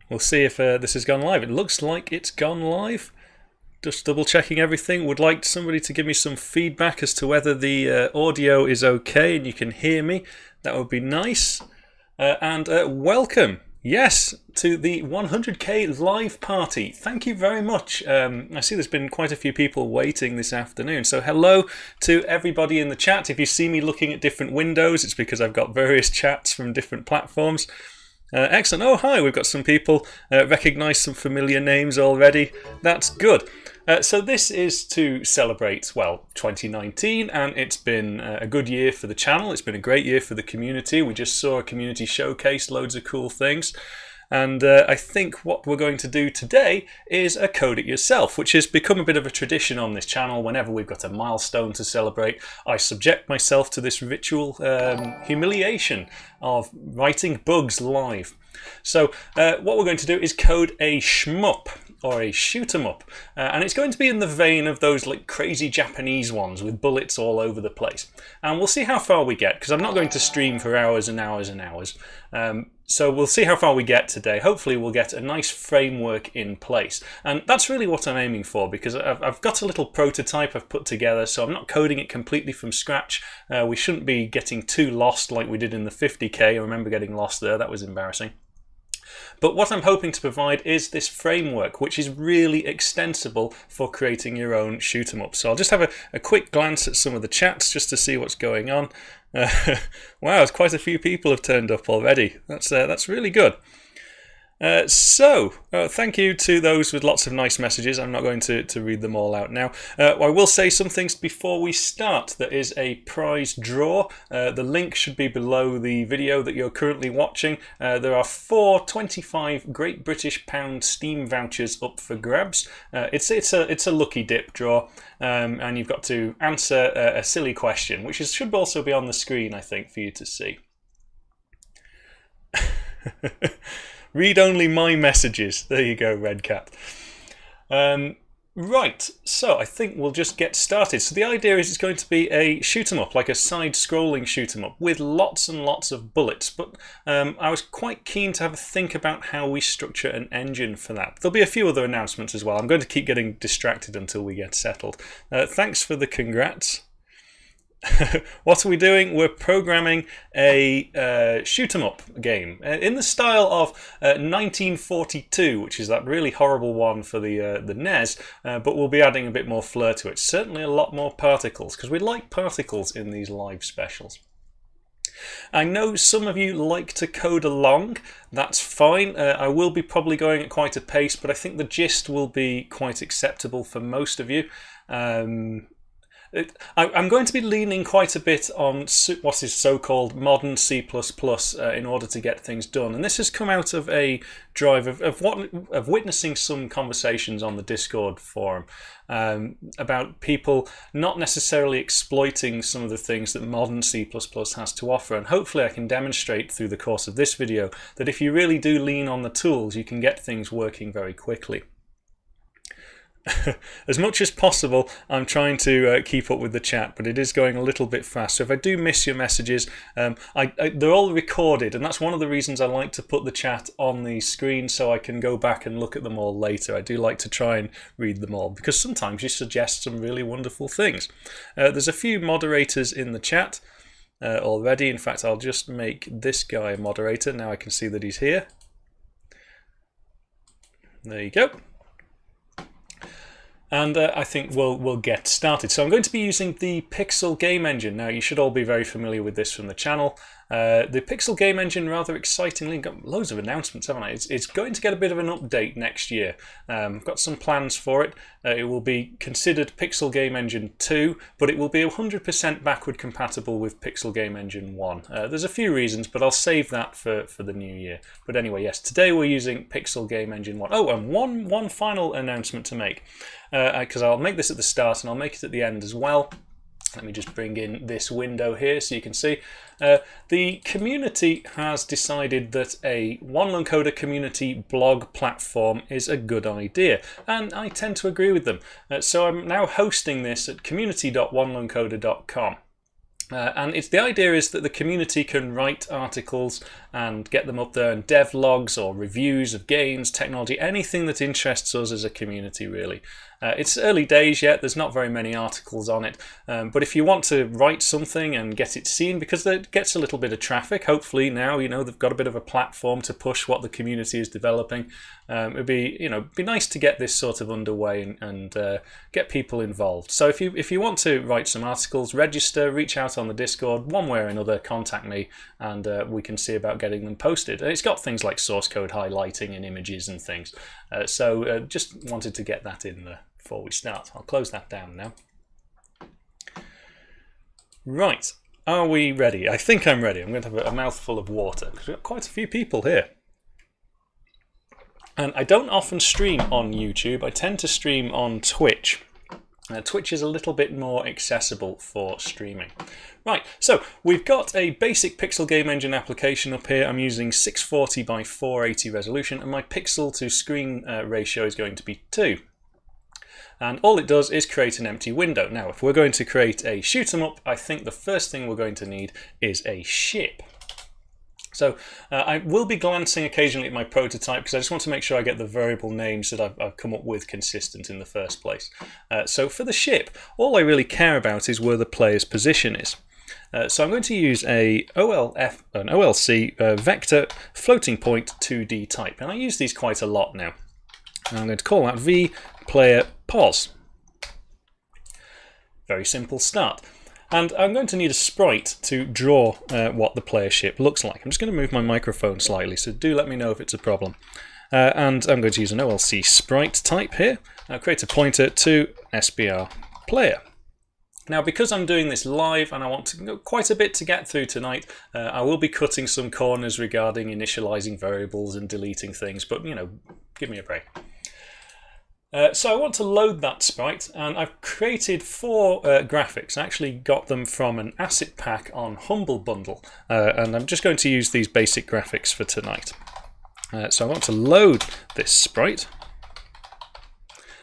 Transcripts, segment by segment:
We'll see if this has gone live. It looks like it's gone live. Just double checking everything. Would like somebody to give me some feedback as to whether the audio is okay and you can hear me. That would be nice. And welcome, yes, to the 100k live party. Thank you very much. I see there's been quite a few people waiting this afternoon. So hello to everybody in the chat. If you see me looking at different windows, it's because I've got various chats from different platforms. Excellent. Oh, hi, we've got some people recognise some familiar names already. That's good. So this is to celebrate, well, 2019, and it's been a good year for the channel. It's been a great year for the community. We just saw a community showcase, loads of cool things. And I think what we're going to do today is a code it yourself, which has become a bit of a tradition on this channel. Whenever we've got a milestone to celebrate, I subject myself to this ritual humiliation of writing bugs live. So what we're going to do is code a SHMUP, or a shoot 'em up, and it's going to be in the vein of those like crazy Japanese ones with bullets all over the place. And we'll see how far we get, because I'm not going to stream for hours and hours and hours. So we'll see how far we get today. Hopefully we'll get a nice framework in place. And that's really what I'm aiming for, because I've got a little prototype I've put together, so I'm not coding it completely from scratch. We shouldn't be getting too lost like we did in the 50k. I remember getting lost there, that was embarrassing. But what I'm hoping to provide is this framework, which is really extensible for creating your own shoot 'em up. So I'll just have a quick glance at some of the chats just to see what's going on. Wow, quite a few people have turned up already. That's really good. Thank you to those with lots of nice messages. I'm not going to read them all out now. I will say some things before we start. There is a prize draw. The link should be below the video that you're currently watching. There are 4 25 Great British Pound Steam vouchers up for grabs. It's a lucky dip draw, and you've got to answer a silly question, which should also be on the screen, I think, for you to see. Read only my messages. There you go, Red Cat. Right, so I think we'll just get started. So the idea is it's going to be a shoot 'em up, like a side-scrolling shoot 'em up with lots and lots of bullets. But I was quite keen to have a think about how we structure an engine for that. There'll be a few other announcements as well. I'm going to keep getting distracted until we get settled. Thanks for the congrats. What are we doing? We're programming a shoot 'em up game in the style of 1942, which is that really horrible one for the NES, but we'll be adding a bit more flair to it. Certainly a lot more particles, because we like particles in these live specials. I know some of you like to code along. That's fine. I will be probably going at quite a pace, but I think the gist will be quite acceptable for most of you. I'm going to be leaning quite a bit on what is so-called modern C++ in order to get things done. And this has come out of a drive of witnessing some conversations on the Discord forum about people not necessarily exploiting some of the things that modern C++ has to offer. And hopefully I can demonstrate through the course of this video that if you really do lean on the tools, you can get things working very quickly. As much as possible, I'm trying to keep up with the chat, but it is going a little bit fast. So if I do miss your messages, they're all recorded, and that's one of the reasons I like to put the chat on the screen so I can go back and look at them all later. I do like to try and read them all, because sometimes you suggest some really wonderful things. There's a few moderators in the chat already. In fact, I'll just make this guy a moderator. Now I can see that he's here. There you go. And I think we'll get started. So I'm going to be using the Pixel game engine. Now you should all be very familiar with this from the channel. The Pixel game engine, rather excitingly, got loads of announcements, haven't I? It's going to get a bit of an update next year. I've got some plans for it. It will be considered Pixel Game Engine 2, but it will be 100% backward compatible with Pixel Game Engine 1. There's a few reasons, but I'll save that for the new year. But anyway, yes, today we're using Pixel Game Engine 1. Oh, and one final announcement to make, because I'll make this at the start and I'll make it at the end as well. Let me just bring in this window here so you can see. The community has decided that a OneLoanCoder community blog platform is a good idea, and I tend to agree with them. So I'm now hosting this at community.oneloancoder.com. And the idea is that the community can write articles and get them up there, and dev logs or reviews of games, technology, anything that interests us as a community really. It's early days yet, there's not very many articles on it, but if you want to write something and get it seen, because it gets a little bit of traffic, hopefully now, they've got a bit of a platform to push what the community is developing. It'd be, be nice to get this sort of underway and get people involved. So if you want to write some articles, register, reach out on the Discord, one way or another, contact me, and we can see about getting them posted. And it's got things like source code highlighting and images and things. So just wanted to get that in there before we start. I'll close that down now. Right, are we ready? I think I'm ready. I'm going to have a mouthful of water because we've got quite a few people here. And I don't often stream on YouTube. I tend to stream on Twitch. Twitch is a little bit more accessible for streaming. Right, so we've got a basic pixel game engine application up here. I'm using 640 by 480 resolution, and my pixel to screen ratio is going to be 2. And all it does is create an empty window. Now, if we're going to create a shoot 'em up, I think the first thing we're going to need is a ship. So I will be glancing occasionally at my prototype because I just want to make sure I get the variable names that I've come up with consistent in the first place. So for the ship, all I really care about is where the player's position is. So I'm going to use an OLC vector floating point 2D type, and I use these quite a lot now. And I'm going to call that v player pos. Very simple start. And I'm going to need a sprite to draw what the player ship looks like. I'm just going to move my microphone slightly, so do let me know if it's a problem. And I'm going to use an OLC sprite type here. I'll create a pointer to SBR player. Now, because I'm doing this live and I want to quite a bit to get through tonight, I will be cutting some corners regarding initializing variables and deleting things, but give me a break. So I want to load that sprite, and I've created 4 graphics. I actually got them from an asset pack on Humble Bundle, and I'm just going to use these basic graphics for tonight. So I want to load this sprite.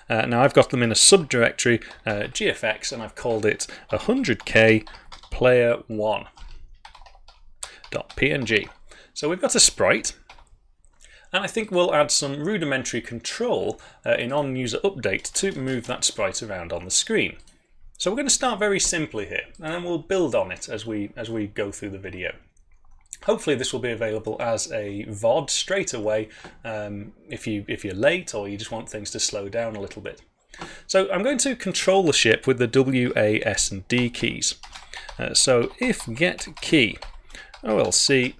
Now I've got them in a subdirectory, GFX, and I've called it 100k player1.png. So we've got a sprite. And I think we'll add some rudimentary control in on-user update to move that sprite around on the screen. So we're going to start very simply here, and then we'll build on it as we go through the video. Hopefully this will be available as a VOD straight away if you're late or you just want things to slow down a little bit. So I'm going to control the ship with the W, A, S and D keys. So if get key OLC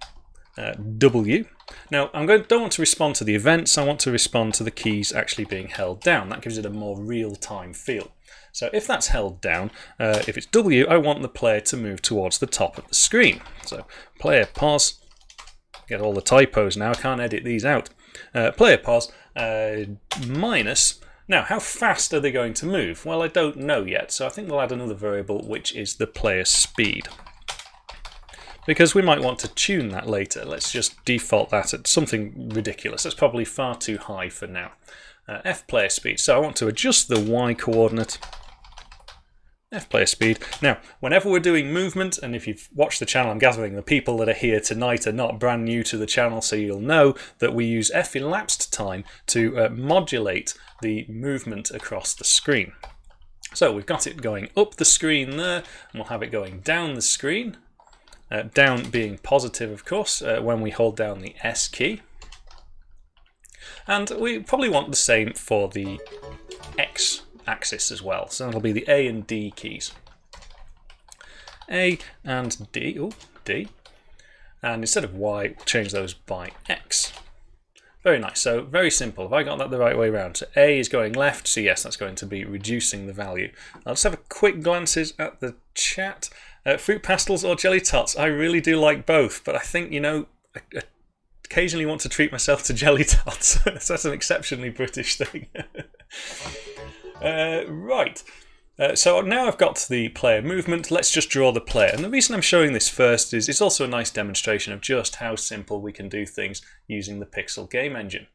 W. Now, I don't want to respond to the events, I want to respond to the keys actually being held down. That gives it a more real-time feel. So if that's held down, if it's W, I want the player to move towards the top of the screen. So player pos, get all the typos now, I can't edit these out. Player pos minus, now how fast are they going to move? Well, I don't know yet, so I think we'll add another variable which is the player speed. Because we might want to tune that later. Let's just default that at something ridiculous. That's probably far too high for now. F player speed. So I want to adjust the Y coordinate. F player speed. Now, whenever we're doing movement, and if you've watched the channel, I'm gathering the people that are here tonight are not brand new to the channel, so you'll know that we use F elapsed time to modulate the movement across the screen. So we've got it going up the screen there, and we'll have it going down the screen. Down being positive, of course, when we hold down the S key. And we probably want the same for the X axis as well. So that'll be the A and D keys. A and D, D. And instead of Y, we'll change those by X. Very nice, so very simple. Have I got that the right way around? So A is going left, so yes, that's going to be reducing the value. I'll just have a quick glances at the chat. Fruit pastels or jelly tots? I really do like both, but I think, I occasionally want to treat myself to jelly tots. So that's an exceptionally British thing. Right. So now I've got the player movement, let's just draw the player. And the reason I'm showing this first is it's also a nice demonstration of just how simple we can do things using the Pixel game engine.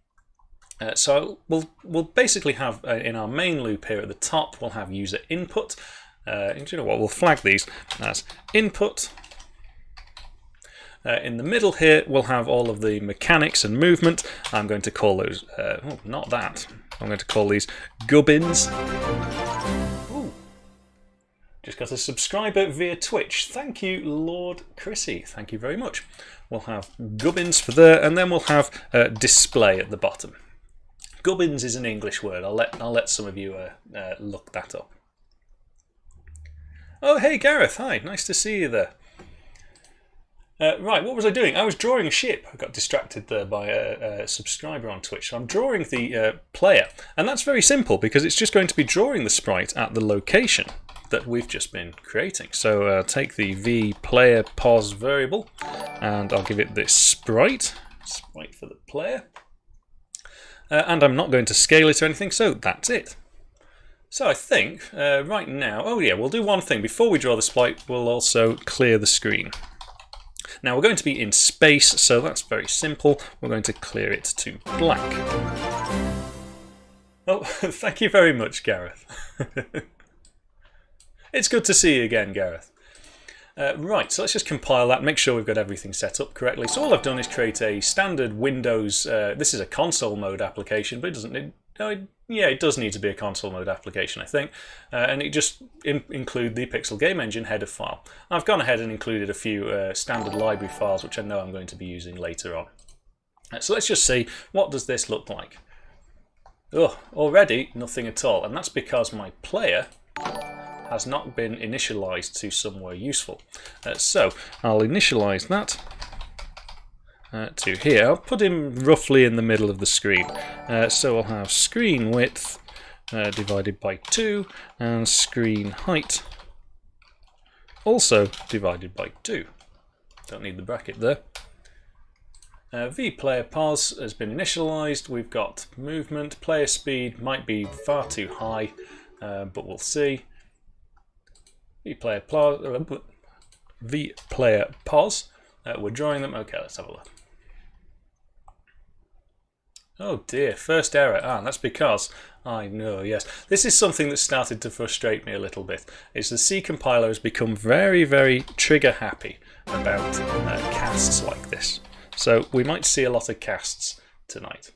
So we'll basically have, in our main loop here at the top, we'll have user input. And you know what, we'll flag these as input. In the middle here, we'll have all of the mechanics and movement. I'm going to call those, oh, not that. I'm going to call these gubbins. Ooh. Just got a subscriber via Twitch. Thank you, Lord Chrissy. Thank you very much. We'll have gubbins for there, and then we'll have display at the bottom. Gubbins is an English word. I'll let some of you look that up. Oh, hey Gareth. Hi, nice to see you there. Right, what was I doing? I was drawing a ship. I got distracted there by a subscriber on Twitch. So I'm drawing the player, and that's very simple because it's just going to be drawing the sprite at the location that we've just been creating. So take the vPlayer pos variable, and I'll give it this sprite for the player. And I'm not going to scale it or anything, so that's it. So I think right now, oh yeah, we'll do one thing. Before we draw the sprite, we'll also clear the screen. Now we're going to be in space, so that's very simple. We're going to clear it to blank. Oh, thank you very much, Gareth. It's good to see you again, Gareth. Right, so let's just compile that, make sure we've got everything set up correctly. So all I've done is create a standard Windows, this is a console mode application, but it doesn't, yeah, it does need to be a console mode application, I think. And it just include the Pixel Game Engine header file. I've gone ahead and included a few standard library files, which I know I'm going to be using later on. So let's just see, what does this look like? Oh, already nothing at all, and that's because my player has not been initialized to somewhere useful. So I'll initialize that to here. I'll put him roughly in the middle of the screen. So I'll have screen width divided by 2 and screen height also divided by 2. Don't need the bracket there. vPlayer pos has been initialized. We've got movement, player speed might be far too high, but we'll see. vPlayer pos. We're drawing them. Okay, let's have a look. Oh dear, first error. Ah, that's because I know, yes. This is something that started to frustrate me a little bit. Is the C compiler has become very, very trigger happy about casts like this. So we might see a lot of casts tonight.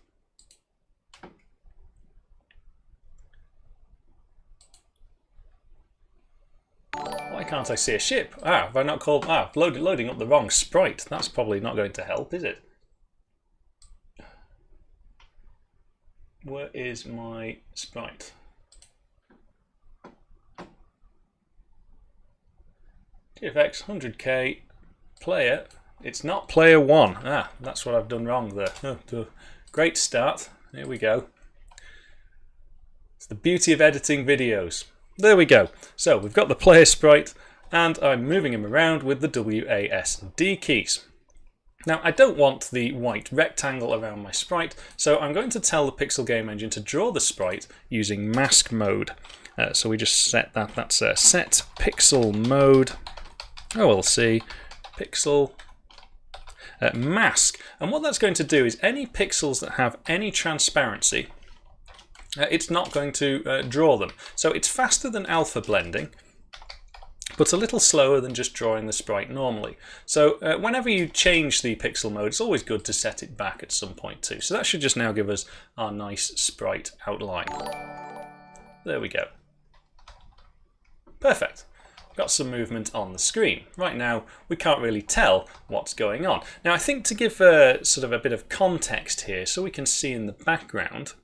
Why can't I see a ship? Ah, have I not called... Ah, loading up the wrong sprite. That's probably not going to help, is it? Where is my sprite? GFX 100K player. It's not player 1. Ah, that's what I've done wrong there. Oh, great start. Here we go. It's the beauty of editing videos. There we go. So we've got the player sprite, and I'm moving him around with the WASD keys. Now I don't want the white rectangle around my sprite, so I'm going to tell the Pixel Game Engine to draw the sprite using mask mode. So we just set that. That's set pixel mode. Oh, we'll see. Pixel mask. And what that's going to do is any pixels that have any transparency, it's not going to draw them. So it's faster than alpha blending, but a little slower than just drawing the sprite normally. So whenever you change the pixel mode, it's always good to set it back at some point too. So that should just now give us our nice sprite outline. There we go. Perfect. Got some movement on the screen. Right now we can't really tell what's going on. Now I think to give sort of a bit of context here, so we can see in the background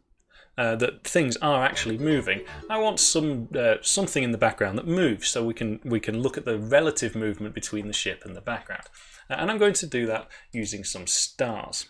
that things are actually moving, I want something in the background that moves, so we can look at the relative movement between the ship and the background. And I'm going to do that using some stars.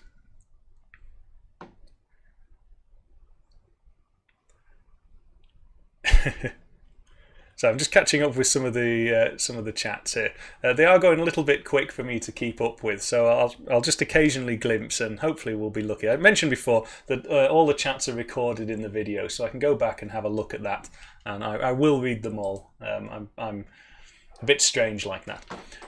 So I'm just catching up with some of the chats here. They are going a little bit quick for me to keep up with, so I'll just occasionally glimpse, and hopefully we'll be lucky. I mentioned before that all the chats are recorded in the video, so I can go back and have a look at that, and I will read them all. I'm a bit strange like that.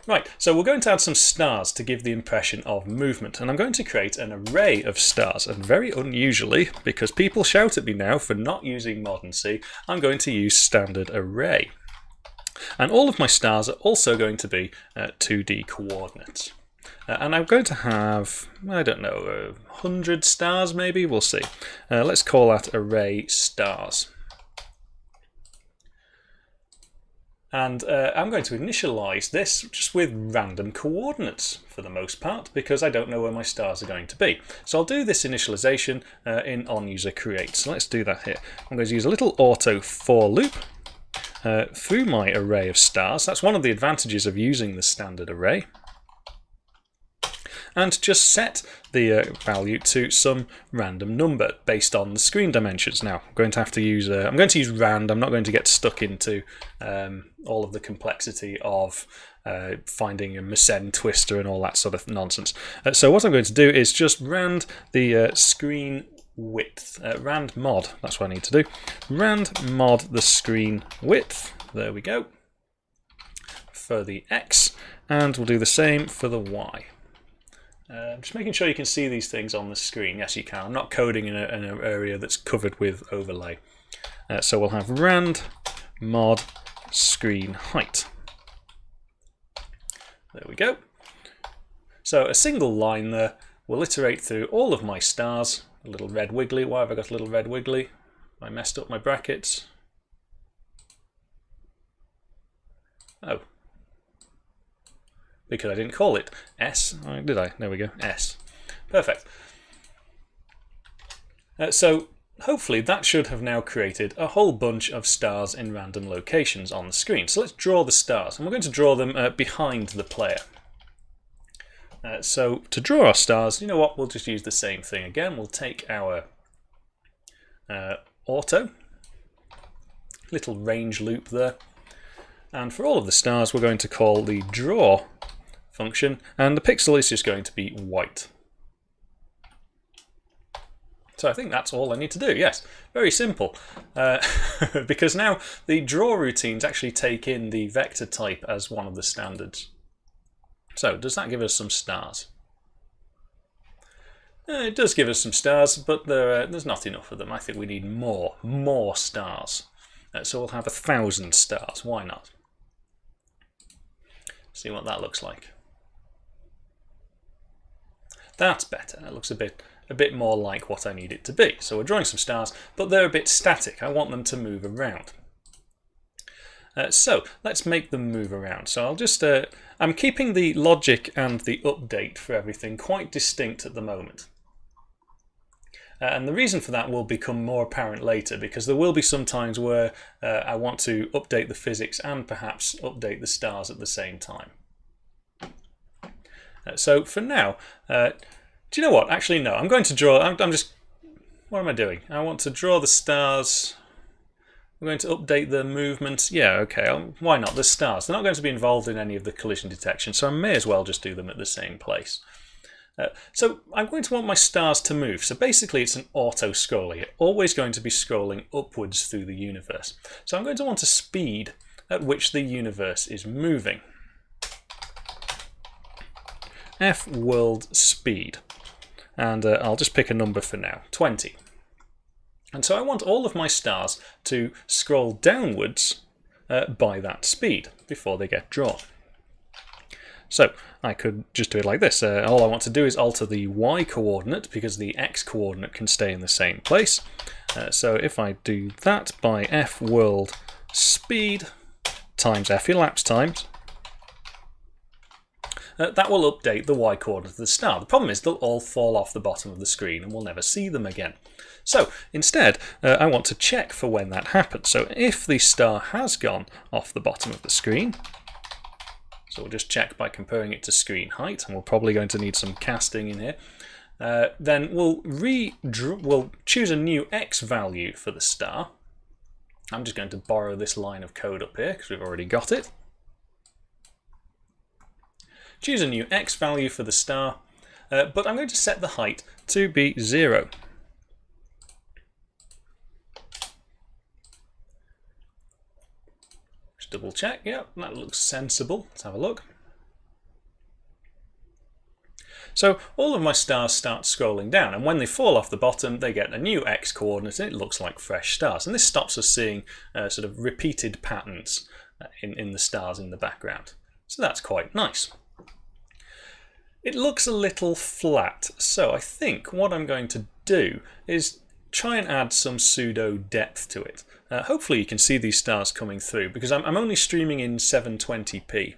Right, so we're going to add some stars to give the impression of movement, and I'm going to create an array of stars, and very unusually, because people shout at me now for not using Modern C, I'm going to use standard array. And all of my stars are also going to be 2D coordinates. And I'm going to have, I don't know, 100 stars maybe, we'll see. Let's call that array stars. And I'm going to initialize this just with random coordinates for the most part, because I don't know where my stars are going to be. So I'll do this initialization in onUserCreate. So let's do that here. I'm going to use a little auto for loop through my array of stars. That's one of the advantages of using the standard array. And just set the value to some random number based on the screen dimensions. Now, I'm going to have to use I'm going to use rand. I'm not going to get stuck into all of the complexity of finding a Mersenne twister and all that sort of nonsense. So what I'm going to do is just rand the screen width, rand mod. That's what I need to do. Rand mod the screen width. There we go. For the x, and we'll do the same for the y. Just making sure you can see these things on the screen. Yes, you can. I'm not coding in an area that's covered with overlay. So we'll have rand mod screen height. There we go. So a single line there will iterate through all of my stars. A little red wiggly. Why have I got a little red wiggly? I messed up my brackets. Oh. Because I didn't call it S, did I? There we go, S. Perfect. So hopefully that should have now created a whole bunch of stars in random locations on the screen. So let's draw the stars, and we're going to draw them behind the player. So to draw our stars, you know what, we'll just use the same thing again. We'll take our auto, little range loop there, and for all of the stars we're going to call the draw function, and the pixel is just going to be white. So I think that's all I need to do. Yes, very simple. Because now the draw routines actually take in the vector type as one of the standards. So does that give us some stars? It does give us some stars, but there's not enough of them. I think we need more stars. So we'll have 1,000 stars. Why not? See what that looks like. That's better. That looks a bit more like what I need it to be. So we're drawing some stars, but they're a bit static. I want them to move around. So let's make them move around. So I'll just I'm keeping the logic and the update for everything quite distinct at the moment. And the reason for that will become more apparent later, because there will be some times where I want to update the physics and perhaps update the stars at the same time. So for now, do you know what? Actually, no. I'm going to draw. I'm just. What am I doing? I want to draw the stars. I'm going to update the movement. Yeah, okay. Why not? The stars. They're not going to be involved in any of the collision detection, so I may as well just do them at the same place. So I'm going to want my stars to move. So basically, it's an auto scroller. You're always going to be scrolling upwards through the universe. So I'm going to want a speed at which the universe is moving. F world speed, and I'll just pick a number for now, 20. And so I want all of my stars to scroll downwards by that speed before they get drawn. So I could just do it like this. All I want to do is alter the y coordinate because the x coordinate can stay in the same place. So if I do that by F world speed times F elapsed times, that will update the y coordinate of the star. The problem is they'll all fall off the bottom of the screen and we'll never see them again. So instead, I want to check for when that happens. So if the star has gone off the bottom of the screen, so we'll just check by comparing it to screen height, and we're probably going to need some casting in here. Then we'll choose a new x value for the star. I'm just going to borrow this line of code up here because we've already got it. Choose a new x value for the star, but I'm going to set the height to be 0. Just double check, yeah, that looks sensible. Let's have a look. So all of my stars start scrolling down, and when they fall off the bottom, they get a new x coordinate, and it looks like fresh stars. And this stops us seeing sort of repeated patterns in the stars in the background. So that's quite nice. It looks a little flat, so I think what I'm going to do is try and add some pseudo depth to it. Hopefully you can see these stars coming through, because I'm only streaming in 720p.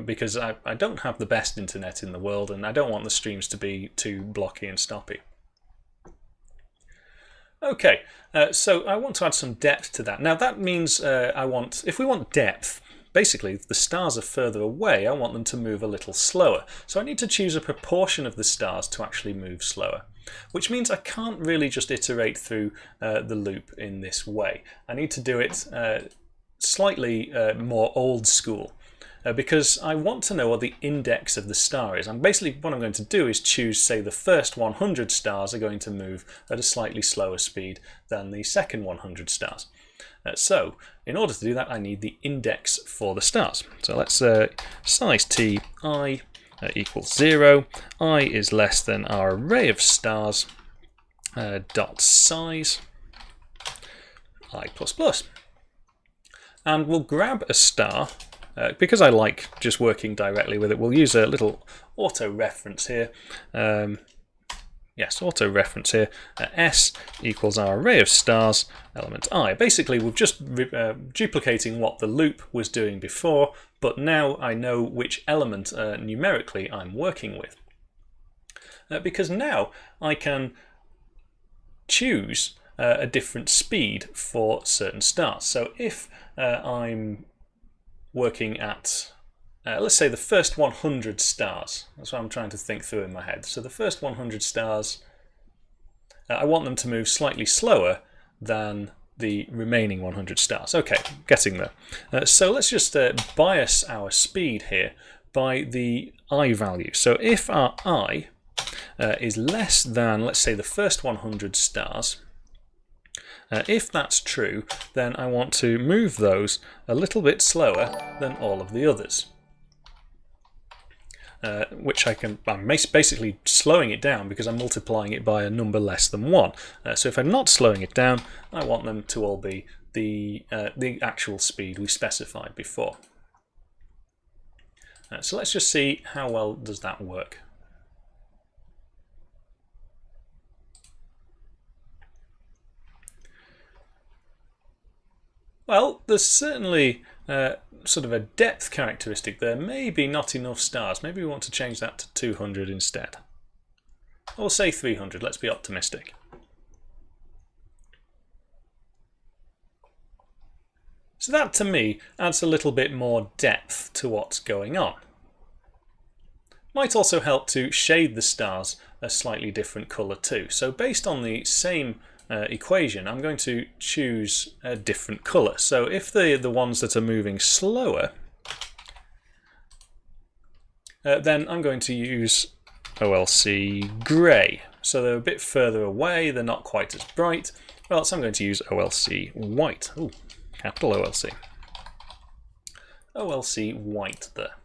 Because I don't have the best internet in the world, and I don't want the streams to be too blocky and stoppy. Okay, so I want to add some depth to that. Now that means if we want depth, basically the stars are further away, I want them to move a little slower. So I need to choose a proportion of the stars to actually move slower, which means I can't really just iterate through the loop in this way. I need to do it slightly more old school. Because I want to know what the index of the star is. And basically what I'm going to do is choose, say, the first 100 stars are going to move at a slightly slower speed than the second 100 stars. So in order to do that, I need the index for the stars. So let's size t I equals 0. I is less than our array of stars dot size I plus. And we'll grab a star. Because I like just working directly with it, we'll use a little auto reference here. Yes, auto reference here. S equals our array of stars, element I. Basically, we're just duplicating what the loop was doing before, but now I know which element numerically I'm working with. Because now I can choose a different speed for certain stars. So if I'm working at, let's say, the first 100 stars. That's what I'm trying to think through in my head. So the first 100 stars, I want them to move slightly slower than the remaining 100 stars. Okay, getting there. So let's just bias our speed here by the I value. So if our I is less than, let's say, the first 100 stars, if that's true, then I want to move those a little bit slower than all of the others. Which I'm basically slowing it down because I'm multiplying it by a number less than 1. So if I'm not slowing it down, I want them to all be the actual speed we specified before. So let's just see how well does that work. Well, there's certainly sort of a depth characteristic there. Maybe not enough stars. Maybe we want to change that to 200 instead. Or say 300. Let's be optimistic. So that, to me, adds a little bit more depth to what's going on. Might also help to shade the stars a slightly different colour too. So based on the same equation, I'm going to choose a different colour. So if the ones that are moving slower, then I'm going to use OLC grey. So they're a bit further away, they're not quite as bright. Well, so I'm going to use OLC white. Ooh, capital OLC. OLC white there.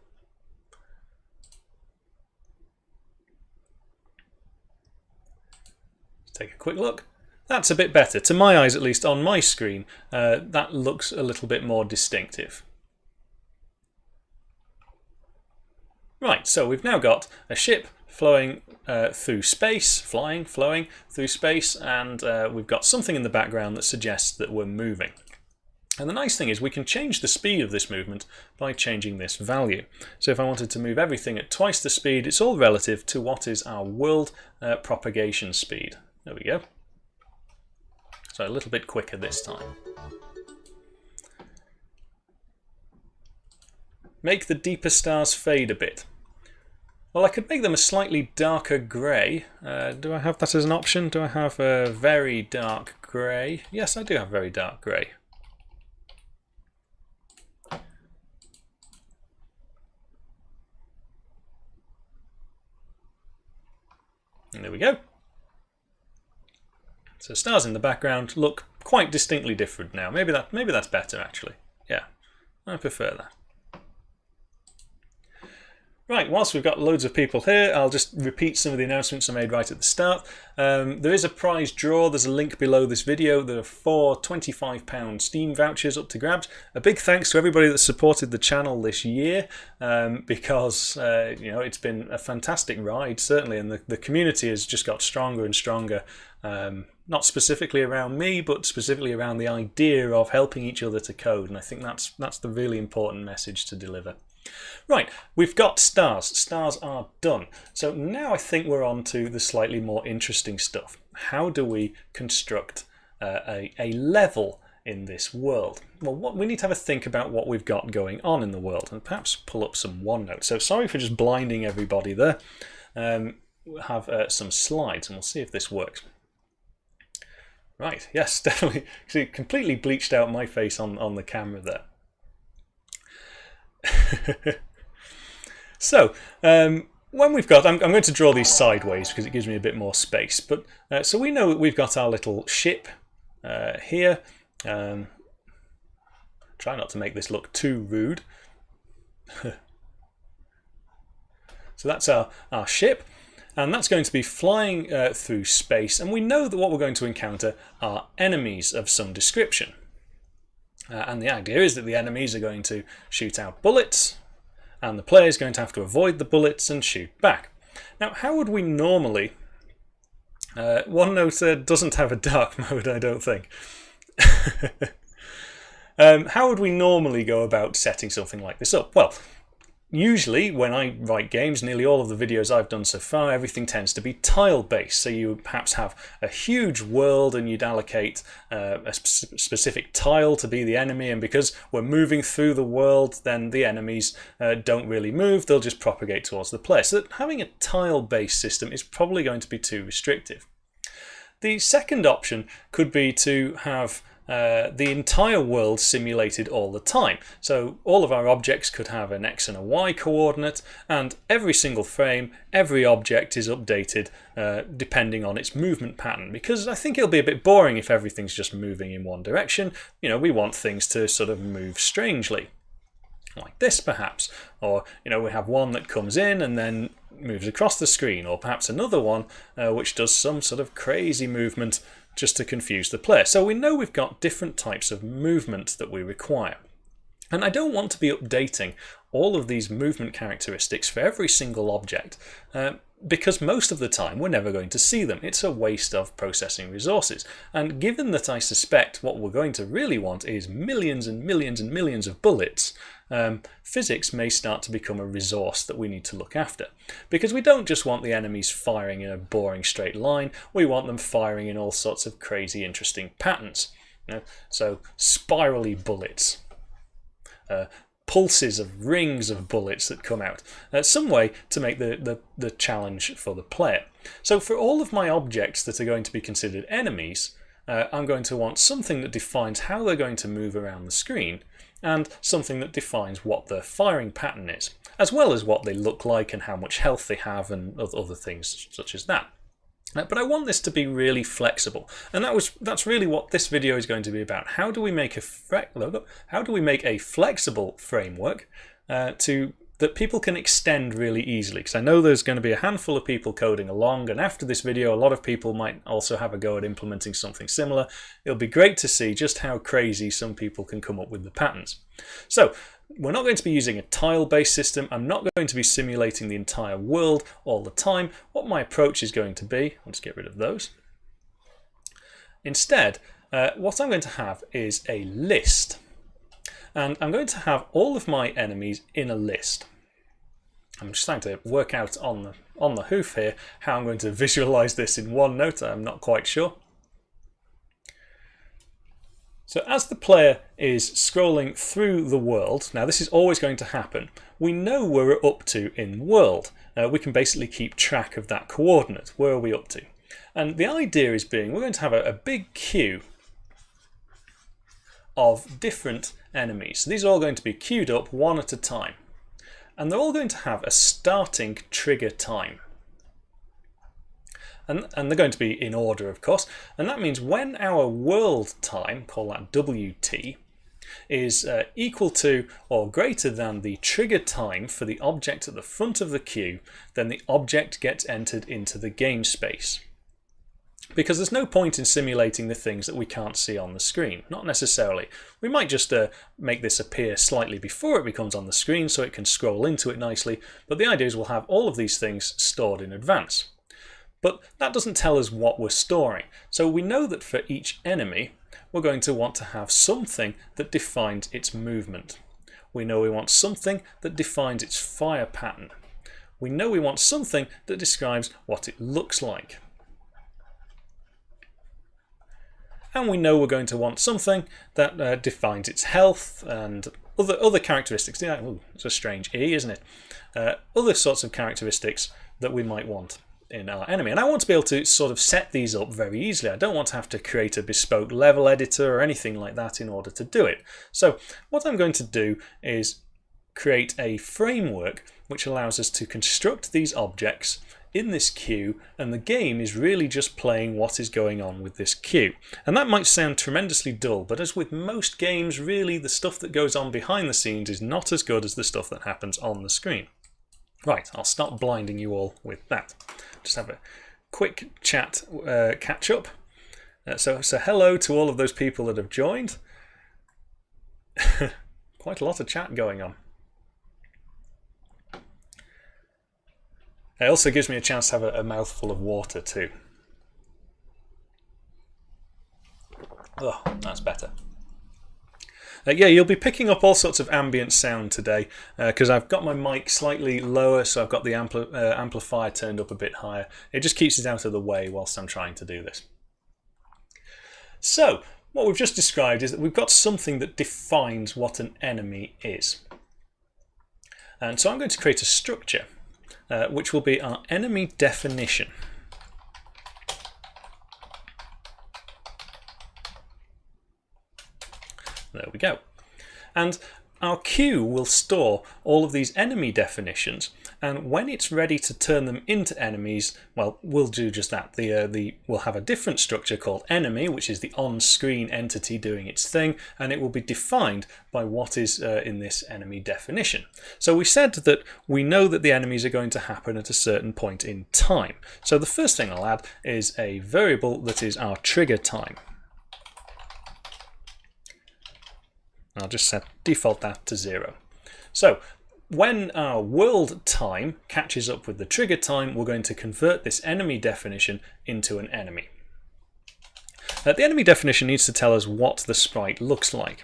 Let's take a quick look. That's a bit better. To my eyes, at least on my screen, that looks a little bit more distinctive. Right, so we've now got a ship flowing through space, flowing through space, and we've got something in the background that suggests that we're moving. And the nice thing is we can change the speed of this movement by changing this value. So if I wanted to move everything at twice the speed, it's all relative to what is our world propagation speed. There we go. So a little bit quicker this time. Make the deeper stars fade a bit. Well, I could make them a slightly darker grey. Do I have that as an option? Do I have a very dark grey? Yes, I do have very dark grey. And there we go. So stars in the background look quite distinctly different now. Maybe that's better actually. Yeah, I prefer that. Right, whilst we've got loads of people here, I'll just repeat some of the announcements I made right at the start. There is a prize draw. There's a link below this video. There are 4 £25 Steam vouchers up to grabs. A big thanks to everybody that supported the channel this year, because you know, it's been a fantastic ride, certainly, and the community has just got stronger and stronger. Not specifically around me, but specifically around the idea of helping each other to code, and I think that's the really important message to deliver. Right, we've got stars. Stars are done. So now I think we're on to the slightly more interesting stuff. How do we construct a level in this world? Well, we need to have a think about what we've got going on in the world, and perhaps pull up some OneNote. So sorry for just blinding everybody there. We'll have some slides, and we'll see if this works. Right, yes, definitely. See, completely bleached out my face on the camera there. So when we've got, I'm going to draw these sideways because it gives me a bit more space, but so we know that we've got our little ship here. Try not to make this look too rude. So that's our ship, and that's going to be flying through space, and we know that what we're going to encounter are enemies of some description. And the idea is that the enemies are going to shoot out bullets, and the player is going to have to avoid the bullets and shoot back. Now, how would we normally... OneNote doesn't have a dark mode, I don't think. How would we normally go about setting something like this up? Well, usually when I write games, nearly all of the videos I've done so far, everything tends to be tile-based. So you perhaps have a huge world and you'd allocate a specific tile to be the enemy, and because we're moving through the world, then the enemies don't really move, they'll just propagate towards the player. So that having a tile-based system is probably going to be too restrictive. The second option could be to have the entire world simulated all the time. So all of our objects could have an X and a Y coordinate, and every single frame, every object is updated depending on its movement pattern, because I think it'll be a bit boring if everything's just moving in one direction. You know, we want things to sort of move strangely, like this perhaps, or you know, we have one that comes in and then moves across the screen, or perhaps another one which does some sort of crazy movement just to confuse the player. So we know we've got different types of movement that we require. And I don't want to be updating all of these movement characteristics for every single object, because most of the time we're never going to see them. It's a waste of processing resources. And given that I suspect what we're going to really want is millions and millions and millions of bullets, physics may start to become a resource that we need to look after. Because we don't just want the enemies firing in a boring straight line, we want them firing in all sorts of crazy interesting patterns. You know? So spirally bullets, pulses of rings of bullets that come out. Some way to make the challenge for the player. So for all of my objects that are going to be considered enemies, I'm going to want something that defines how they're going to move around the screen, and something that defines what their firing pattern is, as well as what they look like and how much health they have and other things such as that. But I want this to be really flexible, and that's really what this video is going to be about. How do we make a flexible framework that people can extend really easily? Because I know there's going to be a handful of people coding along, and after this video a lot of people might also have a go at implementing something similar. It'll be great to see just how crazy some people can come up with the patterns. So we're not going to be using a tile-based system. I'm not going to be simulating the entire world all the time. What my approach is going to be, I'll just get rid of those. Instead, what I'm going to have is a list. And I'm going to have all of my enemies in a list. I'm just trying to work out on the hoof here how I'm going to visualize this in OneNote. I'm not quite sure. So as the player is scrolling through the world, now this is always going to happen, we know where we're up to in world. We can basically keep track of that coordinate. Where are we up to? And the idea is we're going to have a big queue of different enemies. So these are all going to be queued up one at a time. And they're all going to have a starting trigger time. And they're going to be in order, of course. And that means when our world time, call that WT, is equal to or greater than the trigger time for the object at the front of the queue, then the object gets entered into the game space. Because there's no point in simulating the things that we can't see on the screen. Not necessarily. We might just make this appear slightly before it becomes on the screen so it can scroll into it nicely, but the idea is we'll have all of these things stored in advance. But that doesn't tell us what we're storing. So we know that for each enemy, we're going to want to have something that defines its movement. We know we want something that defines its fire pattern. We know we want something that describes what it looks like. And we know we're going to want something that defines its health and other characteristics. Ooh, it's a strange E, isn't it? Other sorts of characteristics that we might want in our enemy. And I want to be able to sort of set these up very easily. I don't want to have to create a bespoke level editor or anything like that in order to do it. So what I'm going to do is create a framework which allows us to construct these objects in this queue, and the game is really just playing what is going on with this queue. And that might sound tremendously dull, but as with most games, really the stuff that goes on behind the scenes is not as good as the stuff that happens on the screen. Right, I'll stop blinding you all with that. Just have a quick chat catch up. So hello to all of those people that have joined. Quite a lot of chat going on. It also gives me a chance to have a mouthful of water too. Oh, that's better. Yeah, you'll be picking up all sorts of ambient sound today because I've got my mic slightly lower, so I've got the amplifier turned up a bit higher. It just keeps it out of the way whilst I'm trying to do this. So, what we've just described is that we've got something that defines what an enemy is. And so I'm going to create a structure which will be our enemy definition. There we go. And our queue will store all of these enemy definitions, and when it's ready to turn them into enemies, well, we'll do just that. We'll have a different structure called enemy, which is the on-screen entity doing its thing, and it will be defined by what is in this enemy definition. So we said that we know that the enemies are going to happen at a certain point in time. So the first thing I'll add is a variable that is our trigger time. I'll just default that to 0. So when our world time catches up with the trigger time, we're going to convert this enemy definition into an enemy. The enemy definition needs to tell us what the sprite looks like.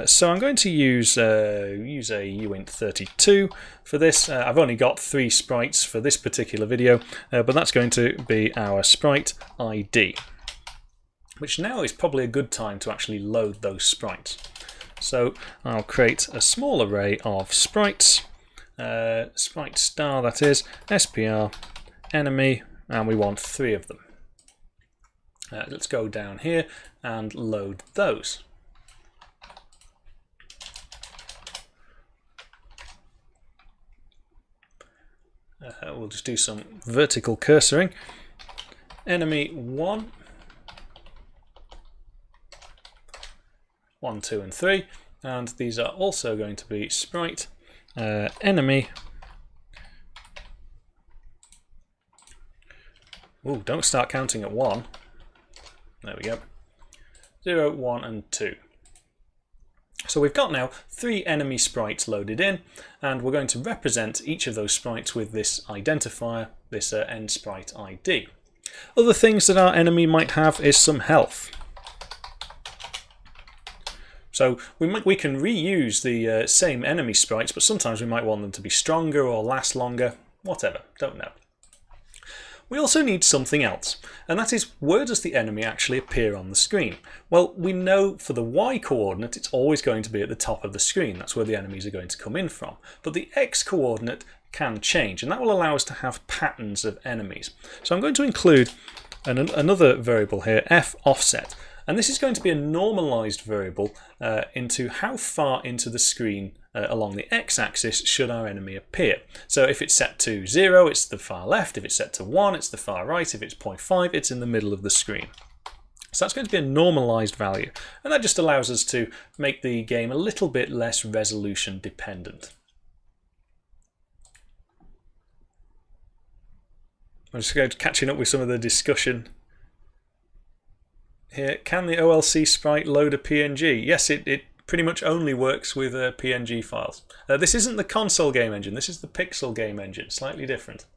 So I'm going to use a uint32 for this. I've only got 3 sprites for this particular video, but that's going to be our sprite ID, which now is probably a good time to actually load those sprites. So I'll create a small array of sprites, sprite star that is, SPR, enemy, and we want 3 of them. Let's go down here and load those. We'll just do some vertical cursoring. Enemy 1. 1, 2, and 3, and these are also going to be sprite enemy. Ooh, don't start counting at 1. There we go. 0, 1, and 2. So we've got now 3 enemy sprites loaded in, and we're going to represent each of those sprites with this identifier, this enSprite ID. Other things that our enemy might have is some health. So we can reuse the same enemy sprites, but sometimes we might want them to be stronger or last longer, whatever, don't know. We also need something else, and that is, where does the enemy actually appear on the screen? Well, we know for the Y coordinate it's always going to be at the top of the screen. That's where the enemies are going to come in from. But the X coordinate can change, and that will allow us to have patterns of enemies. So I'm going to include another variable here, f offset. And this is going to be a normalized variable into how far into the screen along the x-axis should our enemy appear. So if it's set to 0, it's the far left. If it's set to 1, it's the far right. If it's 0.5, it's in the middle of the screen. So that's going to be a normalized value, and that just allows us to make the game a little bit less resolution dependent. I'm just catching up with some of the discussion here. Can the OLC sprite load a PNG? Yes, it pretty much only works with PNG files. This isn't the console game engine, this is the Pixel game engine, slightly different.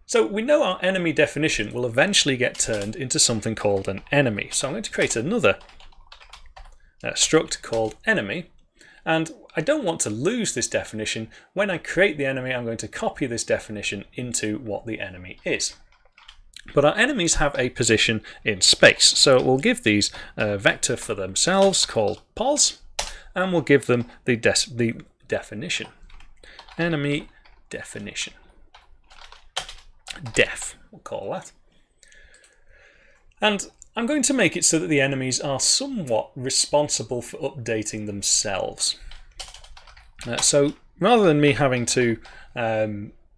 So we know our enemy definition will eventually get turned into something called an enemy. So I'm going to create another struct called enemy, and I don't want to lose this definition. When I create the enemy, I'm going to copy this definition into what the enemy is. But our enemies have a position in space, so we'll give these a vector for themselves called pos, and we'll give them the definition. Enemy definition. Def, we'll call that. And I'm going to make it so that the enemies are somewhat responsible for updating themselves. So rather than me having to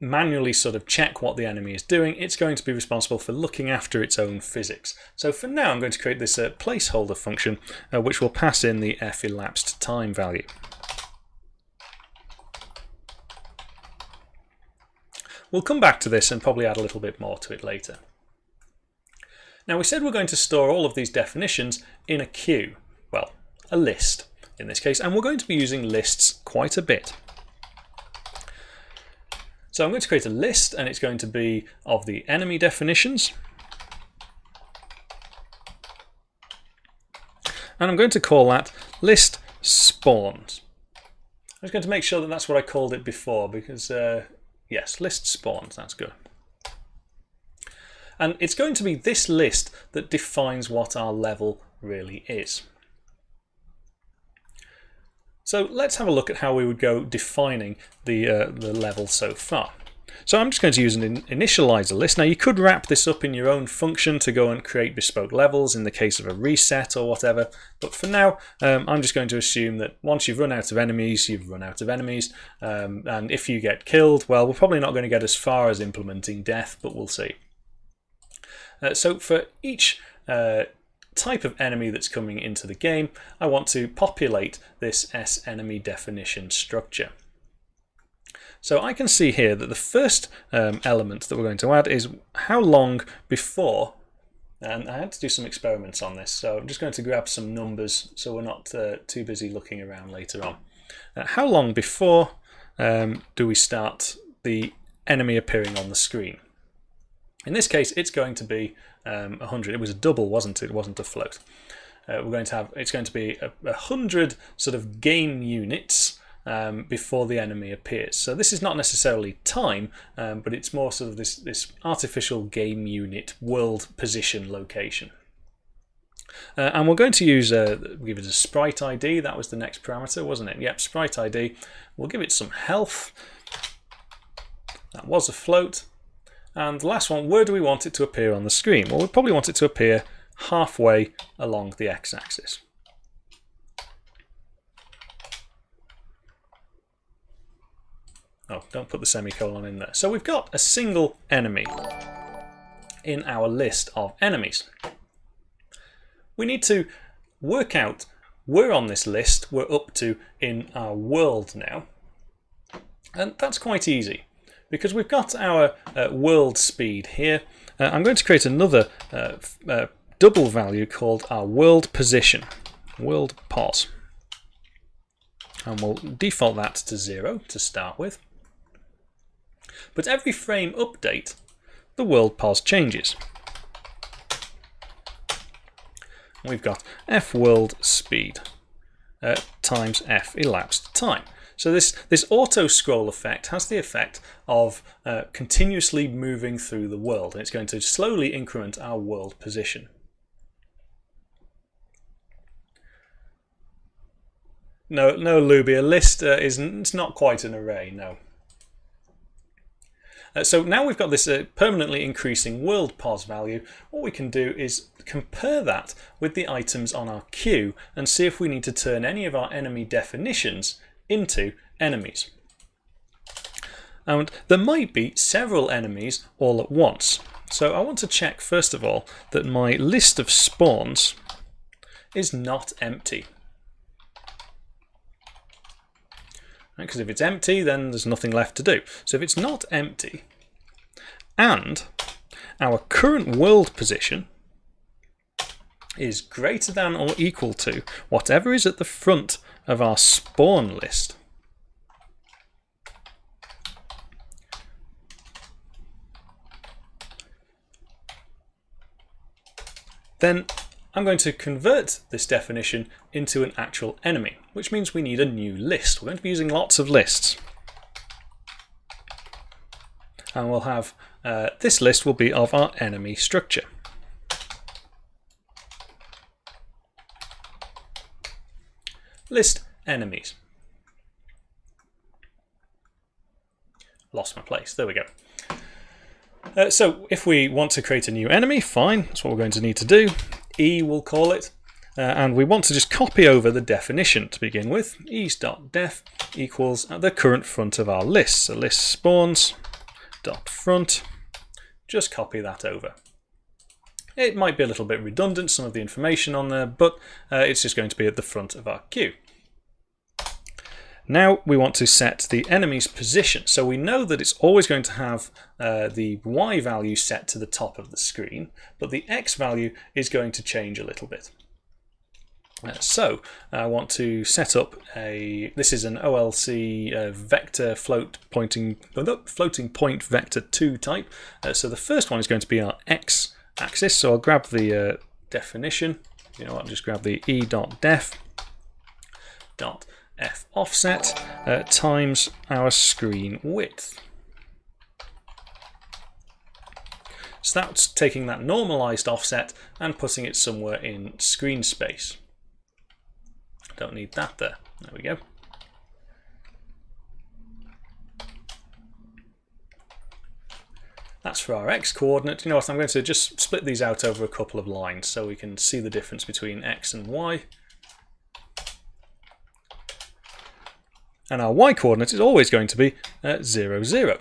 manually sort of check what the enemy is doing, it's going to be responsible for looking after its own physics. So for now I'm going to create this placeholder function which will pass in the elapsed time value. We'll come back to this and probably add a little bit more to it later. Now we said we're going to store all of these definitions in a queue, well, a list in this case, and we're going to be using lists quite a bit. So I'm going to create a list, and it's going to be of the enemy definitions. And I'm going to call that list spawns. I'm just going to make sure that that's what I called it before, because yes, list spawns, that's good. And it's going to be this list that defines what our level really is. So let's have a look at how we would go defining the level so far. So I'm just going to use an initializer list. Now you could wrap this up in your own function to go and create bespoke levels in the case of a reset or whatever, but for now I'm just going to assume that once you've run out of enemies, you've run out of enemies, and if you get killed, well, we're probably not going to get as far as implementing death, but we'll see. So for each type of enemy that's coming into the game, I want to populate this enemy definition structure. So I can see here that the first element that we're going to add is how long before, and I had to do some experiments on this, so I'm just going to grab some numbers so we're not too busy looking around later on. How long before do we start the enemy appearing on the screen? In this case, it's going to be 100. It was a double, wasn't it? It wasn't a float. It's going to be 100 sort of game units before the enemy appears. So this is not necessarily time, but it's more sort of this artificial game unit world position location. And we're going to use give it a sprite ID. That was the next parameter, wasn't it? Yep, sprite ID. We'll give it some health. That was a float. And the last one, where do we want it to appear on the screen? Well, we probably want it to appear halfway along the x-axis. Oh, don't put the semicolon in there. So we've got a single enemy in our list of enemies. We need to work out where on this list we're up to in our world now. And that's quite easy, because we've got our world speed here. I'm going to create another double value called our world position, world pos. And we'll default that to 0 to start with. But every frame update, the world pos changes. We've got f world speed times f elapsed time. So this auto scroll effect has the effect of continuously moving through the world, and it's going to slowly increment our world position. No, Luby, a list it's not quite an array, no. So now we've got this permanently increasing world pos value. What we can do is compare that with the items on our queue and see if we need to turn any of our enemy definitions into enemies. And there might be several enemies all at once. So I want to check first of all that my list of spawns is not empty. Because if it's empty, then there's nothing left to do. So if it's not empty, and our current world position is greater than or equal to whatever is at the front of our spawn list, then I'm going to convert this definition into an actual enemy, which means we need a new list. We're going to be using lots of lists. And we'll have, this list will be of our enemy structure. List enemies. Lost my place, there we go. So if we want to create a new enemy, fine, that's what we're going to need to do. E we'll call it, and we want to just copy over the definition to begin with. e's.def equals the current front of our list. So list spawns dot front, just copy that over. It might be a little bit redundant, some of the information on there, but it's just going to be at the front of our queue. Now we want to set the enemy's position. So we know that it's always going to have the Y value set to the top of the screen, but the X value is going to change a little bit. So I want to set up this is an OLC vector floating point vector 2 type. So the first one is going to be our X axis. So I'll grab the definition. You know what, I'll just grab the e.def dot f offset times our screen width. So that's taking that normalized offset and putting it somewhere in screen space. Don't need that there. There we go. That's for our x coordinate. You know what, I'm going to just split these out over a couple of lines so we can see the difference between x and y. And our y coordinate is always going to be 0, 0.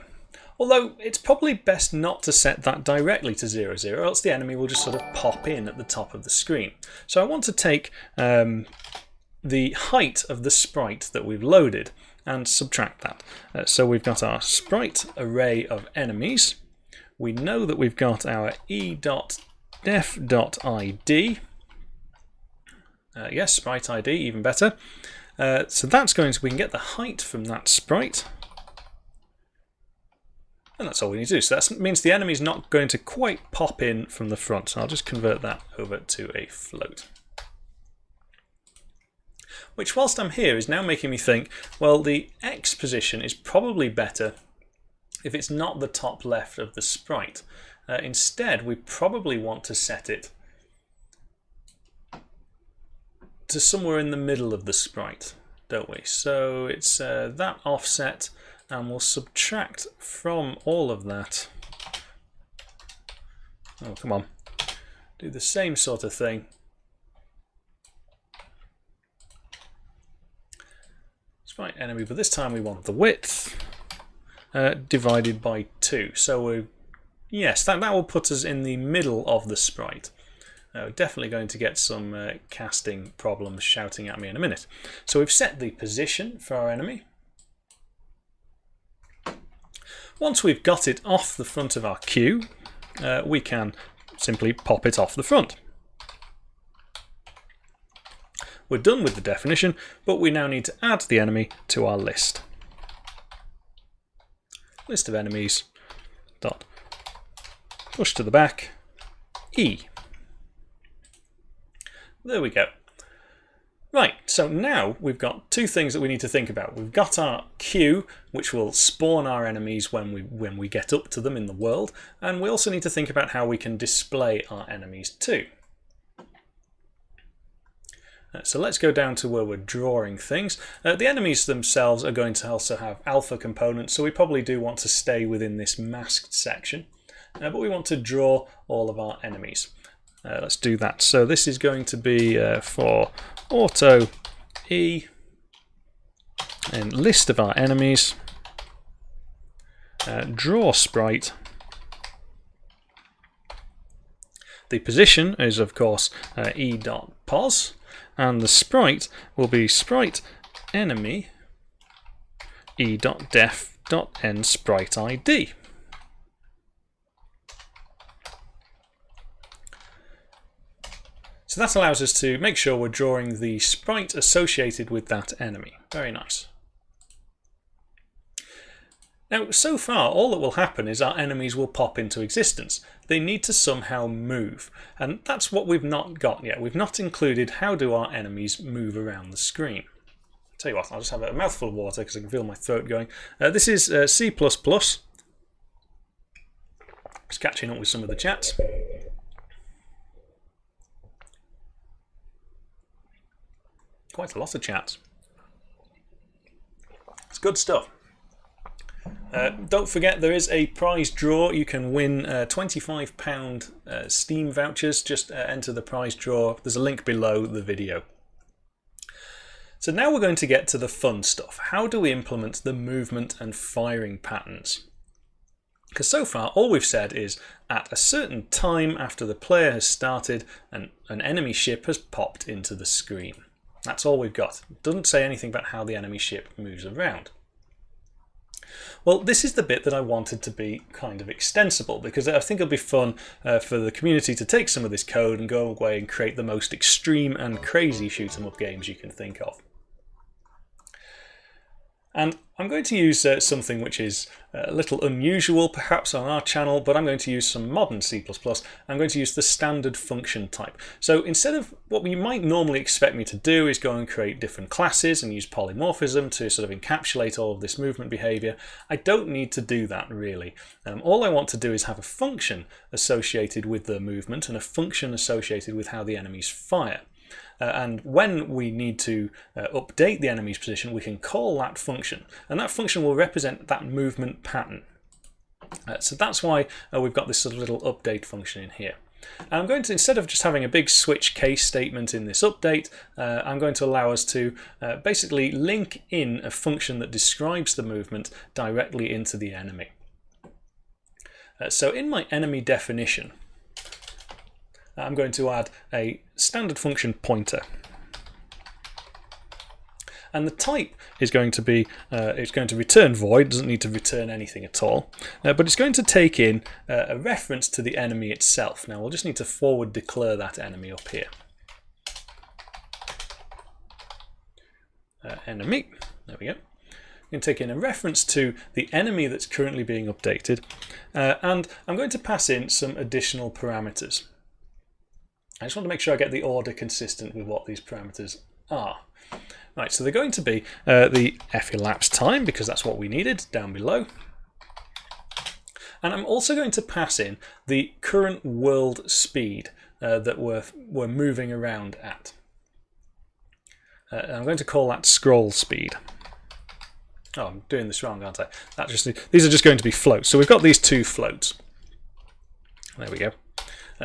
Although it's probably best not to set that directly to 0, 0, else the enemy will just sort of pop in at the top of the screen. So I want to take the height of the sprite that we've loaded and subtract that. So we've got our sprite array of enemies. We know that we've got our e.def.id. Yes, sprite ID, even better. So that's going to, we can get the height from that sprite. And that's all we need to do. So that means the enemy is not going to quite pop in from the front. So I'll just convert that over to a float. Which, whilst I'm here, is now making me think, well, the X position is probably better if it's not the top left of the sprite. Instead, we probably want to set it to somewhere in the middle of the sprite, don't we? So it's that offset, and we'll subtract from all of that. Oh, come on. Do the same sort of thing. Sprite enemy, but this time we want the width divided by 2. So yes, that will put us in the middle of the sprite. We're definitely going to get some casting problems shouting at me in a minute. So we've set the position for our enemy. Once we've got it off the front of our queue, we can simply pop it off the front. We're done with the definition, but we now need to add the enemy to our list. List of enemies dot push to the back E. There we go. Right, so now we've got two things that we need to think about. We've got our queue, which will spawn our enemies when we get up to them in the world, and we also need to think about how we can display our enemies too. So let's go down to where we're drawing things. The enemies themselves are going to also have alpha components, so we probably do want to stay within this masked section, but we want to draw all of our enemies. Let's do that. So this is going to be for auto E and list of our enemies, draw sprite, The position is of course e.pos, and the sprite will be sprite enemy e.def.enSpriteID. So that allows us to make sure we're drawing the sprite associated with that enemy. Very nice. Now, so far, all that will happen is our enemies will pop into existence. They need to somehow move, and that's what we've not got yet. We've not included how do our enemies move around the screen. Tell you what, I'll just have a mouthful of water because I can feel my throat going. This is C++. Just catching up with some of the chats. Quite a lot of chats. It's good stuff. Don't forget there is a prize draw. You can win £25 Steam vouchers. Just enter the prize draw. There's a link below the video. So now we're going to get to the fun stuff. How do we implement the movement and firing patterns? Because so far all we've said is at a certain time after the player has started, an enemy ship has popped into the screen. That's all we've got. It doesn't say anything about how the enemy ship moves around. Well, this is the bit that I wanted to be kind of extensible, because I think it'll be fun for the community to take some of this code and go away and create the most extreme and crazy shoot-'em-up games you can think of. And I'm going to use something which is a little unusual perhaps on our channel, but I'm going to use some modern C++. I'm going to use the standard function type. So instead of what you might normally expect me to do is go and create different classes and use polymorphism to sort of encapsulate all of this movement behavior, I don't need to do that really. All I want to do is have a function associated with the movement and a function associated with how the enemies fire. And when we need to update the enemy's position, we can call that function, and that function will represent that movement pattern. So that's why we've got this sort of little update function in here. And I'm going to, instead of just having a big switch case statement in this update, I'm going to allow us to basically link in a function that describes the movement directly into the enemy. So in my enemy definition, I'm going to add a standard function pointer, and the type is going to be it's going to return void. Doesn't need to return anything at all, but it's going to take in a reference to the enemy itself. Now we'll just need to forward declare that enemy up here. Enemy, there we go. I'm going to take in a reference to the enemy that's currently being updated, and I'm going to pass in some additional parameters. I just want to make sure I get the order consistent with what these parameters are. Right, so they're going to be the elapsed time, because that's what we needed down below. And I'm also going to pass in the current world speed that we're moving around at. And I'm going to call that scroll speed. Oh, I'm doing this wrong, aren't I? These are just going to be floats. So we've got these two floats. There we go.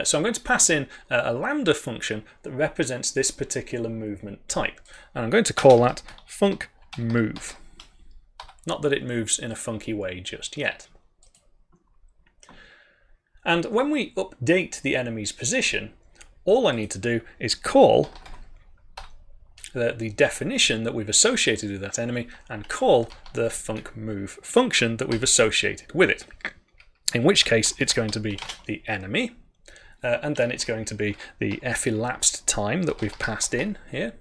So I'm going to pass in a lambda function that represents this particular movement type, and I'm going to call that funcMove. Not that it moves in a funky way just yet. And when we update the enemy's position, all I need to do is call the definition that we've associated with that enemy and call the funcMove function that we've associated with it. In which case it's going to be the enemy, and then it's going to be the elapsed time that we've passed in here.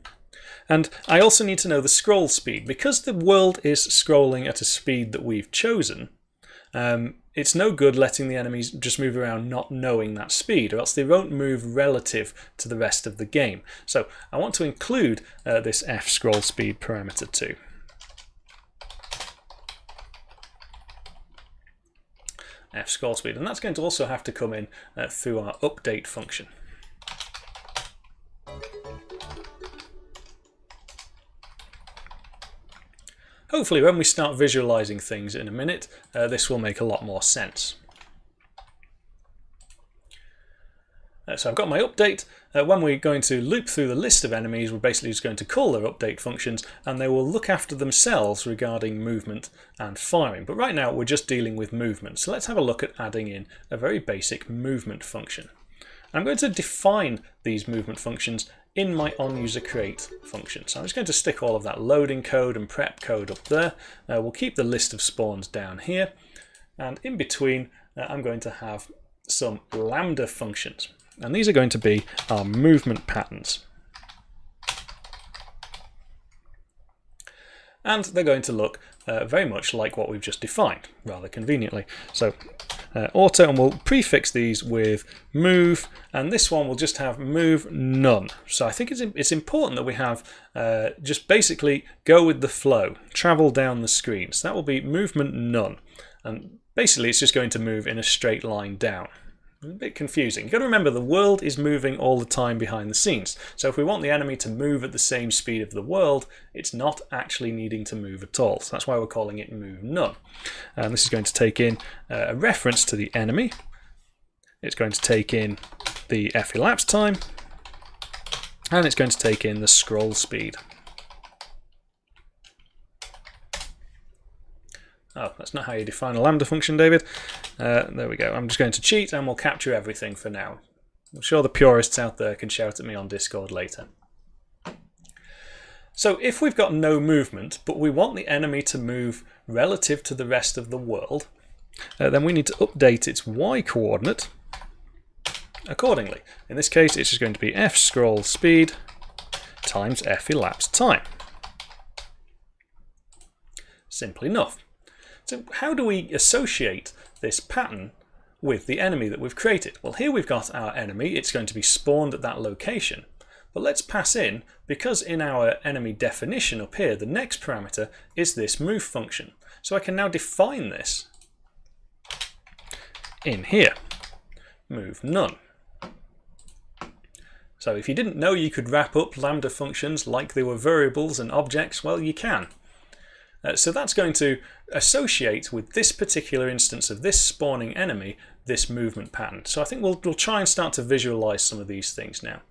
And I also need to know the scroll speed. Because the world is scrolling at a speed that we've chosen, it's no good letting the enemies just move around not knowing that speed, or else they won't move relative to the rest of the game. So I want to include this scroll speed parameter too. Scroll speed, and that's going to also have to come in through our update function. Hopefully when we start visualizing things in a minute, this will make a lot more sense. So I've got my update. When we're going to loop through the list of enemies, we're basically just going to call their update functions, and they will look after themselves regarding movement and firing. But right now we're just dealing with movement. So let's have a look at adding in a very basic movement function. I'm going to define these movement functions in my onUserCreate function. So I'm just going to stick all of that loading code and prep code up there. We'll keep the list of spawns down here, and in between I'm going to have some lambda functions, and these are going to be our movement patterns. And they're going to look very much like what we've just defined, rather conveniently. So auto, and we'll prefix these with move, and this one will just have move none. So I think it's important that we have just basically go with the flow, travel down the screen. So that will be movement none, and basically it's just going to move in a straight line down. A bit confusing. You've got to remember the world is moving all the time behind the scenes. So if we want the enemy to move at the same speed of the world, it's not actually needing to move at all. So that's why we're calling it move none. And this is going to take in a reference to the enemy. It's going to take in the elapsed time, and it's going to take in the scroll speed. Oh, that's not how you define a lambda function, David. There we go. I'm just going to cheat and we'll capture everything for now. I'm sure the purists out there can shout at me on Discord later. So if we've got no movement, but we want the enemy to move relative to the rest of the world, then we need to update its y coordinate accordingly. In this case, it's just going to be f scroll speed times f elapsed time. Simple enough. So how do we associate this pattern with the enemy that we've created? Well, here we've got our enemy. It's going to be spawned at that location. But let's pass in, because in our enemy definition up here, the next parameter is this move function. So I can now define this in here, move none. So if you didn't know you could wrap up lambda functions like they were variables and objects, well, you can. So that's going to associate with this particular instance of this spawning enemy this movement pattern. So I think we'll try and start to visualize some of these things now.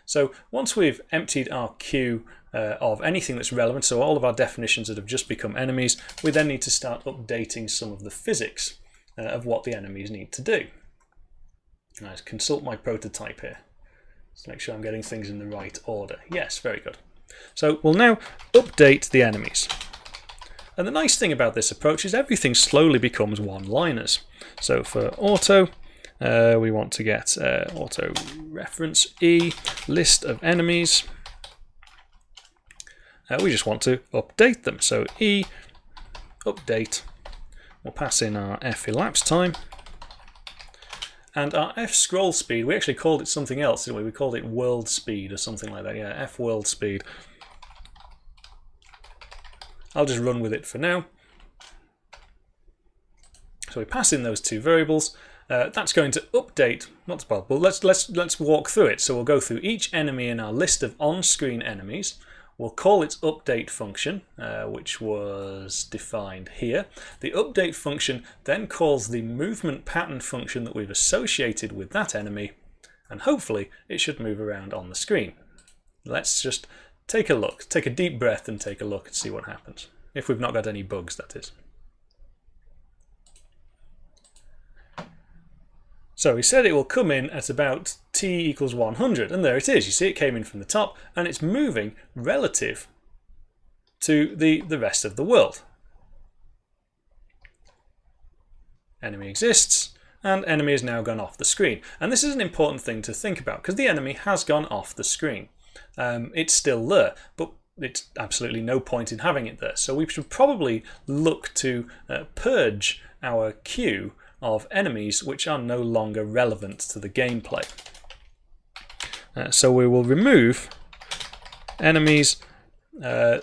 So once we've emptied our queue of anything that's relevant, so all of our definitions that have just become enemies, we then need to start updating some of the physics of what the enemies need to do. Let's consult my prototype here. Let's make sure I'm getting things in the right order. Yes, very good. So we'll now update the enemies. And the nice thing about this approach is everything slowly becomes one-liners. So for auto, we want to get auto reference E, list of enemies. We just want to update them. So E, update. We'll pass in our F elapsed time. And our F scroll speed, we actually called it something else, didn't we? We called it world speed or something like that. Yeah, F world speed. I'll just run with it for now. So we pass in those two variables. That's going to update. Not well. Let's walk through it. So we'll go through each enemy in our list of on-screen enemies. We'll call its update function, which was defined here. The update function then calls the movement pattern function that we've associated with that enemy, and hopefully it should move around on the screen. Let's just take a look, take a deep breath and take a look and see what happens. If we've not got any bugs, that is. So we said it will come in at about t equals 100, and there it is. You see it came in from the top, and it's moving relative to the rest of the world. Enemy exists, and enemy has now gone off the screen. And this is an important thing to think about, because the enemy has gone off the screen. It's still there, but it's absolutely no point in having it there. So we should probably look to purge our queue of enemies which are no longer relevant to the gameplay. So we will remove enemies that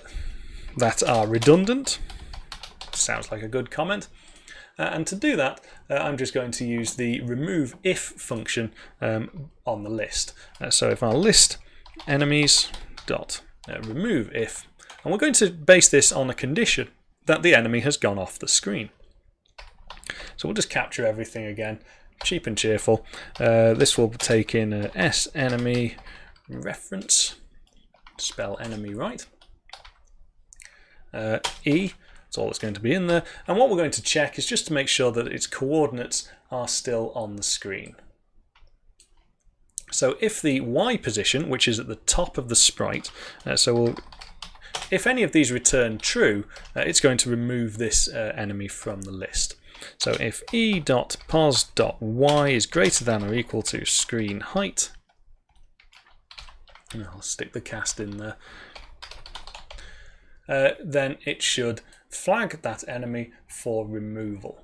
are redundant. Sounds like a good comment. And to do that, I'm just going to use the remove if function on the list. So if our list enemies dot remove if, and we're going to base this on a condition that the enemy has gone off the screen. So we'll just capture everything again, cheap and cheerful. This will take in S enemy reference, spell enemy right. E, that's all that's going to be in there. And what we're going to check is just to make sure that its coordinates are still on the screen. So if the Y position, which is at the top of the sprite, if any of these return true, it's going to remove this enemy from the list. So if e.pos.y is greater than or equal to screen height, and I'll stick the cast in there, then it should flag that enemy for removal.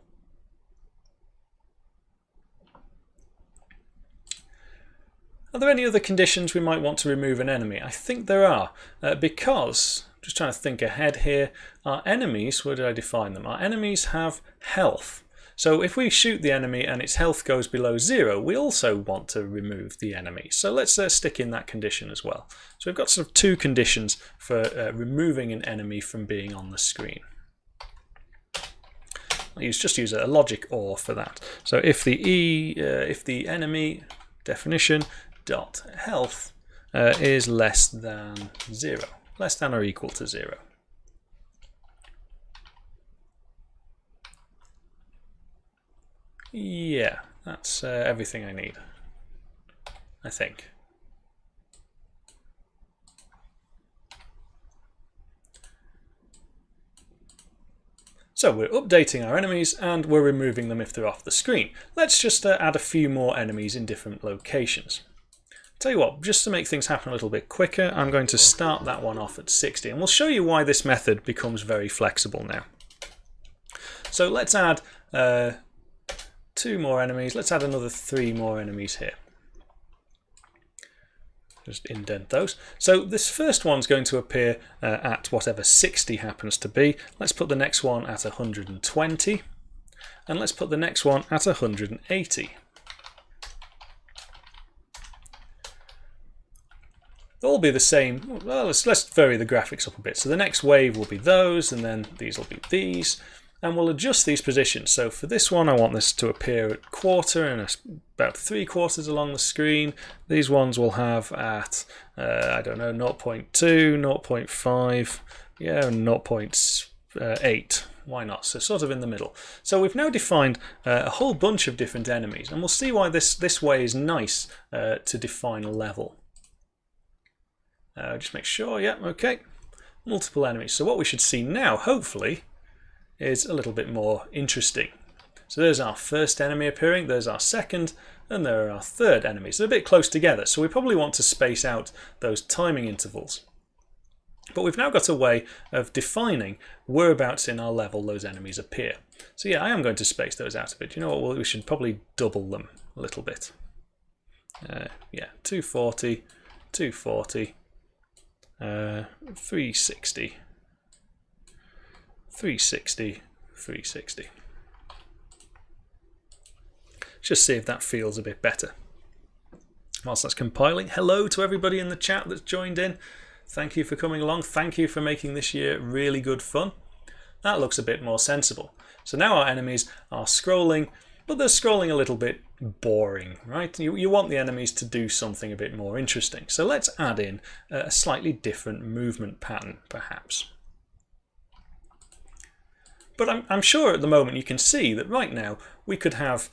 Are there any other conditions we might want to remove an enemy? I think there are, because, just trying to think ahead here, our enemies, where did I define them? Our enemies have health. So if we shoot the enemy and its health goes below 0, we also want to remove the enemy. So let's stick in that condition as well. So we've got sort of two conditions for removing an enemy from being on the screen. I'll just use a logic OR for that. So if the enemy definition dot health is less than 0, less than or equal to 0. Yeah, that's everything I need, I think. So we're updating our enemies and we're removing them if they're off the screen. Let's just add a few more enemies in different locations. Tell you what, just to make things happen a little bit quicker, I'm going to start that one off at 60, and we'll show you why this method becomes very flexible now. So let's add 2 more enemies. Let's add another 3 more enemies here. Just indent those. So this first one's going to appear at whatever 60 happens to be. Let's put the next one at 120, and let's put the next one at 180. They'll all be the same. Well, let's vary the graphics up a bit. So the next wave will be those, and then these will be these. And we'll adjust these positions. So for this one, I want this to appear at quarter and about 3/4 along the screen. These ones will have at, I don't know, 0.2, 0.5, yeah, 0.8. Why not? So sort of in the middle. So we've now defined a whole bunch of different enemies, and we'll see why this way is nice to define a level. Just make sure, yeah, okay. Multiple enemies. So what we should see now, hopefully, is a little bit more interesting. So there's our first enemy appearing, there's our second, and there are our third enemies. They're a bit close together, so we probably want to space out those timing intervals. But we've now got a way of defining whereabouts in our level those enemies appear. So yeah, I am going to space those out a bit. You know what, well, we should probably double them a little bit. Yeah, 240, 240, 360. 360, 360. Just see if that feels a bit better. Whilst that's compiling, hello to everybody in the chat that's joined in. Thank you for coming along. Thank you for making this year really good fun. That looks a bit more sensible. So now our enemies are scrolling, but they're scrolling a little bit boring, right? You want the enemies to do something a bit more interesting. So let's add in a slightly different movement pattern, perhaps. But I'm sure at the moment you can see that right now we could have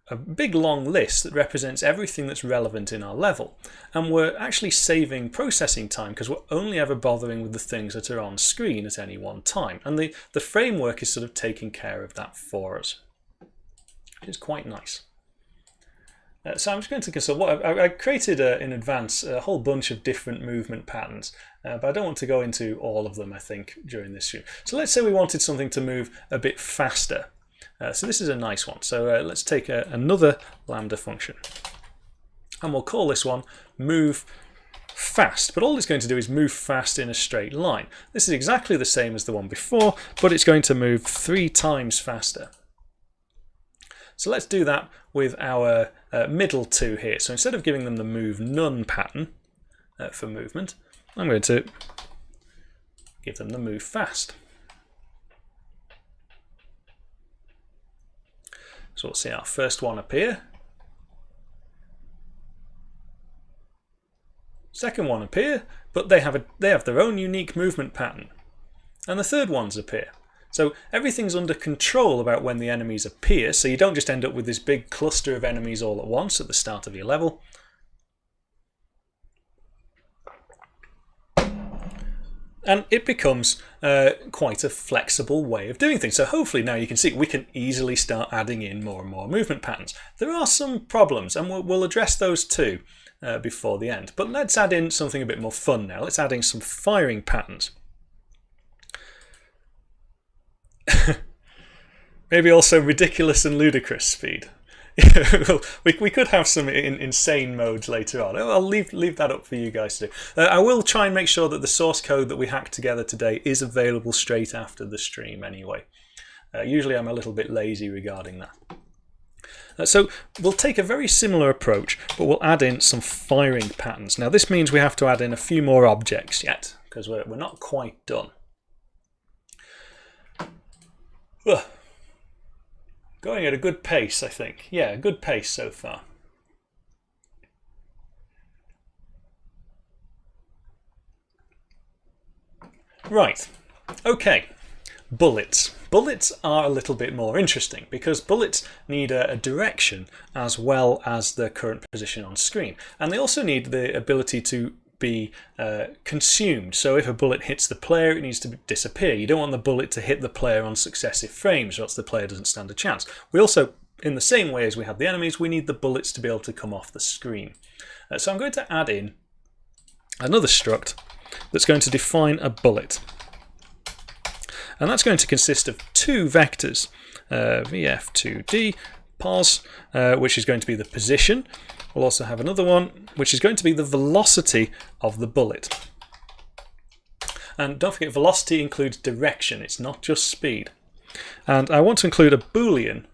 a big long list that represents everything that's relevant in our level, and we're actually saving processing time because we're only ever bothering with the things that are on screen at any one time, and the framework is sort of taking care of that for us. It's quite nice. So I'm just going to consult. I created in advance a whole bunch of different movement patterns, but I don't want to go into all of them, I think, during this shoot. So let's say we wanted something to move a bit faster. So this is a nice one. So let's take another lambda function, and we'll call this one move fast. But all it's going to do is move fast in a straight line. This is exactly the same as the one before, but it's going to move 3 times faster. So let's do that with our middle two here. So instead of giving them the move none pattern for movement, I'm going to give them the move fast. So we'll see our first one appear, second one appear, but they have their own unique movement pattern, and the third ones appear. So everything's under control about when the enemies appear, so you don't just end up with this big cluster of enemies all at once at the start of your level. And it becomes quite a flexible way of doing things. So hopefully now you can see we can easily start adding in more and more movement patterns. There are some problems, and we'll address those too before the end. But let's add in something a bit more fun now. Let's add in some firing patterns. Maybe also ridiculous and ludicrous speed. we could have some insane modes later on. I'll leave that up for you guys to do. I will try and make sure that the source code that we hacked together today is available straight after the stream anyway. Usually I'm a little bit lazy regarding that. So we'll take a very similar approach, but we'll add in some firing patterns. Now this means we have to add in a few more objects yet, because we're not quite done. Ugh. Going at a good pace, I think. Yeah, a good pace so far. Right, okay. Bullets. Bullets are a little bit more interesting because bullets need a direction as well as the current position on screen. And they also need the ability to be consumed. So if a bullet hits the player, it needs to disappear. You don't want the bullet to hit the player on successive frames, or else the player doesn't stand a chance. We also, in the same way as we have the enemies, we need the bullets to be able to come off the screen. So I'm going to add in another struct that's going to define a bullet. And that's going to consist of two vectors, vf2d pos, which is going to be the position. We'll also have another one, which is going to be the velocity of the bullet. And don't forget, velocity includes direction. It's not just speed. And I want to include a boolean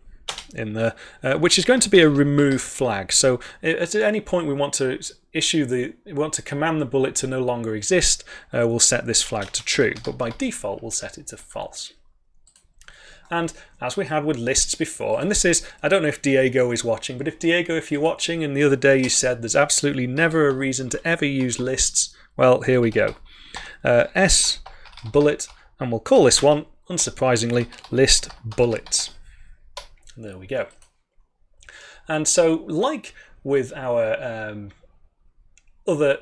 in there, which is going to be a remove flag. So at any point we want to command the bullet to no longer exist, we'll set this flag to true. But by default, we'll set it to false. And as we had with lists before, and this is, I don't know if Diego is watching, but if you're watching, and the other day you said there's absolutely never a reason to ever use lists, well, here we go. S bullet, and we'll call this one, unsurprisingly, list bullets. There we go. And so, like with our other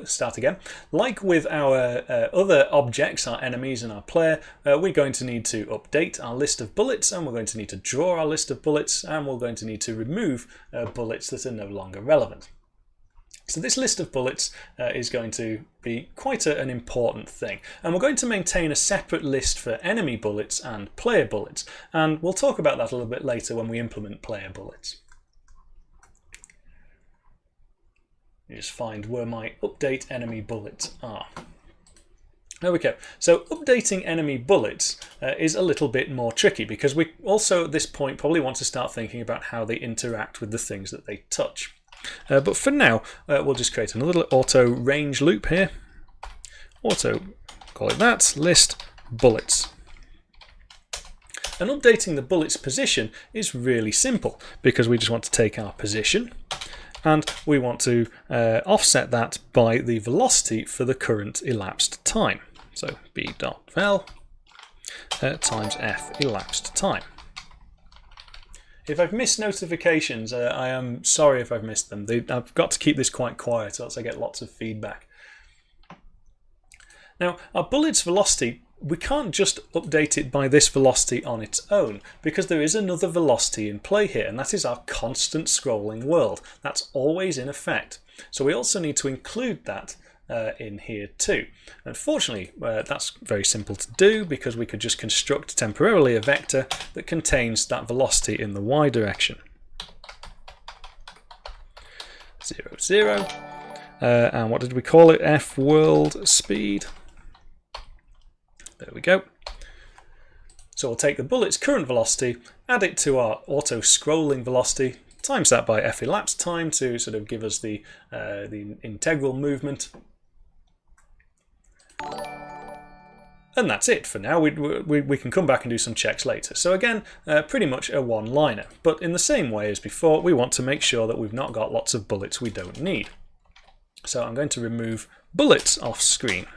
start again. Like with our other objects, our enemies and our player, we're going to need to update our list of bullets, and we're going to need to draw our list of bullets, and we're going to need to remove bullets that are no longer relevant. So this list of bullets is going to be quite an important thing, and we're going to maintain a separate list for enemy bullets and player bullets, and we'll talk about that a little bit later when we implement player bullets. You just find where my update enemy bullets are. There we go. So updating enemy bullets is a little bit more tricky because we also at this point probably want to start thinking about how they interact with the things that they touch. But for now, we'll just create another little auto range loop here. Auto, call it that, list bullets. And updating the bullet's position is really simple because we just want to take our position and we want to offset that by the velocity for the current elapsed time. So b.vel times f elapsed time. If I've missed notifications, I am sorry if I've missed them. I've got to keep this quite quiet or else I get lots of feedback. Now, our bullet's velocity, we can't just update it by this velocity on its own, because there is another velocity in play here, and that is our constant scrolling world. That's always in effect. So we also need to include that in here too. Unfortunately, that's very simple to do because we could just construct temporarily a vector that contains that velocity in the y direction. 0, 0. And what did we call it? F world speed. There we go. So we'll take the bullet's current velocity, add it to our auto scrolling velocity, times that by f elapsed time to sort of give us the integral movement. And that's it for now. We can come back and do some checks later. So again, pretty much a one-liner. But in the same way as before, we want to make sure that we've not got lots of bullets we don't need. So I'm going to remove bullets off screen.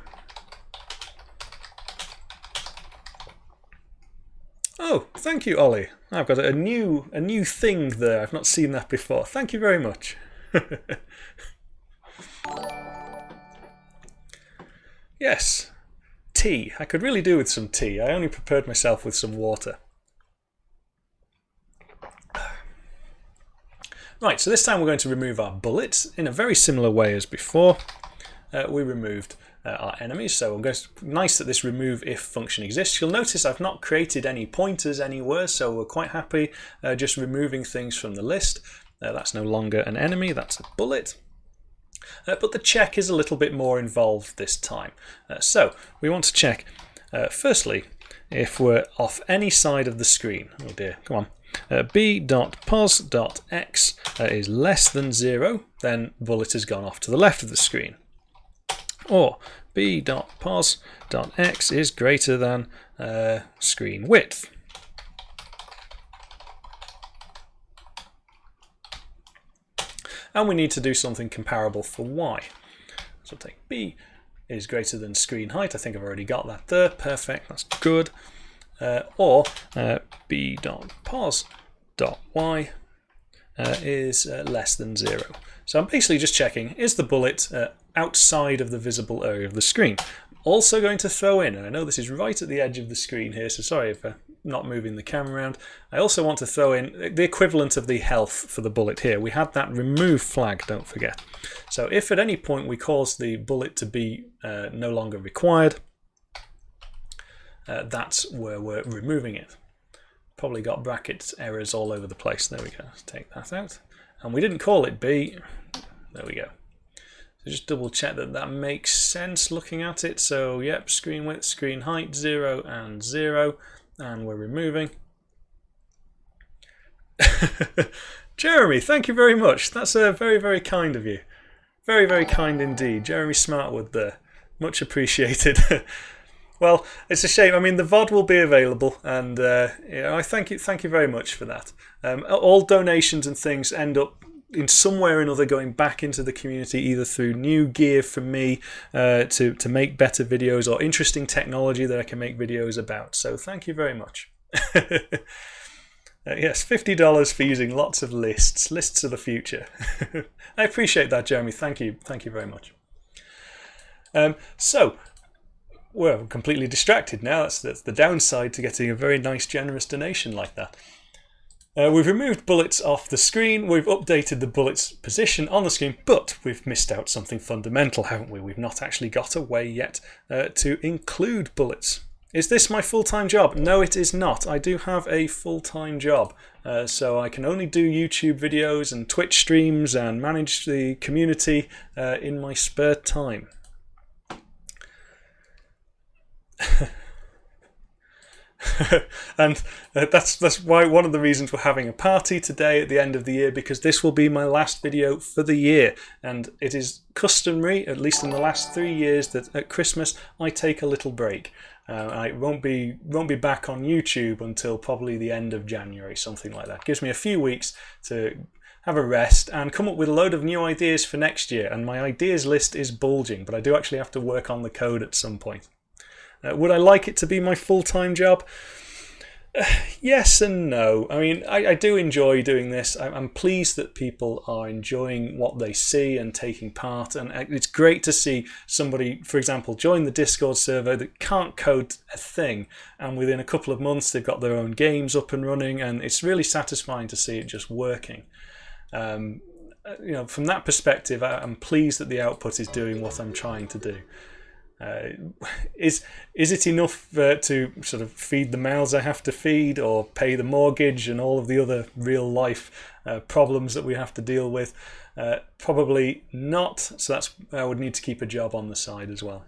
Oh, thank you, Ollie. I've got a new thing there. I've not seen that before. Thank you very much. Yes, tea. I could really do with some tea. I only prepared myself with some water. Right, so this time we're going to remove our bullets in a very similar way as before. We removed our enemies, so nice that this remove if function exists. You'll notice I've not created any pointers anywhere, so we're quite happy just removing things from the list. That's no longer an enemy, that's a bullet. But the check is a little bit more involved this time. So we want to check, firstly, if we're off any side of the screen. Oh dear, come on. b.pos.x is less than 0, then bullet has gone off to the left of the screen. Or b.pos.x is greater than screen width. And we need to do something comparable for y. So we'll take b is greater than screen height. I think I've already got that there. Perfect, that's good. Or b.pos.y is less than 0. So I'm basically just checking, is the bullet outside of the visible area of the screen? Also going to throw in, and I know this is right at the edge of the screen here, so sorry if I'm not moving the camera around. I also want to throw in the equivalent of the health for the bullet here. We had that remove flag, don't forget. So if at any point we cause the bullet to be no longer required, that's where we're removing it. Probably got brackets errors all over the place. There we go. Let's take that out. And we didn't call it B. There we go. So just double check that that makes sense looking at it. So yep, screen width, screen height, 0 and 0. And we're removing. Jeremy, thank you very much. That's very, very kind of you. Very, very kind indeed. Jeremy Smartwood there. Much appreciated. Well, it's a shame. I mean, the VOD will be available, and I thank you very much for that. All donations and things end up in some way or another going back into the community, either through new gear from me to make better videos, or interesting technology that I can make videos about. So thank you very much. Yes, $50 for using lots of lists. Lists of the future. I appreciate that, Jeremy. Thank you very much. So. We're completely distracted now. That's the downside to getting a very nice, generous donation like that. We've removed bullets off the screen. We've updated the bullets' position on the screen, but we've missed out something fundamental, haven't we? We've not actually got a way yet to include bullets. Is this my full-time job? No, it is not. I do have a full-time job, so I can only do YouTube videos and Twitch streams and manage the community in my spare time. And that's why one of the reasons we're having a party today at the end of the year, because this will be my last video for the year, and it is customary, at least in the last 3 years, that at Christmas I take a little break. I won't be back on YouTube until probably the end of January, something like that. It gives me a few weeks to have a rest and come up with a load of new ideas for next year, and my ideas list is bulging, but I do actually have to work on the code at some point. Would I like it to be my full-time job? Yes and no. I mean, I do enjoy doing this. I'm pleased that people are enjoying what they see and taking part, and it's great to see somebody, for example, join the Discord server that can't code a thing, and within a couple of months they've got their own games up and running, and it's really satisfying to see it just working. You know, from that perspective, I'm pleased that the output is doing what I'm trying to do. Is it enough to sort of feed the mouths I have to feed, or pay the mortgage and all of the other real life problems that we have to deal with? Probably not, so that's I would need to keep a job on the side as well.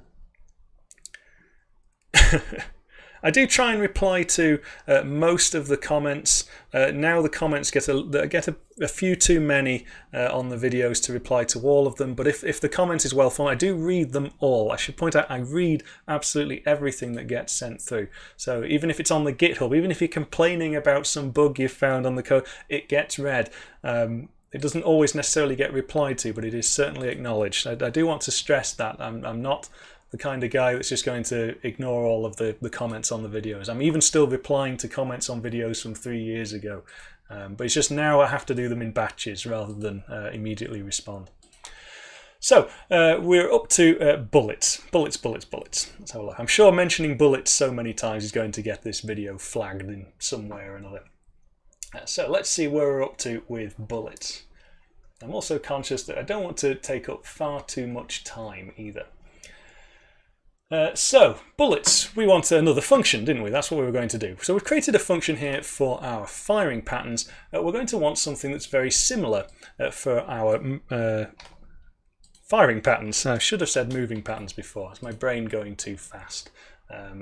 I do try and reply to most of the comments. Now the comments get a few too many on the videos to reply to all of them, but if the comment is well formed, I do read them all. I should point out I read absolutely everything that gets sent through. So even if it's on the GitHub, even if you're complaining about some bug you've found on the code, it gets read. It doesn't always necessarily get replied to, but it is certainly acknowledged. I do want to stress that I'm not the kind of guy that's just going to ignore all of the comments on the videos. I'm even still replying to comments on videos from 3 years ago. But it's just now I have to do them in batches rather than immediately respond. So we're up to bullets. Bullets. Let's have a look. I'm sure mentioning bullets so many times is going to get this video flagged in some way or another. So let's see where we're up to with bullets. I'm also conscious that I don't want to take up far too much time either. So, bullets, we want another function, didn't we? That's what we were going to do. So we've created a function here for our firing patterns. We're going to want something that's very similar for our firing patterns. I should have said moving patterns before. It's my brain going too fast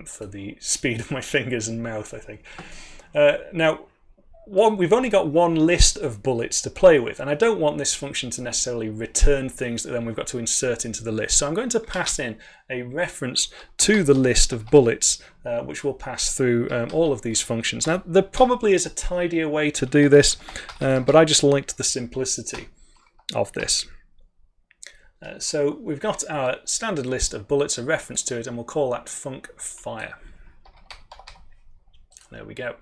for the speed of my fingers and mouth, I think. Now, we've only got one list of bullets to play with, and I don't want this function to necessarily return things that then we've got to insert into the list. So I'm going to pass in a reference to the list of bullets, which will pass through all of these functions. Now, there probably is a tidier way to do this, but I just liked the simplicity of this. So we've got our standard list of bullets, a reference to it, and we'll call that func fire. There we go.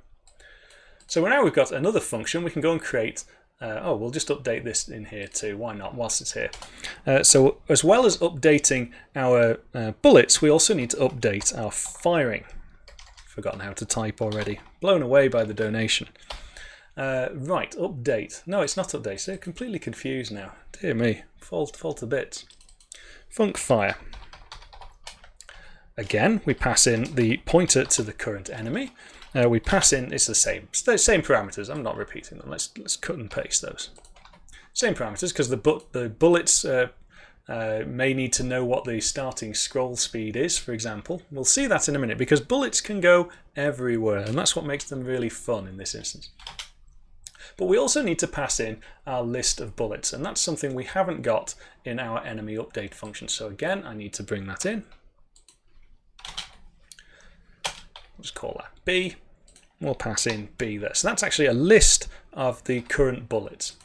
So now we've got another function. We can go and create, we'll just update this in here too, why not, whilst it's here. So as well as updating our bullets, we also need to update our firing. Forgotten how to type already. Blown away by the donation. Right, update. No, it's not update. So completely confused now. Dear me, fall to bits. Func fire. Again, we pass in the pointer to the current enemy. We pass in, it's the same parameters. I'm not repeating them. Let's cut and paste those. Same parameters, because the bullets may need to know what the starting scroll speed is, for example. We'll see that in a minute, because bullets can go everywhere, and that's what makes them really fun in this instance. But we also need to pass in our list of bullets, and that's something we haven't got in our enemy update function. So again, I need to bring that in. I'll just call that B. We'll pass in B there. So that's actually a list of the current bullets.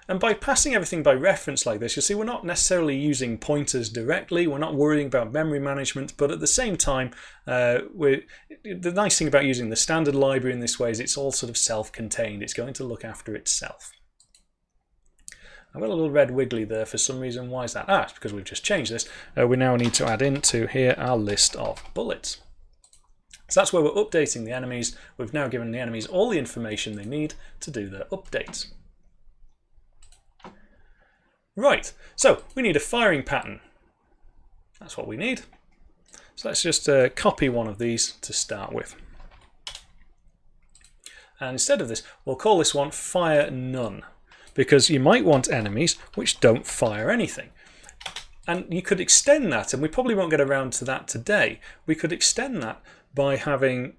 And by passing everything by reference like this, you'll see we're not necessarily using pointers directly. We're not worrying about memory management, but at the same time, the nice thing about using the standard library in this way is it's all sort of self-contained. It's going to look after itself. I've got a little red wiggly there for some reason. Why is that? It's because we've just changed this. We now need to add into here our list of bullets. So that's where we're updating the enemies. We've now given the enemies all the information they need to do their updates. Right, so we need a firing pattern. That's what we need. So let's just copy one of these to start with. And instead of this, we'll call this one fire none, because you might want enemies which don't fire anything. And you could extend that, and we probably won't get around to that today. We could extend that by having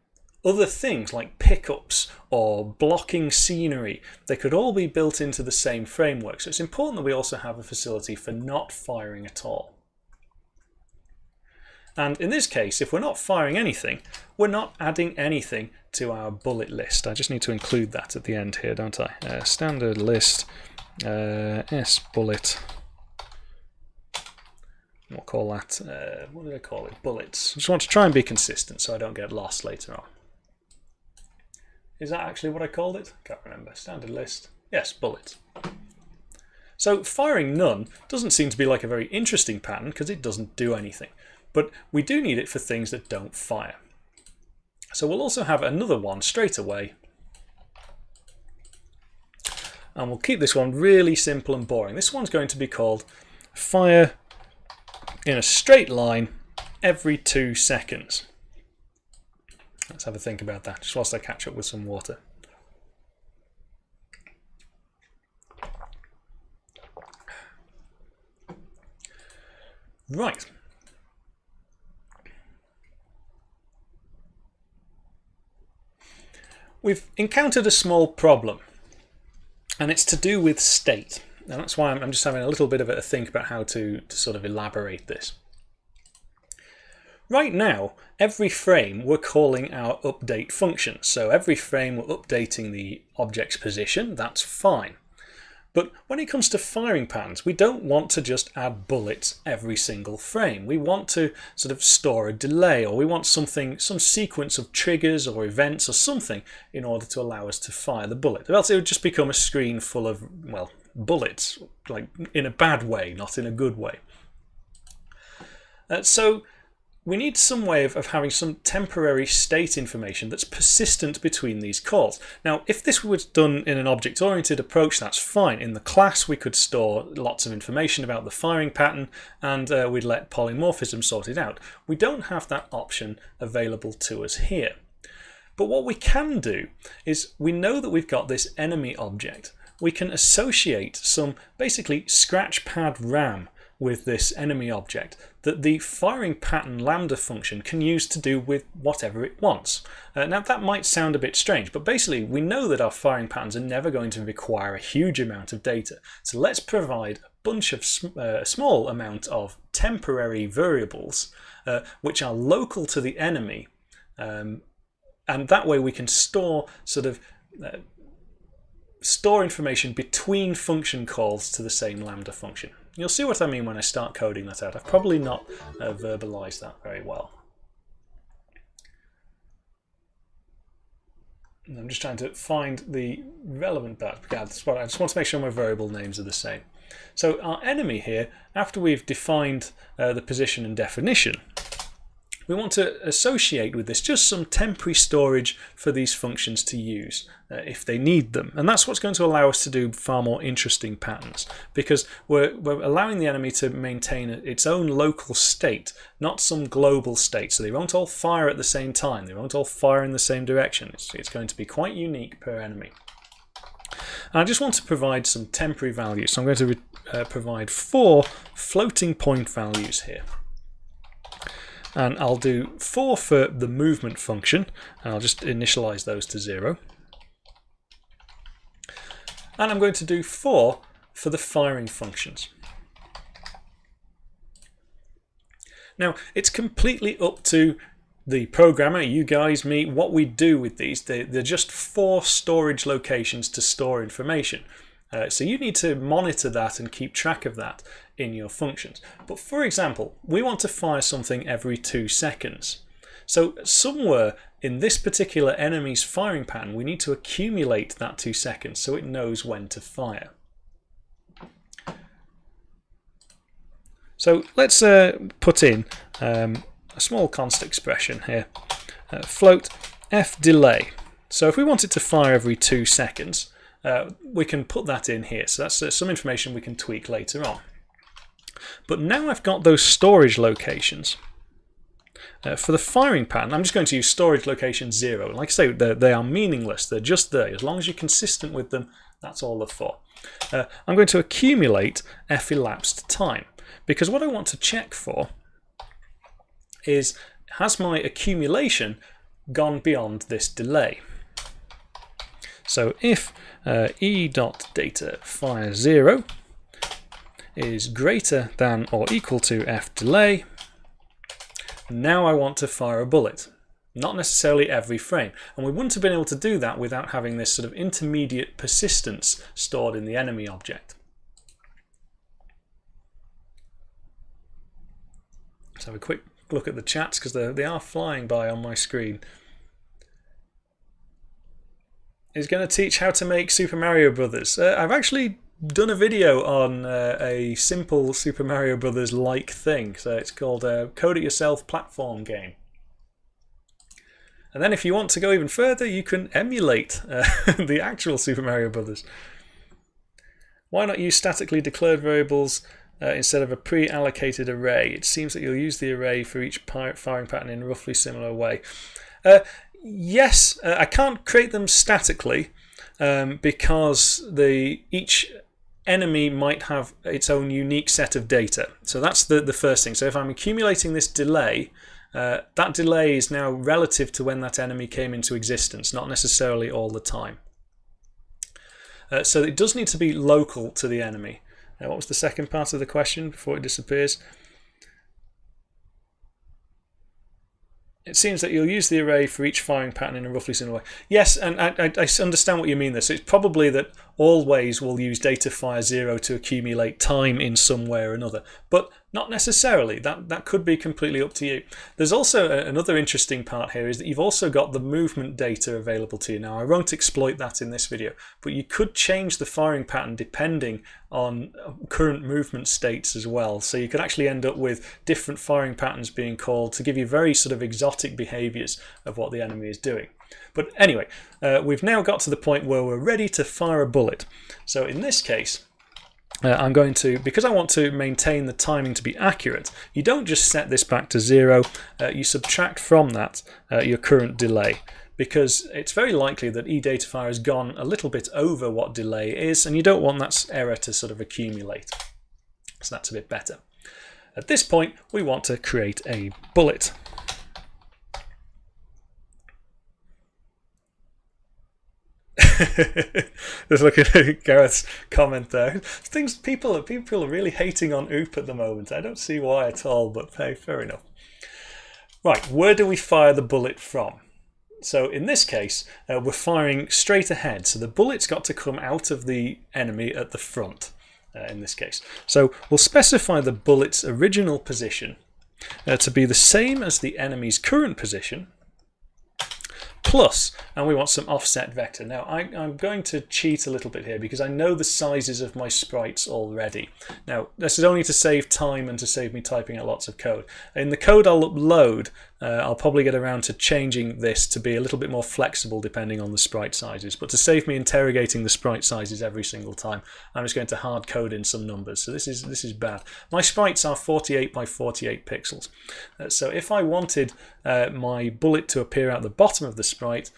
other things like pickups or blocking scenery. They could all be built into the same framework. So it's important that we also have a facility for not firing at all. And in this case, if we're not firing anything, we're not adding anything to our bullet list. I just need to include that at the end here, don't I? Standard list S bullet. We'll call that, what did I call it? Bullets. I just want to try and be consistent so I don't get lost later on. Is that actually what I called it? Can't remember. Standard list. Yes, bullets. So firing none doesn't seem to be like a very interesting pattern because it doesn't do anything. But we do need it for things that don't fire. So we'll also have another one straight away. And we'll keep this one really simple and boring. This one's going to be called fire in a straight line every 2 seconds. Let's have a think about that, just whilst I catch up with some water. Right. We've encountered a small problem, and it's to do with state. And that's why I'm just having a little bit of a think about how to sort of elaborate this. Right now, every frame we're calling our update function. So every frame we're updating the object's position, that's fine. But when it comes to firing patterns, we don't want to just add bullets every single frame. We want to sort of store a delay, or we want some sequence of triggers or events or something in order to allow us to fire the bullet. Or else it would just become a screen full of, well, bullets, like in a bad way, not in a good way. So we need some way of having some temporary state information that's persistent between these calls. Now, if this was done in an object-oriented approach, that's fine. In the class, we could store lots of information about the firing pattern, and we'd let polymorphism sort it out. We don't have that option available to us here. But what we can do is, we know that we've got this enemy object. We can associate some basically scratch pad RAM with this enemy object that the firing pattern lambda function can use to do with whatever it wants. Now that might sound a bit strange, but basically we know that our firing patterns are never going to require a huge amount of data. So let's provide a bunch of small amount of temporary variables which are local to the enemy, and that way we can store store information between function calls to the same lambda function. You'll see what I mean when I start coding that out. I've probably not verbalized that very well. And I'm just trying to find the relevant part. I just want to make sure my variable names are the same. So our enemy here, after we've defined the position and definition, we want to associate with this just some temporary storage for these functions to use if they need them. And that's what's going to allow us to do far more interesting patterns, because we're allowing the enemy to maintain its own local state, not some global state. So they won't all fire at the same time. They won't all fire in the same direction. It's going to be quite unique per enemy. And I just want to provide some temporary values. So I'm going to provide 4 floating point values here. And I'll do 4 for the movement function, and I'll just initialize those to 0. And I'm going to do 4 for the firing functions. Now, it's completely up to the programmer, you guys, me, what we do with these. They're just 4 storage locations to store information. So you need to monitor that and keep track of that in your functions. But for example, we want to fire something every 2 seconds. So somewhere in this particular enemy's firing pattern, we need to accumulate that 2 seconds so it knows when to fire. So let's put in a small const expression here, float f delay. So if we want it to fire every 2 seconds, we can put that in here. So that's some information we can tweak later on. But now I've got those storage locations. For the firing pattern, I'm just going to use storage location 0. Like I say, they are meaningless. They're just there. As long as you're consistent with them, that's all they're for. I'm going to accumulate f elapsed time, because what I want to check for is, has my accumulation gone beyond this delay? So if e.data fire 0 is greater than or equal to f delay, now I want to fire a bullet. Not necessarily every frame. And we wouldn't have been able to do that without having this sort of intermediate persistence stored in the enemy object. Let's have a quick look at the chats, because they are flying by on my screen. Is going to teach how to make Super Mario Brothers. I've actually done a video on a simple Super Mario Brothers like thing. So it's called a Code It Yourself platform game. And then if you want to go even further, you can emulate the actual Super Mario Brothers. Why not use statically declared variables instead of a pre-allocated array? It seems that you'll use the array for each firing pattern in a roughly similar way. Yes, I can't create them statically because each enemy might have its own unique set of data. So that's the first thing. So if I'm accumulating this delay, that delay is now relative to when that enemy came into existence, not necessarily all the time. So it does need to be local to the enemy. Now, what was the second part of the question before it disappears? It seems that you'll use the array for each firing pattern in a roughly similar way. Yes, and I understand what you mean there. So it's probably that always will use data fire 0 to accumulate time in some way or another, but not necessarily. That could be completely up to you. There's also another interesting part here is that you've also got the movement data available to you. Now I won't exploit that in this video, but you could change the firing pattern depending on current movement states as well. So you could actually end up with different firing patterns being called to give you very sort of exotic behaviors of what the enemy is doing. But anyway, we've now got to the point where we're ready to fire a bullet. So in this case, I'm going to, because I want to maintain the timing to be accurate, you don't just set this back to 0, you subtract from that your current delay, because it's very likely that eDataFire has gone a little bit over what delay is, and you don't want that error to sort of accumulate. So that's a bit better. At this point, we want to create a bullet. Just looking at Gareth's comment there. People are really hating on OOP at the moment. I don't see why at all, but hey, fair enough. Right, where do we fire the bullet from? So in this case, we're firing straight ahead. So the bullet's got to come out of the enemy at the front in this case. So we'll specify the bullet's original position to be the same as the enemy's current position, plus, and we want some offset vector. Now I'm going to cheat a little bit here because I know the sizes of my sprites already. Now this is only to save time and to save me typing out lots of code. In the code I'll upload, I'll probably get around to changing this to be a little bit more flexible depending on the sprite sizes. But to save me interrogating the sprite sizes every single time, I'm just going to hard code in some numbers. So this is bad. My sprites are 48 by 48 pixels. So if I wanted my bullet to appear at the bottom of the sprite,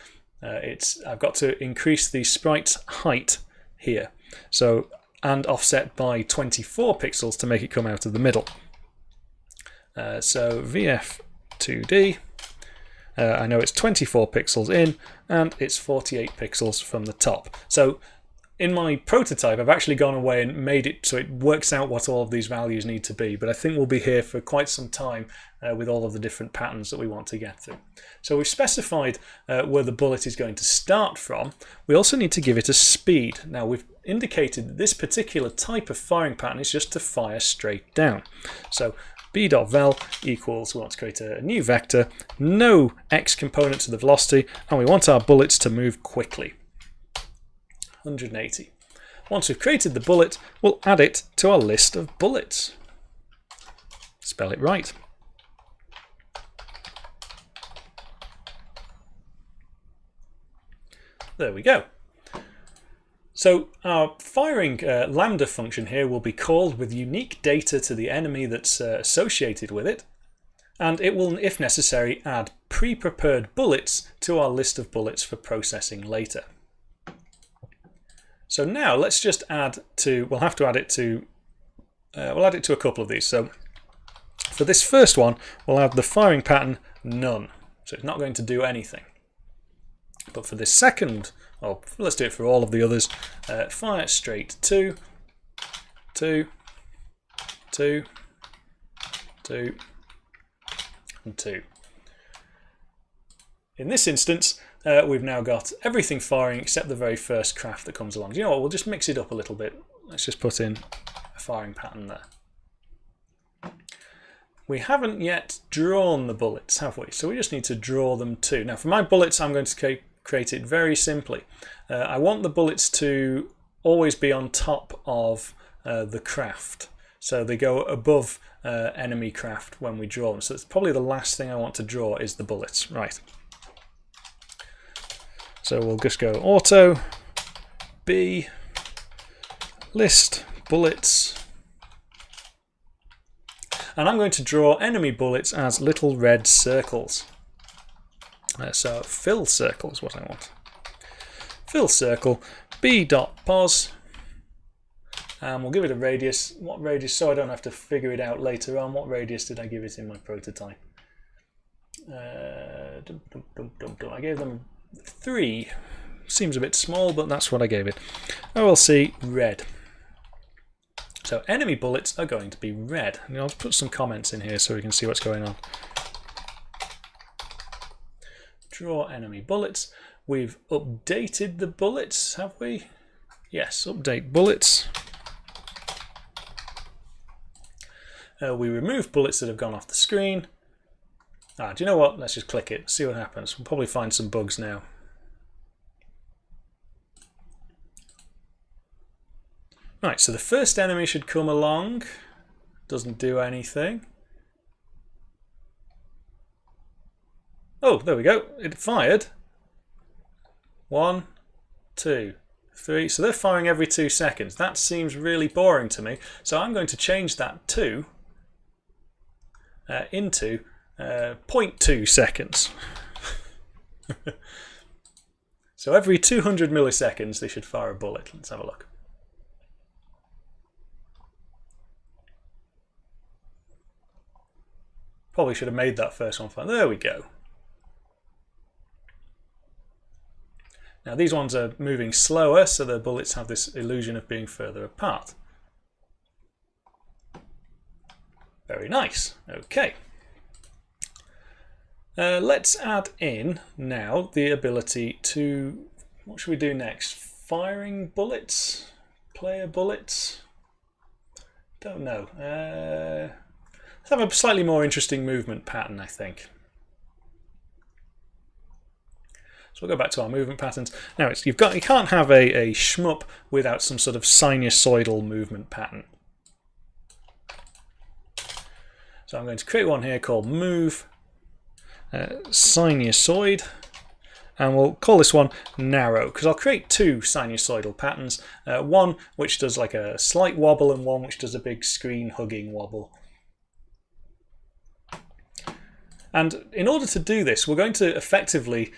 I've got to increase the sprite's height here. So and offset by 24 pixels to make it come out of the middle. So VF2D, I know it's 24 pixels in and it's 48 pixels from the top. So in my prototype I've actually gone away and made it so it works out what all of these values need to be, but I think we'll be here for quite some time with all of the different patterns that we want to get through. So we've specified where the bullet is going to start from. We also need to give it a speed. Now we've indicated that this particular type of firing pattern is just to fire straight down. So b.vel equals, we want to create a new vector, no x component to the velocity, and we want our bullets to move quickly. 180. Once we've created the bullet, we'll add it to our list of bullets. Spell it right. There we go. So our firing lambda function here will be called with unique data to the enemy that's associated with it, and it will, if necessary, add pre-prepared bullets to our list of bullets for processing later. So now let's just add to, we'll have to add it to, we'll add it to a couple of these. So for this first one, we'll add the firing pattern none. So it's not going to do anything. But for this second, well, let's do it for all of the others. Fire straight 2, 2, 2, 2, and 2. In this instance, we've now got everything firing except the very first craft that comes along. You know what, we'll just mix it up a little bit. Let's just put in a firing pattern there. We haven't yet drawn the bullets, have we? So we just need to draw them too. Now for my bullets, I'm going to create it very simply. I want the bullets to always be on top of the craft. So they go above enemy craft when we draw them. So it's probably the last thing I want to draw is the bullets. Right. So we'll just go auto, B, list, bullets. And I'm going to draw enemy bullets as little red circles. So fill circle is what I want. Fill circle, b.pos, and we'll give it a radius. What radius? So I don't have to figure it out later on. What radius did I give it in my prototype? I gave them 3. Seems a bit small, but that's what I gave it. OLC red. So enemy bullets are going to be red. And I'll put some comments in here so we can see what's going on. Draw enemy bullets. We've updated the bullets, have we? Yes, update bullets. We remove bullets that have gone off the screen. Do you know what? Let's just click it, see what happens. We'll probably find some bugs now. Right, so the first enemy should come along. Doesn't do anything. Oh, there we go. It fired. 1, 2, 3. So they're firing every 2 seconds. That seems really boring to me. So I'm going to change that to into 0.2 seconds. So every 200 milliseconds they should fire a bullet. Let's have a look. Probably should have made that first one fire. There we go. Now these ones are moving slower, so the bullets have this illusion of being further apart. Very nice. Okay. Let's add in now the ability to, what should we do next? Firing bullets? Player bullets? Don't know. Let's have a slightly more interesting movement pattern, I think. So we'll go back to our movement patterns. Now you can't have a SHMUP without some sort of sinusoidal movement pattern. So I'm going to create one here called move sinusoid, and we'll call this one narrow, because I'll create 2 sinusoidal patterns, one which does like a slight wobble and one which does a big screen hugging wobble. And in order to do this, we're going to effectively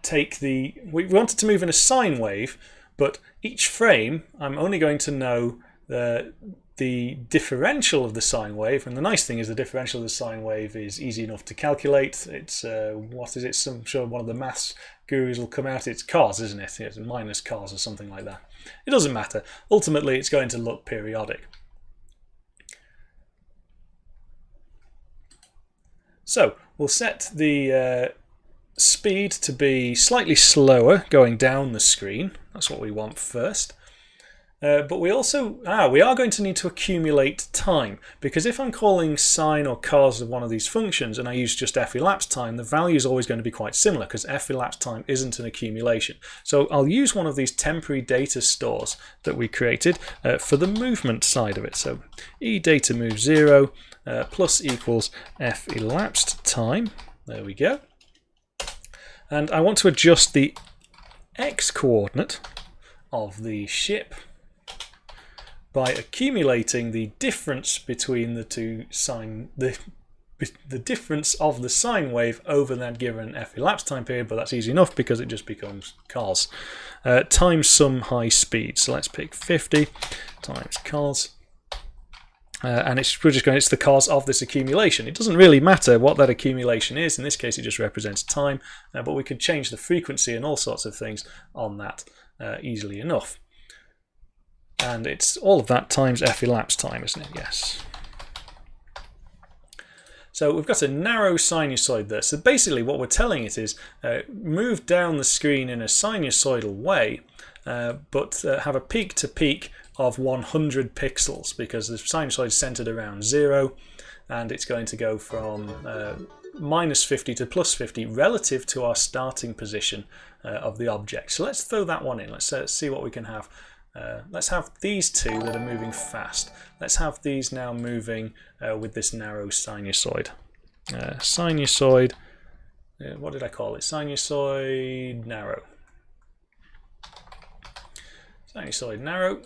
take we wanted to move in a sine wave, but each frame I'm only going to know the differential of the sine wave, and the nice thing is the differential of the sine wave is easy enough to calculate. It's what is it? I'm sure one of the maths gurus will come out. It's cos, isn't it? It's minus cos or something like that. It doesn't matter. Ultimately, it's going to look periodic. So we'll set the speed to be slightly slower going down the screen. That's what we want first. But we also we are going to need to accumulate time, because if I'm calling sine or cos of one of these functions and I use just f-elapsed time, the value is always going to be quite similar because f-elapsed time isn't an accumulation. So I'll use one of these temporary data stores that we created for the movement side of it. So e-data move 0 plus equals f-elapsed time. There we go. And I want to adjust the x-coordinate of the ship by accumulating the difference between the two the difference of the sine wave over that given f-elapsed time period, but that's easy enough because it just becomes cos times some high speed. So let's pick 50 times cos, and we're just going, it's the cos of this accumulation. It doesn't really matter what that accumulation is. In this case, it just represents time, but we could change the frequency and all sorts of things on that easily enough. And it's all of that times f-elapsed time, isn't it? Yes. So we've got a narrow sinusoid there. So basically what we're telling it is move down the screen in a sinusoidal way, but have a peak to peak of 100 pixels, because the sinusoid is centered around 0, and it's going to go from minus 50 to plus 50 relative to our starting position of the object. So let's throw that one in. Let's see what we can have. Let's have these two that are moving fast. Let's have these now moving with this narrow sinusoid. Sinusoid, what did I call it? Sinusoid narrow. Sinusoid narrow.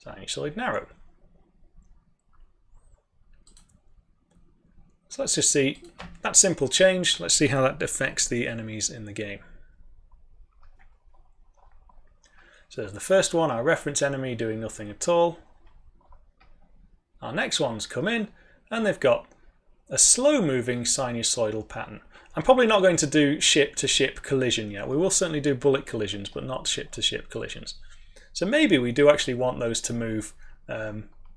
Sinusoid narrow. So let's just see that simple change. Let's see how that affects the enemies in the game. So there's the first one, our reference enemy doing nothing at all. Our next one's come in and they've got a slow moving sinusoidal pattern. I'm probably not going to do ship to ship collision yet. We will certainly do bullet collisions, but not ship to ship collisions. So maybe we do actually want those to move at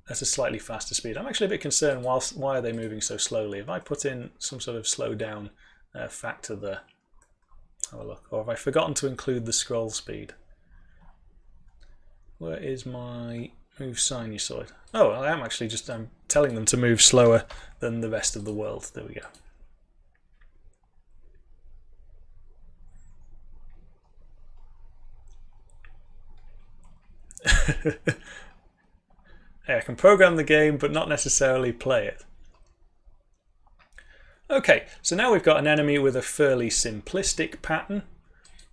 a slightly faster speed. I'm actually a bit concerned, why are they moving so slowly? If I put in some sort of slow down factor there. Have a look. Or have I forgotten to include the scroll speed? Where is my move sinusoid? Oh, I am actually just telling them to move slower than the rest of the world. There we go. Hey, I can program the game but not necessarily play it. Okay, so now we've got an enemy with a fairly simplistic pattern.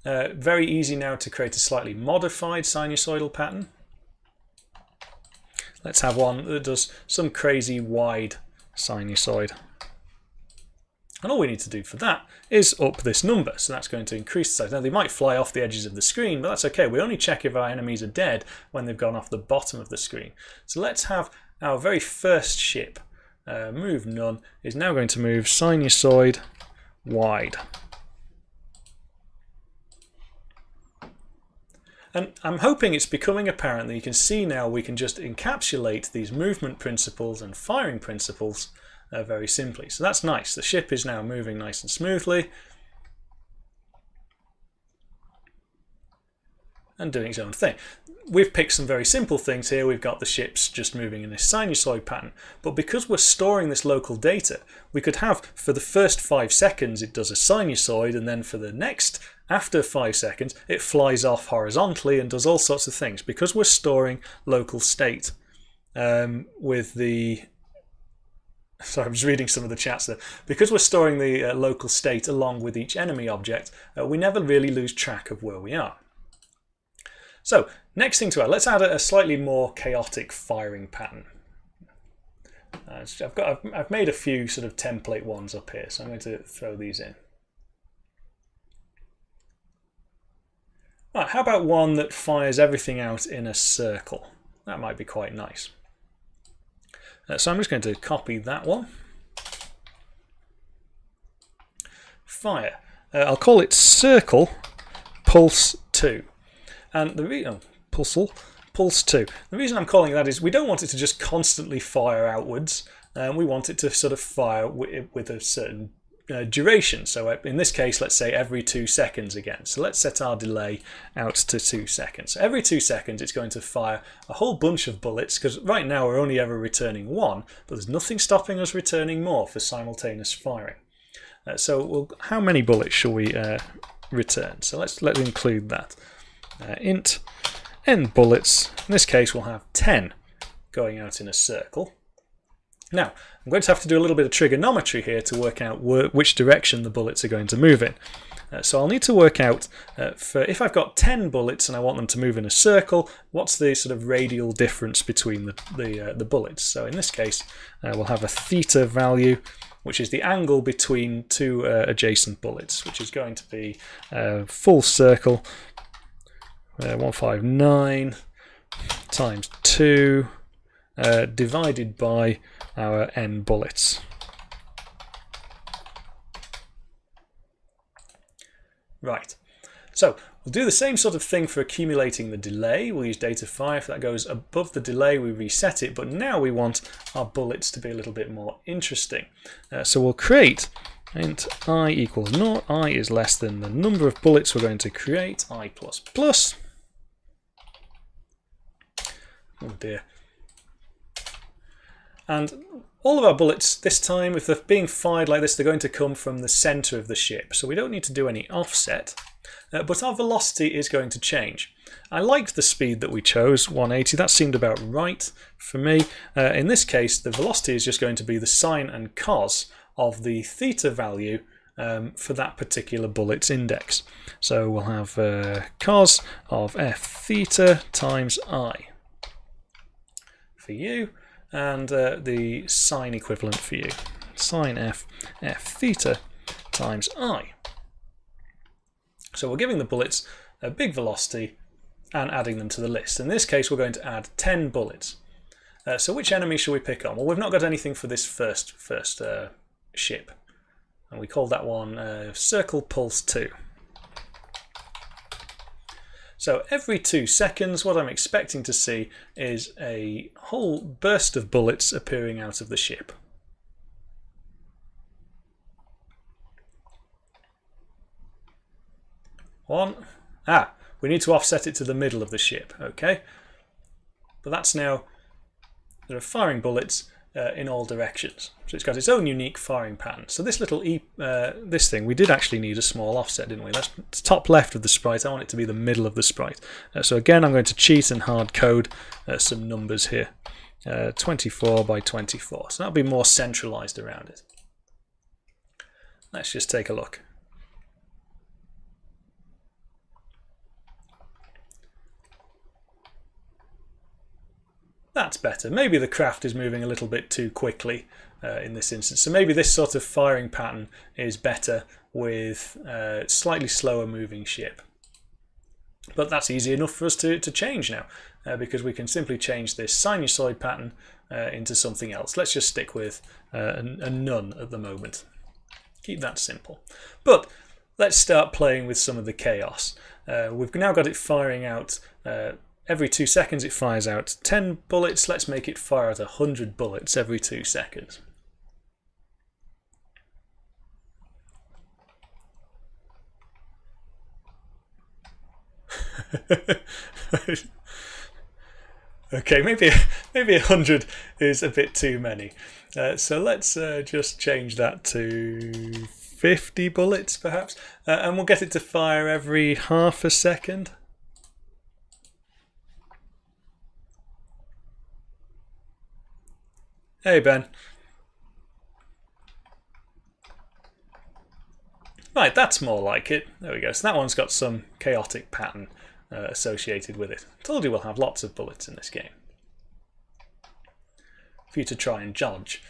Very easy now to create a slightly modified sinusoidal pattern. Let's have one that does some crazy wide sinusoid. And all we need to do for that is up this number. So that's going to increase the size. Now they might fly off the edges of the screen, but that's okay. We only check if our enemies are dead when they've gone off the bottom of the screen. So let's have our very first ship, move none, is now going to move sinusoid wide. And I'm hoping it's becoming apparent that you can see now we can just encapsulate these movement principles and firing principles very simply. So that's nice. The ship is now moving nice and smoothly and doing its own thing. We've picked some very simple things here. We've got the ships just moving in this sinusoid pattern, but because we're storing this local data, we could have for the first 5 seconds it does a sinusoid, and then for the next, after 5 seconds, it flies off horizontally and does all sorts of things. Because we're storing local state with the... Sorry, I'm just reading some of the chats there. Because we're storing the local state along with each enemy object, we never really lose track of where we are. So, next thing to add, let's add a slightly more chaotic firing pattern. I've made a few sort of template ones up here, so I'm going to throw these in. Right, how about one that fires everything out in a circle? That might be quite nice. So I'm just going to copy that one. Fire. I'll call it circle pulse 2. And the pulse 2. The reason I'm calling it that is we don't want it to just constantly fire outwards. We want it to sort of fire with a certain duration. So in this case, let's say every 2 seconds again. So let's set our delay out to 2 seconds. So every 2 seconds it's going to fire a whole bunch of bullets, because right now we're only ever returning 1, but there's nothing stopping us returning more for simultaneous firing. So how many bullets shall we return? So let's include that. Int n bullets. In this case we'll have 10 going out in a circle. Now, I'm going to have to do a little bit of trigonometry here to work out which direction the bullets are going to move in. So I'll need to work out, if I've got 10 bullets and I want them to move in a circle, what's the sort of radial difference between the bullets. So in this case, we'll have a theta value, which is the angle between 2 adjacent bullets, which is going to be full circle, 159 times 2 divided by our n bullets. Right, so we'll do the same sort of thing for accumulating the delay. We'll use data 5. If that goes above the delay, we reset it, but now we want our bullets to be a little bit more interesting. So we'll create int I equals 0. I is less than the number of bullets we're going to create, I plus plus. Oh dear. And all of our bullets this time, if they're being fired like this, they're going to come from the center of the ship. So we don't need to do any offset, but our velocity is going to change. I liked the speed that we chose, 180. That seemed about right for me. In this case, the velocity is just going to be the sine and cos of the theta value for that particular bullet's index. So we'll have cos of f theta times I for you, and the sine equivalent for you, sine f theta times I. So we're giving the bullets a big velocity and adding them to the list. In this case, we're going to add 10 bullets. So which enemy shall we pick on? Well, we've not got anything for this first ship, and we call that one circle pulse 2. So every 2 seconds, what I'm expecting to see is a whole burst of bullets appearing out of the ship. one. We need to offset it to the middle of the ship. Okay, but that's now, there are firing bullets in all directions, so it's got its own unique firing pattern. So this little this thing, we did actually need a small offset, didn't we? That's top left of the sprite. I want it to be the middle of the sprite. So again, I'm going to cheat and hard code some numbers here. 24 by 24, so that'll be more centralized around it. Let's just take a look. That's better. Maybe the craft is moving a little bit too quickly in this instance, so maybe this sort of firing pattern is better with slightly slower moving ship. But that's easy enough for us to change now, because we can simply change this sinusoid pattern into something else. Let's just stick with a none at the moment. Keep that simple. But let's start playing with some of the chaos. We've now got it firing out every 2 seconds. It fires out 10 bullets. Let's make it fire out 100 bullets every 2 seconds. Okay, maybe 100 is a bit too many. So let's just change that to 50 bullets perhaps, and we'll get it to fire every half a second. Hey Ben. Right, that's more like it. There we go. So that one's got some chaotic pattern associated with it. Told you we'll have lots of bullets in this game for you to try and judge.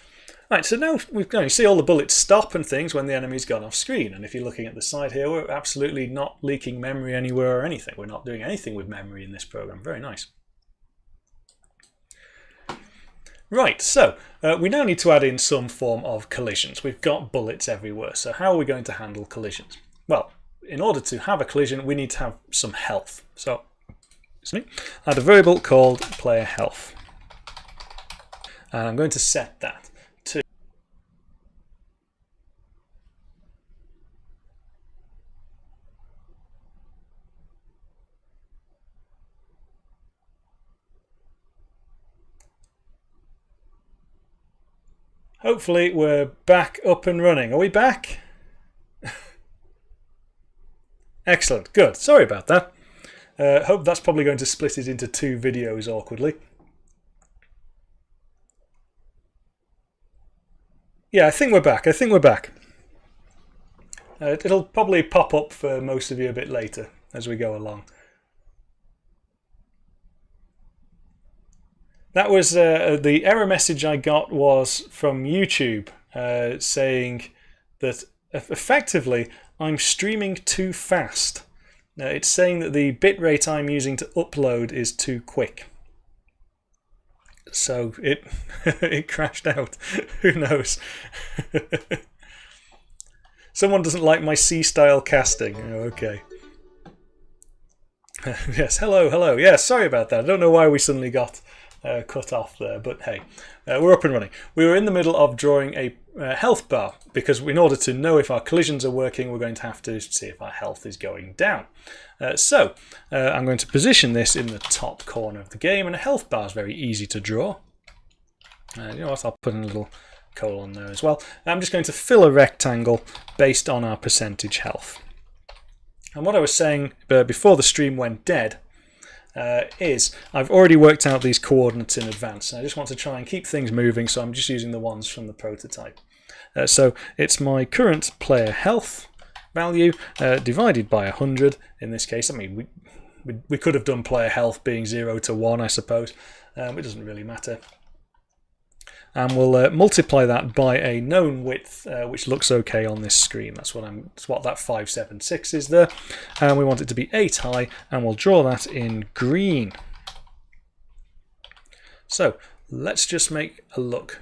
Right, so now we've got, you see all the bullets stop and things when the enemy's gone off screen. And if you're looking at the side here, we're absolutely not leaking memory anywhere or anything. We're not doing anything with memory in this program. Very nice. Right, so we now need to add in some form of collisions. We've got bullets everywhere, so how are we going to handle collisions? Well, in order to have a collision, we need to have some health. So, excuse me, I had a variable called player health. And I'm going to set that to hopefully we're back up and running. Are we back? Excellent, good. Sorry about that. Hope that's probably going to split it into 2 videos awkwardly. Yeah, I think we're back. It'll probably pop up for most of you a bit later as we go along. That was the error message I got was from YouTube saying that effectively I'm streaming too fast. It's saying that the bitrate I'm using to upload is too quick. So it it crashed out. Who knows? Someone doesn't like my C-style casting. Oh, okay. Yes, hello. Yeah, sorry about that. I don't know why we suddenly got cut off there, but hey, we're up and running. We were in the middle of drawing a health bar, because in order to know if our collisions are working, we're going to have to see if our health is going down. So I'm going to position this in the top corner of the game, and a health bar is very easy to draw. You know what, I'll put in a little colon there as well. I'm just going to fill a rectangle based on our percentage health. And what I was saying before the stream went dead is I've already worked out these coordinates in advance, and I just want to try and keep things moving, so I'm just using the ones from the prototype. So it's my current player health value divided by 100 in this case. I mean, we could have done player health being 0 to 1, I suppose. It doesn't really matter. And we'll multiply that by a known width, which looks okay on this screen. That's what that 576 is there. And we want it to be 8 high, and we'll draw that in green. So let's just make a look.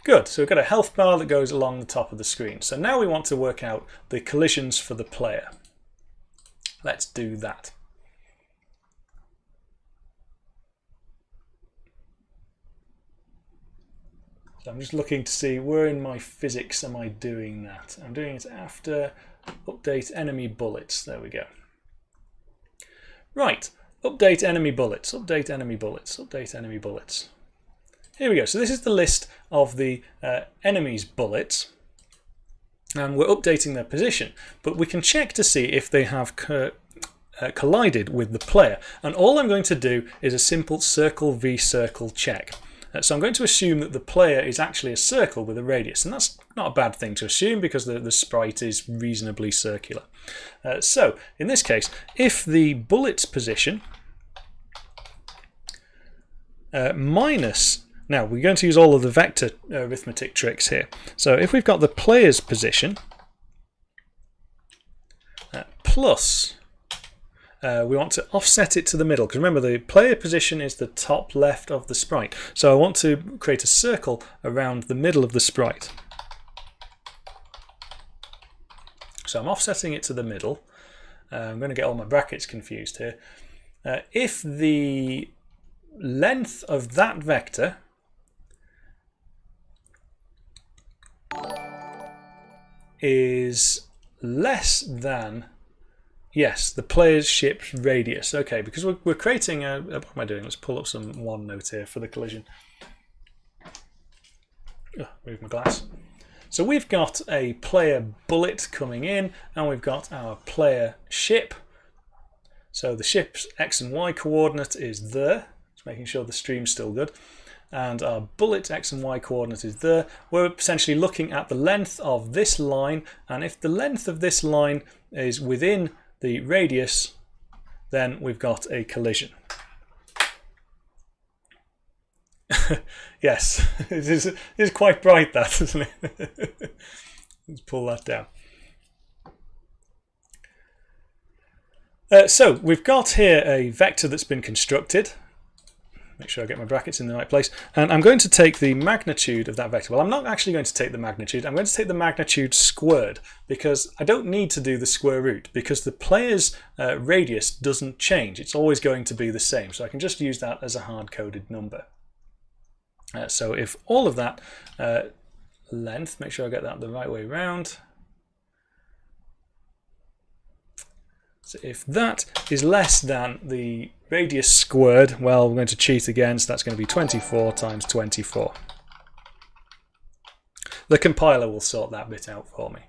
Good, so we've got a health bar that goes along the top of the screen. So now we want to work out the collisions for the player. Let's do that. So I'm just looking to see where in my physics am I doing that. I'm doing it after update enemy bullets. There we go. Right, update enemy bullets, update enemy bullets, update enemy bullets. Here we go. So this is the list of the enemy's bullets. And we're updating their position. But we can check to see if they have collided with the player. And all I'm going to do is a simple circle v circle check. So I'm going to assume that the player is actually a circle with a radius, and that's not a bad thing to assume because the sprite is reasonably circular. So in this case, if the bullet's position minus, now we're going to use all of the vector arithmetic tricks here. So if we've got the player's position plus we want to offset it to the middle, because remember the player position is the top left of the sprite. So I want to create a circle around the middle of the sprite. So I'm offsetting it to the middle. I'm going to get all my brackets confused here. If the length of that vector is less than, yes, the player's ship's radius. Okay, because we're creating a, what am I doing? Let's pull up some OneNote here for the collision. Oh, move my glass. So we've got a player bullet coming in, and we've got our player ship. So the ship's x and y coordinate is there. Just making sure the stream's still good. And our bullet x and y coordinate is there. We're essentially looking at the length of this line, and if the length of this line is within the radius, then we've got a collision. Yes, it is quite bright, that, isn't it? Let's pull that down. So we've got here a vector that's been constructed. Make sure I get my brackets in the right place. And I'm going to take the magnitude of that vector. Well, I'm not actually going to take the magnitude. I'm going to take the magnitude squared, because I don't need to do the square root, because the player's radius doesn't change. It's always going to be the same. So I can just use that as a hard-coded number. So if all of that length, make sure I get that the right way around. So if that is less than the radius squared, well, we're going to cheat again, so that's going to be 24 times 24. The compiler will sort that bit out for me.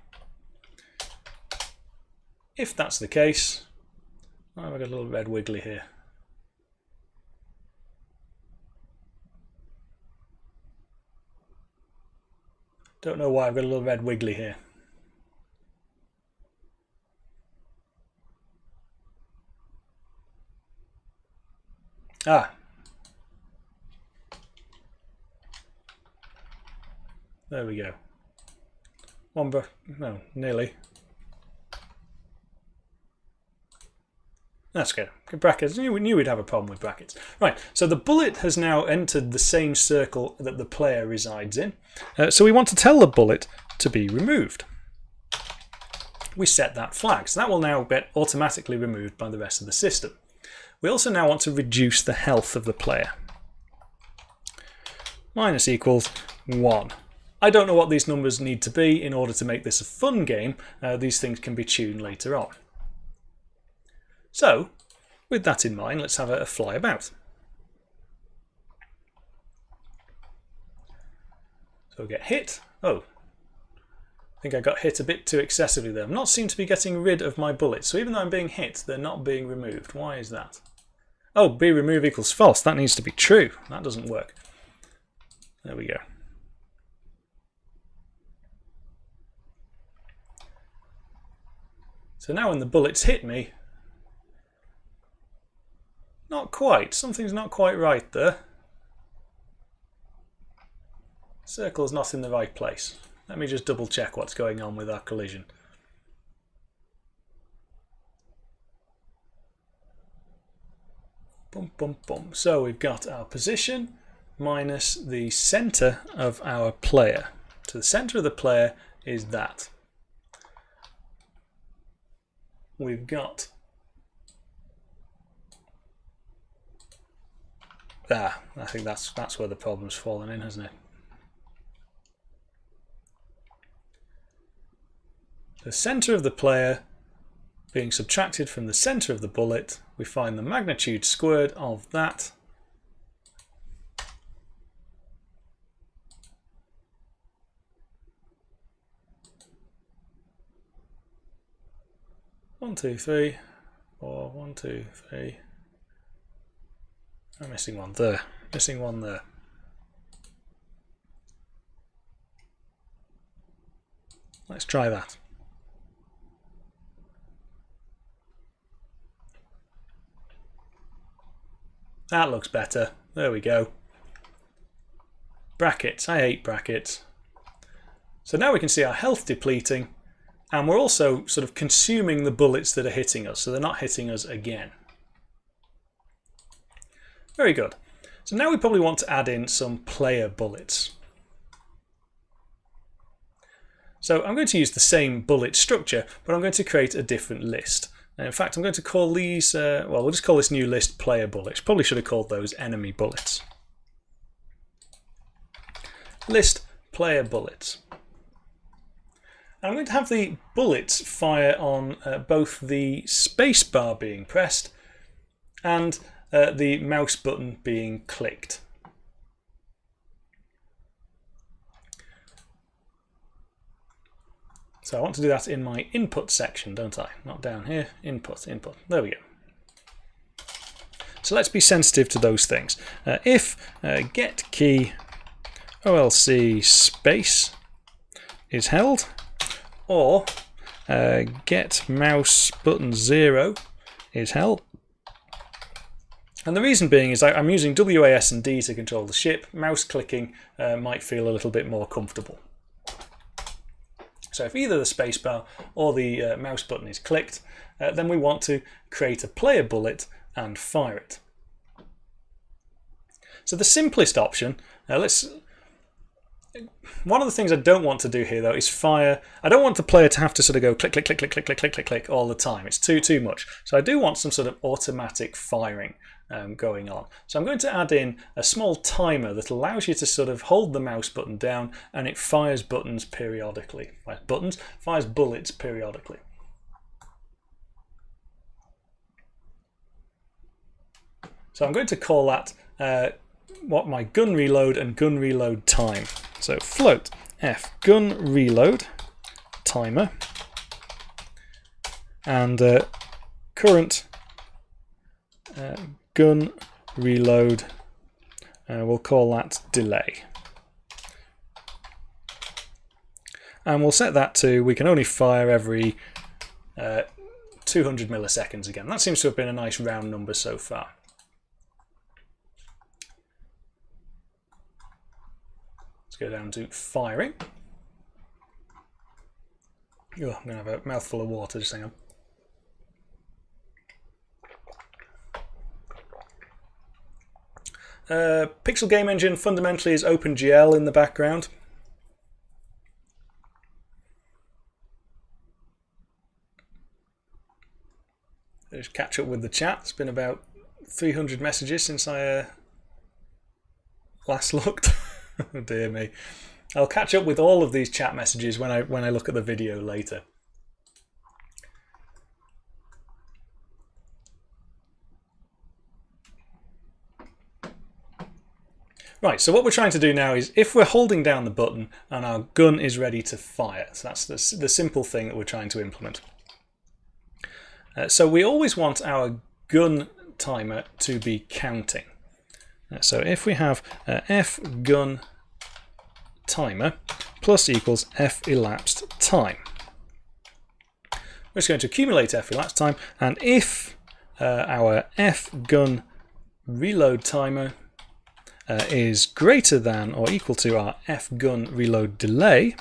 If that's the case, oh, I've got a little red wiggly here. Don't know why I've got a little red wiggly here. Ah. There we go. No, nearly. That's good. Brackets. We knew we'd have a problem with brackets. Right, so the bullet has now entered the same circle that the player resides in. So we want to tell the bullet to be removed. We set that flag, so that will now get automatically removed by the rest of the system. We also now want to reduce the health of the player. Minus equals 1. I don't know what these numbers need to be in order to make this a fun game. These things can be tuned later on. So, with that in mind, let's have a fly about. So get hit. Oh, I think I got hit a bit too excessively there. I'm not seem to be getting rid of my bullets. So even though I'm being hit, they're not being removed. Why is that? Oh, b remove equals false. That needs to be true. That doesn't work. There we go. So now when the bullets hit me, not quite. Something's not quite right there. Circle's not in the right place. Let me just double check what's going on with our collision. Boom, boom, boom. So we've got our position minus the center of our player. So the center of the player is that. We've got I think that's where the problem's fallen in, hasn't it? the center of the player being subtracted from the center of the bullet, we find the magnitude squared of that. One, two, three, four, 1, 2, 3. I'm missing one there. Missing one there. Let's try that. That looks better. There we go. Brackets. I hate brackets. So now we can see our health depleting, and we're also sort of consuming the bullets that are hitting us, so they're not hitting us again. Very good. So now we probably want to add in some player bullets. So I'm going to use the same bullet structure, but I'm going to create a different list. In fact, I'm going to call these, well, we'll just call this new list player bullets. Probably should have called those enemy bullets. List player bullets. I'm going to have the bullets fire on both the space bar being pressed and the mouse button being clicked. So I want to do that in my input section, don't I? Not down here. Input, input. There we go. So let's be sensitive to those things. If get key OLC space is held, or get mouse button 0 is held. And the reason being is I'm using WAS and D to control the ship. Mouse clicking might feel a little bit more comfortable. So if either the spacebar or the mouse button is clicked, then we want to create a player bullet and fire it. So the simplest option, one of the things I don't want to do here though is fire. I don't want the player to have to sort of go click, click, click, click, click, click, click, click, click all the time. It's too much. So I do want some sort of automatic firing going on. So I'm going to add in a small timer that allows you to sort of hold the mouse button down and it fires buttons periodically. Fires bullets periodically. So I'm going to call that what my gun reload and gun reload time. So float f gun reload timer and current gun reload, we'll call that delay. And we'll set that to, we can only fire every 200 milliseconds again. That seems to have been a nice round number so far. Let's go down to firing. Oh, I'm going to have a mouthful of water, just hang on. Pixel Game Engine fundamentally is OpenGL in the background. Just catch up with the chat. It's been about 300 messages since I last looked. Oh dear me. I'll catch up with all of these chat messages when I look at the video later. Right, so what we're trying to do now is if we're holding down the button and our gun is ready to fire, so that's the simple thing that we're trying to implement. So we always want our gun timer to be counting. So if we have f gun timer plus equals f elapsed time, we're just going to accumulate f elapsed time, and if our f gun reload timer is greater than or equal to our f gun reload delay,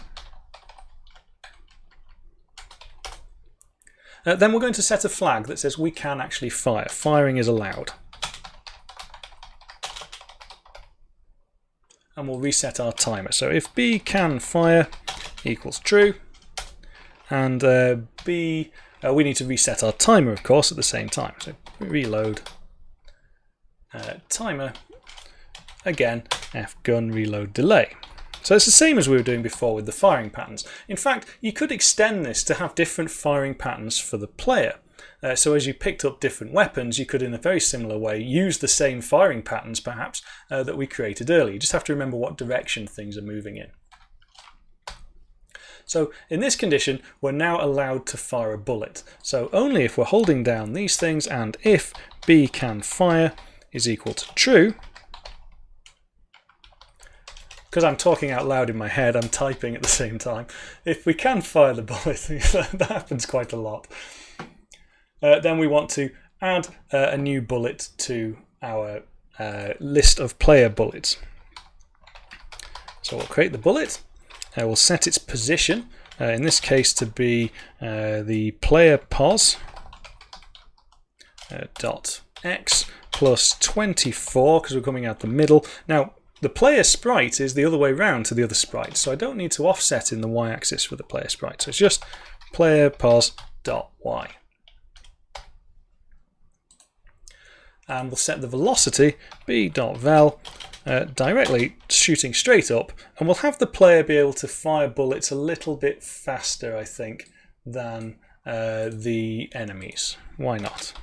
then we're going to set a flag that says we can actually fire. Firing is allowed. And we'll reset our timer. So if B can fire equals true, and B, we need to reset our timer, of course, at the same time. So reload timer, again, f gun reload delay. So it's the same as we were doing before with the firing patterns. In fact, you could extend this to have different firing patterns for the player. So as you picked up different weapons, you could in a very similar way use the same firing patterns perhaps that we created earlier. You just have to remember what direction things are moving in. So in this condition, we're now allowed to fire a bullet. So only if we're holding down these things and if B can fire is equal to true. Because I'm talking out loud in my head, I'm typing at the same time. If we can fire the bullet, that happens quite a lot. Then we want to add a new bullet to our list of player bullets. So we'll create the bullet. We'll set its position, in this case to be the player pos dot x plus 24 because we're coming out the middle. Now the player sprite is the other way round to the other sprite, so I don't need to offset in the y-axis for the player sprite. So it's just player pos dot y. And we'll set the velocity b.vel directly shooting straight up, and we'll have the player be able to fire bullets a little bit faster, I think, than the enemies. Why not?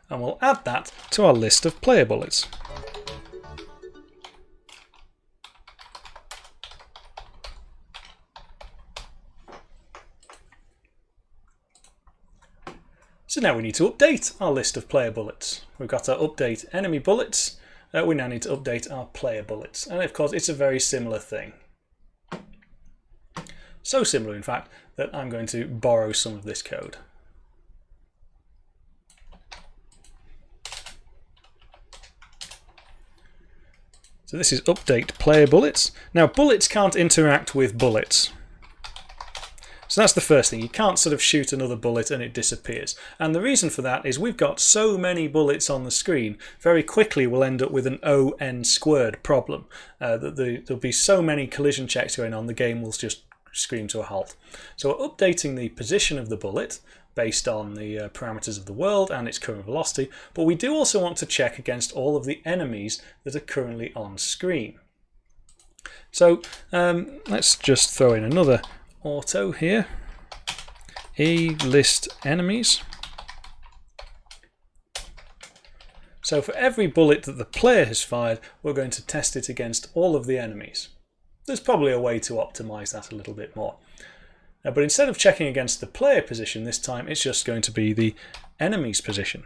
And we'll add that to our list of player bullets. So now we need to update our list of player bullets. We've got our update enemy bullets. We now need to update our player bullets. And of course, it's a very similar thing. So similar, in fact, that I'm going to borrow some of this code. So this is update player bullets. Now, bullets can't interact with bullets. So that's the first thing. You can't sort of shoot another bullet and it disappears. And the reason for that is we've got so many bullets on the screen, very quickly we'll end up with an ON squared problem. There'll be so many collision checks going on, the game will just scream to a halt. So we're updating the position of the bullet based on the parameters of the world and its current velocity, but we do also want to check against all of the enemies that are currently on screen. So let's just throw in another auto here, list enemies. So for every bullet that the player has fired, we're going to test it against all of the enemies. There's probably a way to optimize that a little bit more. But instead of checking against the player position this time, it's just going to be the enemy's position.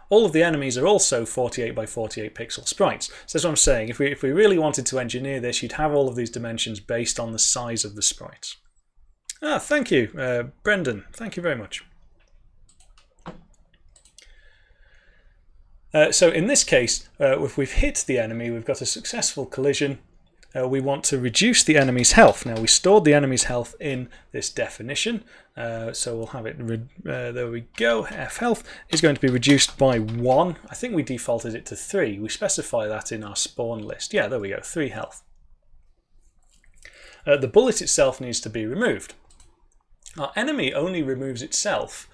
All of the enemies are also 48 by 48 pixel sprites. So that's what I'm saying. If we really wanted to engineer this, you'd have all of these dimensions based on the size of the sprites. Ah, thank you, Brendan. Thank you very much. So in this case, if we've hit the enemy, we've got a successful collision. We want to reduce the enemy's health. Now we stored the enemy's health in this definition, so we'll have it, there we go, F health is going to be reduced by 1. I think we defaulted it to 3. We specify that in our spawn list. Yeah, there we go, 3 health. The bullet itself needs to be removed. Our enemy only removes itself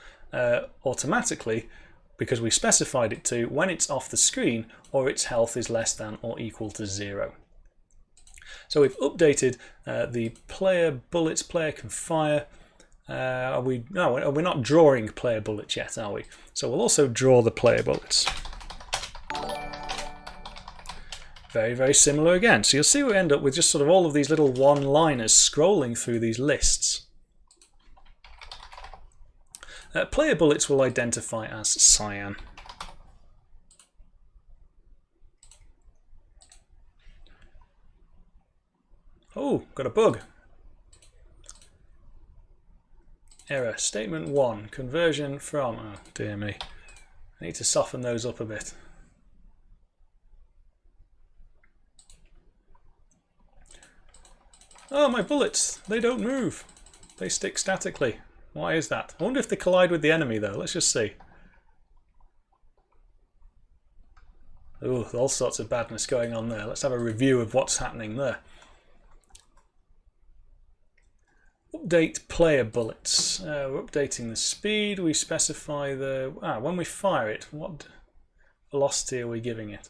automatically because we specified it to when it's off the screen or its health is less than or equal to 0. So we've updated the player bullets. Player can fire. No, we're not drawing player bullets yet, are we? So we'll also draw the player bullets. Very, very similar again. So you'll see we end up with just sort of all of these little one-liners scrolling through these lists. Player bullets will identify as cyan. Oh, got a bug. Error. Statement 1. Conversion from... Oh, dear me. I need to soften those up a bit. Oh, my bullets. They don't move. They stick statically. Why is that? I wonder if they collide with the enemy, though. Let's just see. Oh, all sorts of badness going on there. Let's have a review of what's happening there. Update player bullets. We're updating the speed. We specify the when we fire it. What velocity are we giving it?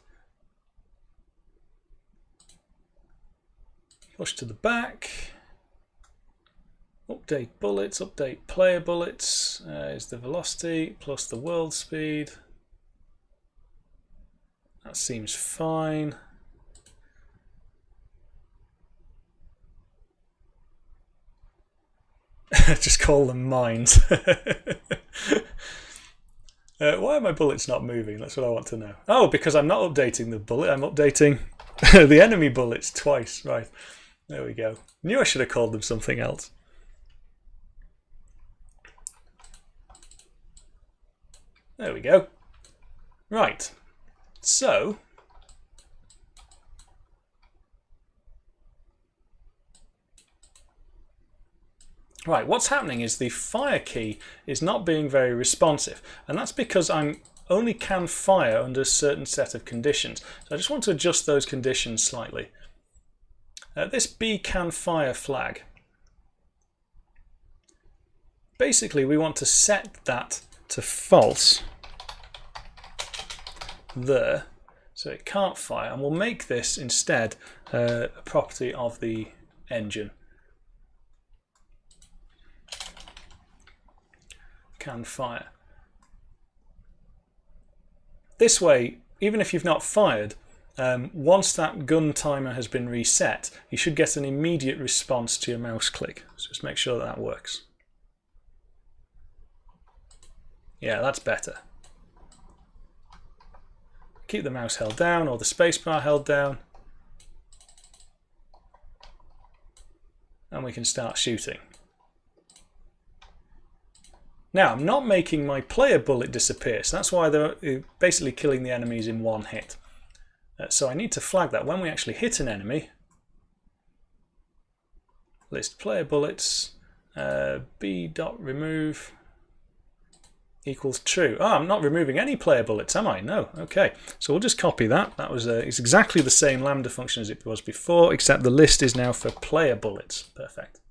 Push to the back. Update bullets, update player bullets is the velocity plus the world speed. That seems fine. Just call them mines. Why are my bullets not moving? That's what I want to know. Oh, because I'm not updating the bullet, I'm updating the enemy bullets twice. Right, there we go. Knew I should have called them something else. There we go. Right, so what's happening is the fire key is not being very responsive, and that's because I'm only can fire under a certain set of conditions. So I just want to adjust those conditions slightly. This B can fire flag. Basically, we want to set that to false there, so it can't fire, and we'll make this instead a property of the engine. Can fire. This way, even if you've not fired, once that gun timer has been reset, you should get an immediate response to your mouse click. So just make sure that works. Yeah, that's better. Keep the mouse held down or the spacebar held down, and we can start shooting. Now, I'm not making my player bullet disappear, so that's why they're basically killing the enemies in one hit. So I need to flag that when we actually hit an enemy, list player bullets, b.remove equals true. Oh, I'm not removing any player bullets, am I? No. Okay, so we'll just copy that. That was it's exactly the same lambda function as it was before, except the list is now for player bullets. Perfect.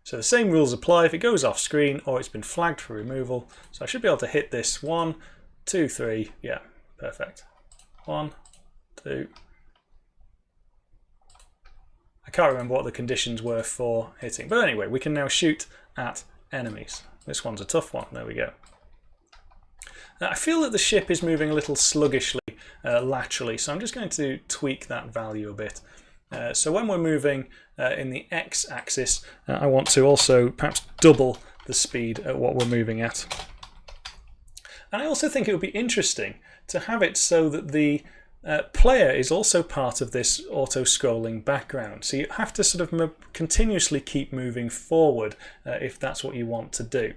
So the same rules apply if it goes off screen or it's been flagged for removal. So I should be able to hit this 1, 2, 3. Yeah, perfect. 1, 2. I can't remember what the conditions were for hitting, but anyway, we can now shoot at enemies. This one's a tough one. There we go. Now, I feel that the ship is moving a little sluggishly laterally, so I'm just going to tweak that value a bit. So when we're moving in the x-axis, I want to also perhaps double the speed at what we're moving at. And I also think it would be interesting to have it so that the player is also part of this auto-scrolling background. So you have to sort of continuously keep moving forward if that's what you want to do.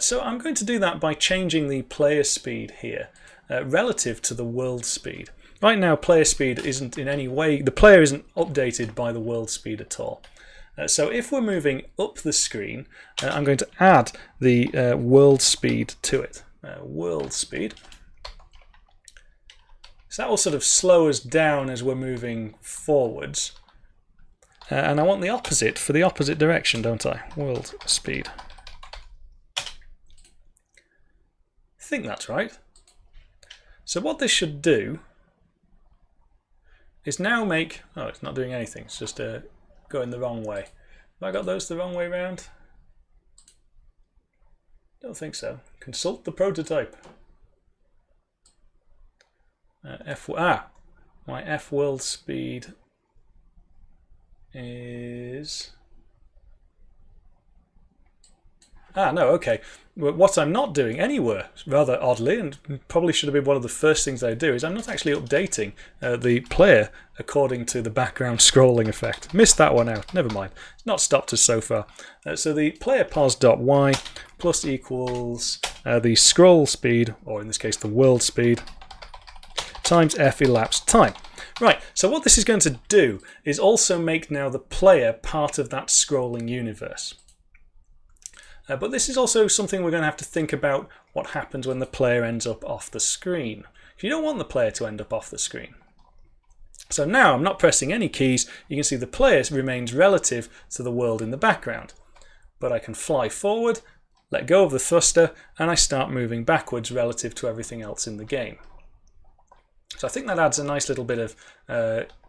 So I'm going to do that by changing the player speed here relative to the world speed. Right now, player speed isn't in any way, the player isn't updated by the world speed at all. So if we're moving up the screen, I'm going to add the world speed to it. World speed. So that will sort of slow us down as we're moving forwards. And I want the opposite for the opposite direction, don't I? World speed. I think that's right. So what this should do is now make... Oh, it's not doing anything. It's just going the wrong way. Have I got those the wrong way round? Don't think so. Consult the prototype. My F world speed is... no, okay. What I'm not doing anywhere, rather oddly, and probably should have been one of the first things I do, is I'm not actually updating the player according to the background scrolling effect. Missed that one out. Never mind. It's not stopped us so far. So the player pos.y plus equals the scroll speed, or in this case the world speed, times f elapsed time. Right, so what this is going to do is also make now the player part of that scrolling universe. But this is also something we're going to have to think about what happens when the player ends up off the screen. You don't want the player to end up off the screen. So now I'm not pressing any keys. You can see the player remains relative to the world in the background. But I can fly forward let go of the thruster, and I start moving backwards relative to everything else in the game. So I think that adds a nice little bit of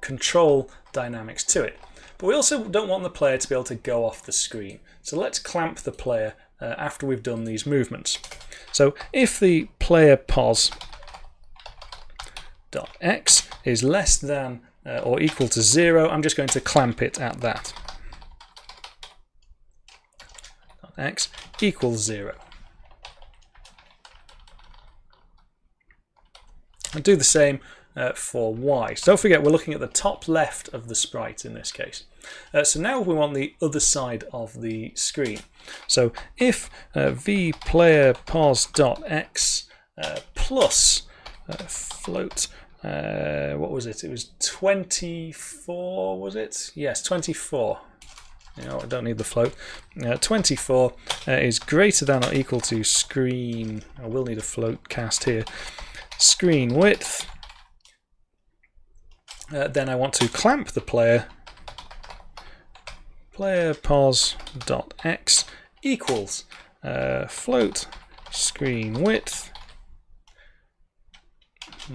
control dynamics to it. But we also don't want the player to be able to go off the screen. So let's clamp the player after we've done these movements. So if the player pos dot x is less than or equal to 0, I'm just going to clamp it at that. X equals 0. And do the same for y. So don't forget, we're looking at the top left of the sprite in this case. So now we want the other side of the screen. So if vPlayerPos.x plus float, what was it? It was 24, was it? Yes, 24. You know, I don't need the float. 24 is greater than or equal to screen. I will need a float cast here. Screen width. Then I want to clamp the player. PlayerPos.x equals float screen width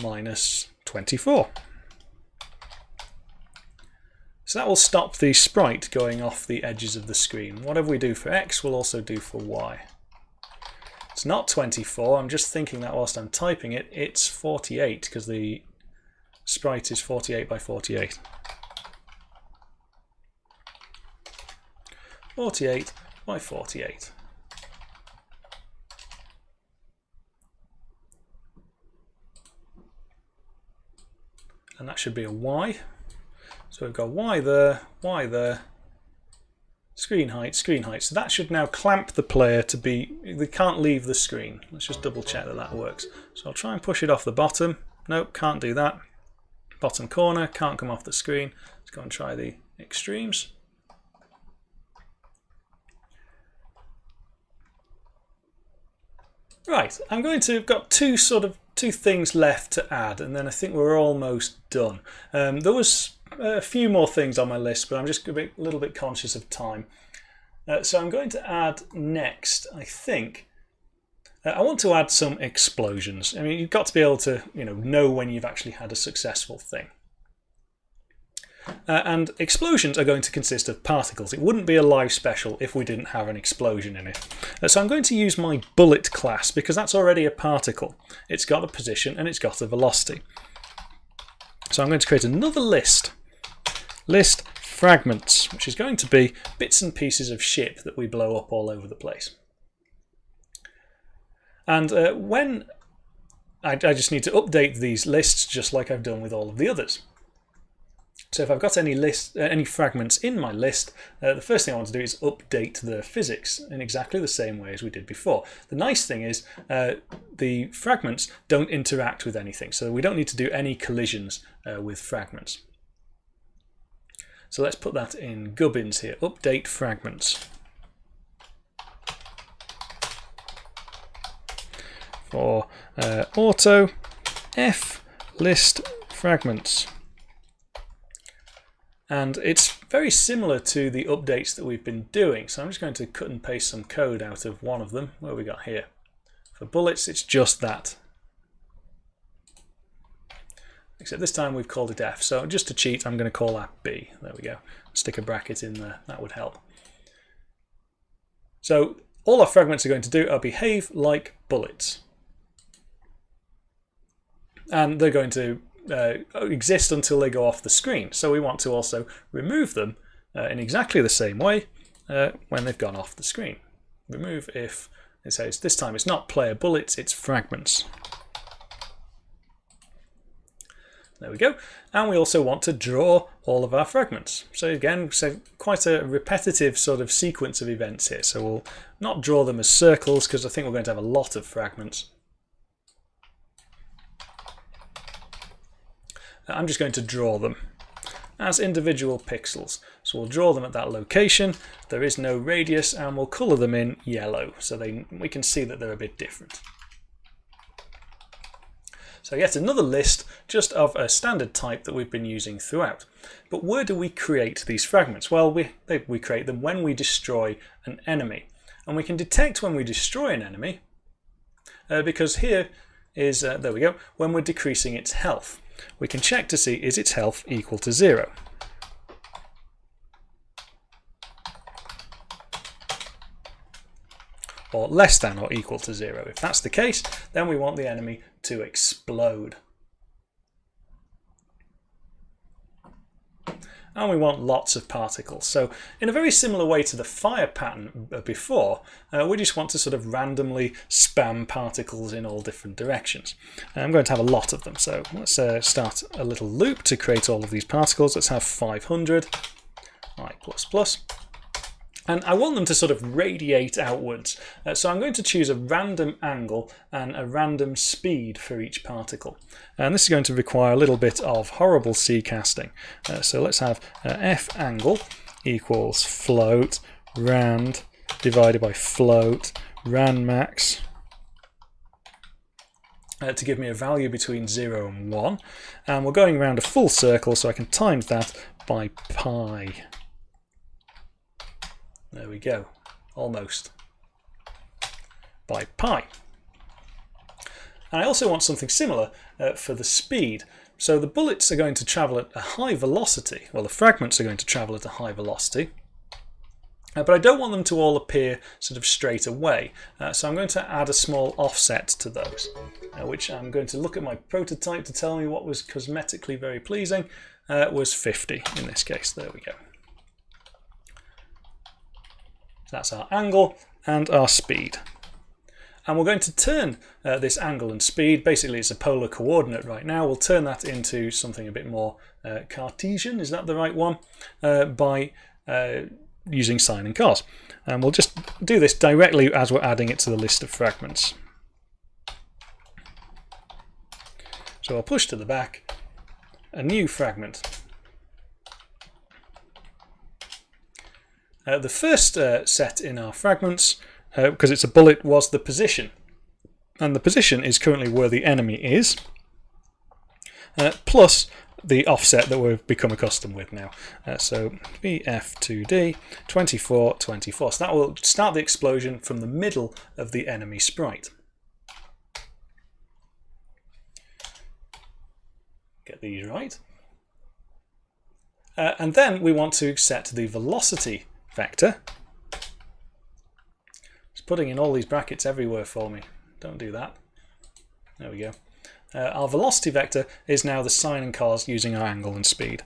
minus 24. So that will stop the sprite going off the edges of the screen. Whatever we do for x, we'll also do for y. It's not 24, I'm just thinking that whilst I'm typing it, it's 48 because the sprite is 48 by 48. 48 by 48. And that should be a y. So we've got y there, screen height, screen height. So that should now clamp the player to be, they can't leave the screen. Let's just double check that that works. So I'll try and push it off the bottom. Nope, can't do that. Bottom corner, can't come off the screen. Let's go and try the extremes. Right, I'm going to have got two things left to add, and then I think we're almost done. There was a few more things on my list, but I'm just a little bit conscious of time. So I'm going to add next, I think, I want to add some explosions. I mean, you've got to be able to, know when you've actually had a successful thing. And explosions are going to consist of particles. It wouldn't be a live special if we didn't have an explosion in it. So I'm going to use my bullet class because that's already a particle. It's got a position and it's got a velocity. So I'm going to create another list. List fragments, which is going to be bits and pieces of ship that we blow up all over the place. And when I just need to update these lists just like I've done with all of the others. So if I've got any fragments in my list, the first thing I want to do is update the physics in exactly the same way as we did before. The nice thing is the fragments don't interact with anything, so we don't need to do any collisions with fragments. So let's put that in gubbins here. Update fragments. For auto f list fragments. And it's very similar to the updates that we've been doing. So I'm just going to cut and paste some code out of one of them. What have we got here? For bullets, it's just that. Except this time we've called it F. So just to cheat, I'm going to call that B. There we go. Stick a bracket in there. That would help. So all our fragments are going to do are behave like bullets. And they're going to exist until they go off the screen. So we want to also remove them in exactly the same way when they've gone off the screen. Remove if it says this time it's not player bullets, it's fragments. There we go. And we also want to draw all of our fragments. So again, quite a repetitive sort of sequence of events here. So we'll not draw them as circles because I think we're going to have a lot of fragments. I'm just going to draw them as individual pixels. So we'll draw them at that location. There is no radius and we'll colour them in yellow so we can see that they're a bit different. So yet another list just of a standard type that we've been using throughout. But where do we create these fragments? Well, we create them when we destroy an enemy. And we can detect when we destroy an enemy because here is, there we go, when we're decreasing its health. We can check to see is its health equal to 0. Or less than or equal to 0. If that's the case, then we want the enemy to explode. And we want lots of particles. So in a very similar way to the fire pattern before, we just want to sort of randomly spam particles in all different directions. I'm going to have a lot of them. So let's start a little loop to create all of these particles. Let's have 500 I++. And I want them to sort of radiate outwards. So I'm going to choose a random angle and a random speed for each particle. And this is going to require a little bit of horrible C casting. So let's have F angle equals float rand divided by float rand max to give me a value between 0 and 1. And we're going around a full circle, so I can times that by pi. There we go, almost, by pi. And I also want something similar for the speed. So the bullets are going to travel at a high velocity, well the fragments are going to travel at a high velocity, but I don't want them to all appear sort of straight away. So I'm going to add a small offset to those, which I'm going to look at my prototype to tell me what was cosmetically very pleasing, was 50 in this case, there we go. That's our angle and our speed. And we're going to turn this angle and speed, basically it's a polar coordinate right now, we'll turn that into something a bit more Cartesian, is that the right one? By using sine and cos. And we'll just do this directly as we're adding it to the list of fragments. So I'll push to the back a new fragment. The first set in our fragments, because it's a bullet, was the position. And the position is currently where the enemy is, plus the offset that we've become accustomed with now. So VF2D 24, 24. So that will start the explosion from the middle of the enemy sprite. Get these right. And then we want to set the velocity vector. It's putting in all these brackets everywhere for me. Don't do that. There we go. Our velocity vector is now the sine and cos using our angle and speed.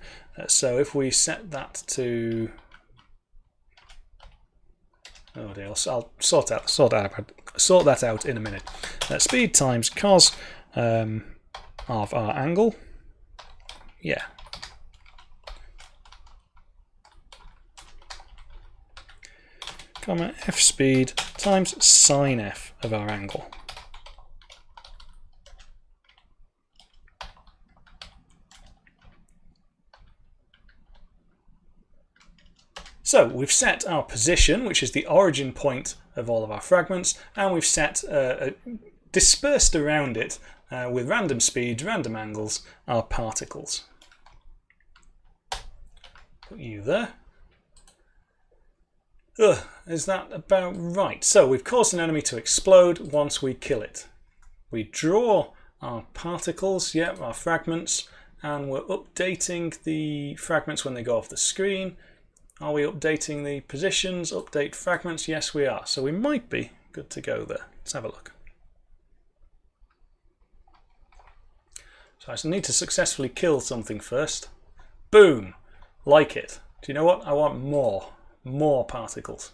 So if we set that to, oh dear, I'll sort that out in a minute. Speed times cos of our angle. Yeah. Comma f speed times sine f of our angle. So we've set our position, which is the origin point of all of our fragments, and we've set dispersed around it with random speeds, random angles, our particles. Put you there. Is that about right? So we've caused an enemy to explode once we kill it. We draw our particles, yep, our fragments, and we're updating the fragments when they go off the screen. Are we updating the positions? Update fragments? Yes, we are. So we might be good to go there. Let's have a look. So I need to successfully kill something first. Boom! Like it. Do you know what? I want more. More particles.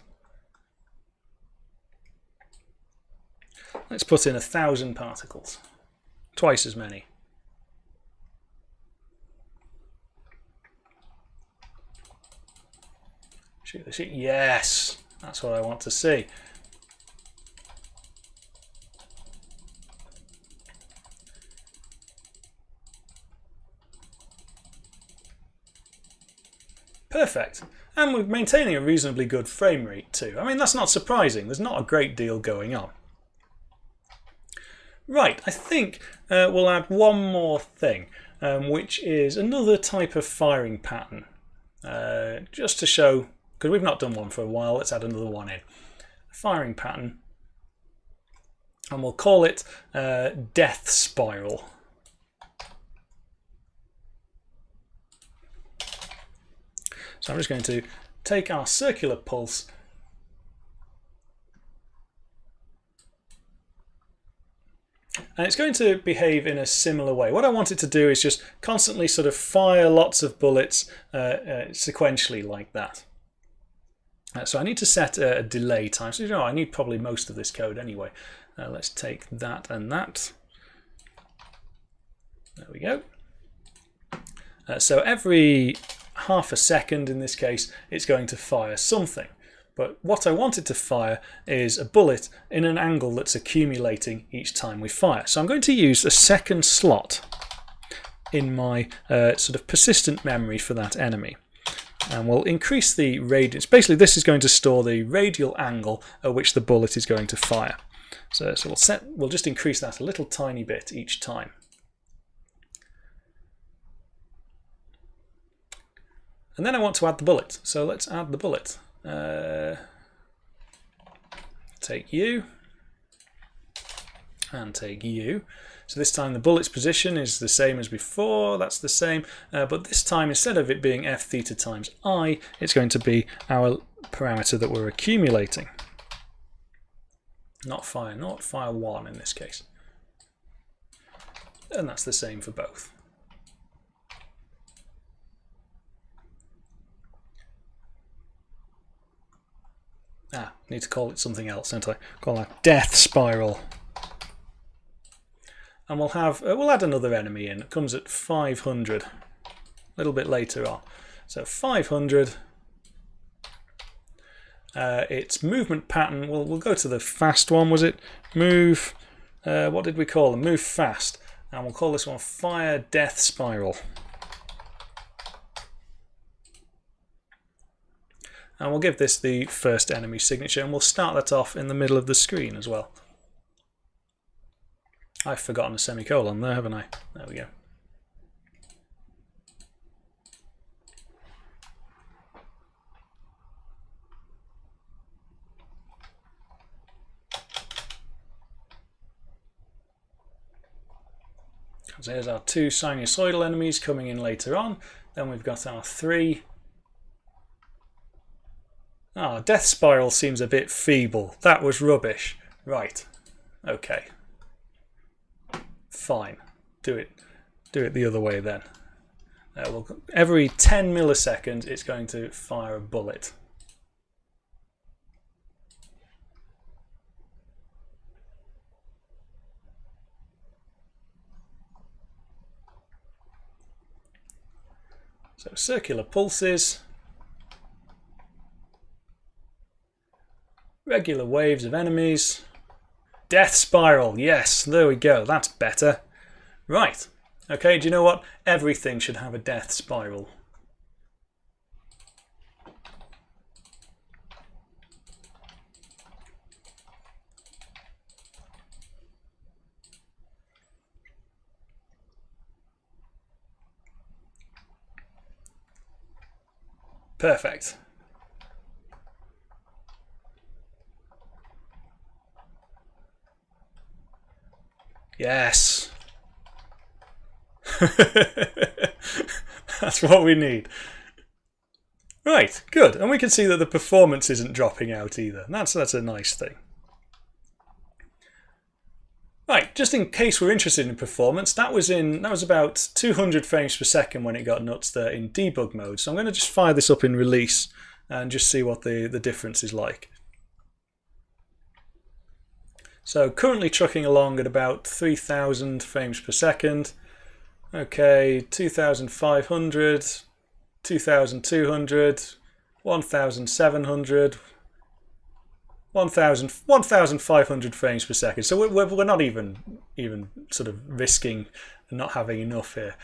Let's put in 1,000 particles. Twice as many. Shoot the sheet. Yes! That's what I want to see. Perfect. And we're maintaining a reasonably good frame rate too. I mean, that's not surprising. There's not a great deal going on. Right, I think we'll add one more thing, which is another type of firing pattern. Just to show, because we've not done one for a while, let's add another one in. firing pattern, and we'll call it death spiral. So I'm just going to take our circular pulse and it's going to behave in a similar way. What I want it to do is just constantly sort of fire lots of bullets sequentially like that. So I need to set a delay time. So you know, I need probably most of this code anyway. Let's take that and that. There we go. So every half a second in this case, it's going to fire something. But what I want it to fire is a bullet in an angle that's accumulating each time we fire. So I'm going to use a second slot in my sort of persistent memory for that enemy. And we'll increase the radius. Basically, this is going to store the radial angle at which the bullet is going to fire. So we'll just increase that a little tiny bit each time. And then I want to add the bullet. So let's add the bullet. Take you and take you. So this time the bullet's position is the same as before, that's the same, but this time instead of it being f theta times I, it's going to be our parameter that we're accumulating. Not fire 1 in this case. And that's the same for both. Need to call it something else, don't I? Call that death spiral. And we'll add another enemy in. It comes at 500, a little bit later on. So 500. Its movement pattern. We'll go to the fast one. Was it move? What did we call them? Move fast. And we'll call this one fire death spiral. And we'll give this the first enemy signature, and we'll start that off in the middle of the screen as well. I've forgotten a semicolon there, haven't I? There we go. So here's our 2 sinusoidal enemies coming in later on. Then we've got our 3. Death spiral seems a bit feeble. That was rubbish. Right. Okay. Fine. Do it the other way then. Every 10 milliseconds it's going to fire a bullet. So circular pulses. Regular waves of enemies. Death spiral, yes, there we go, that's better. Right, okay, do you know what? Everything should have a death spiral. Perfect. Yes. That's what we need. Right, good. And we can see that the performance isn't dropping out either. That's a nice thing. Right, just in case we're interested in performance, that was about 200 frames per second when it got nuts there in debug mode. So I'm going to just fire this up in release and just see what the difference is like. So currently trucking along at about 3000 frames per second. Okay, 2500, 2200, 1700, 1500 frames per second. So we're not even sort of risking not having enough here.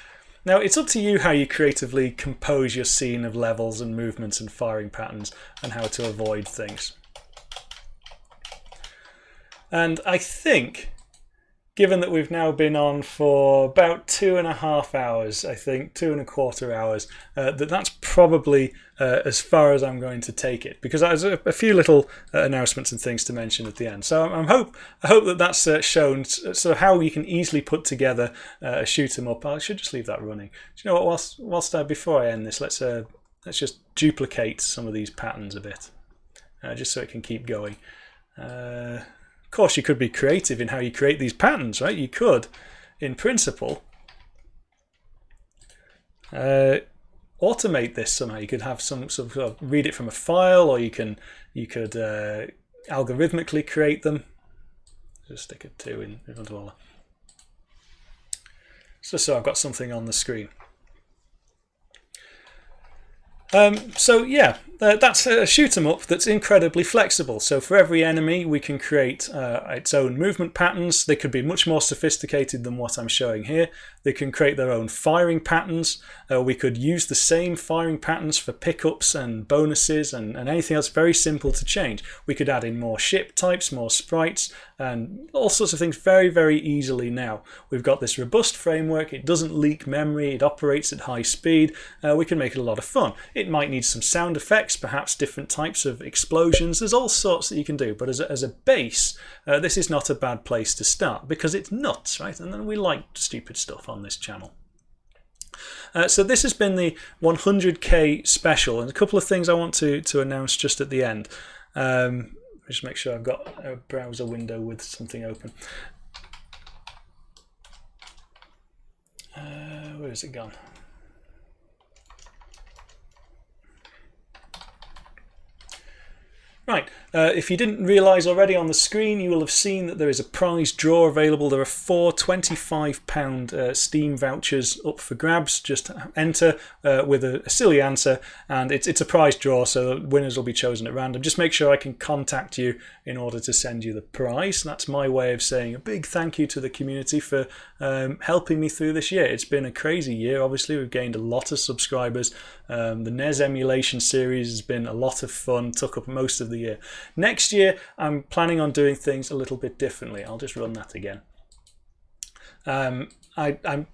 Now it's up to you how you creatively compose your scene of levels and movements and firing patterns and how to avoid things. And I think, given that we've now been on for about 2.5 hours, I think, 2.25 hours, that's probably as far as I'm going to take it, because there's a few little announcements and things to mention at the end. So I hope that that's shown so how you can easily put together a shoot 'em up. I should just leave that running. Do you know what? Before I end this, let's just duplicate some of these patterns a bit, just so it can keep going. Of course, you could be creative in how you create these patterns, right? You could, in principle, automate this somehow. You could have some sort of read it from a file, or you could algorithmically create them. Just stick a 2 in front of all that. So I've got something on the screen. So yeah, that's a shoot 'em up that's incredibly flexible. So for every enemy we can create its own movement patterns. They could be much more sophisticated than what I'm showing here. They can create their own firing patterns. We could use the same firing patterns for pickups and bonuses and anything else. Very simple to change. We could add in more ship types, more sprites, and all sorts of things very, very easily now. We've got this robust framework. It doesn't leak memory. It operates at high speed. We can make it a lot of fun. It might need some sound effects, perhaps different types of explosions. There's all sorts that you can do, but as a base, this is not a bad place to start, because it's nuts, right? And then we like stupid stuff on this channel. So this has been the 100k special, and a couple of things I want to announce just at the end. Just make sure I've got a browser window with something open. Where has it gone? Right, if you didn't realise already on the screen, you will have seen that there is a prize draw available. There are 4 £25 Steam vouchers up for grabs. Just enter with a silly answer, and it's a prize draw, so the winners will be chosen at random. Just make sure I can contact you in order to send you the prize. That's my way of saying a big thank you to the community for helping me through this year. It's been a crazy year. Obviously, we've gained a lot of subscribers. The NES emulation series has been a lot of fun, took up most of the year. Next year, I'm planning on doing things a little bit differently. I'll just run that again. I'm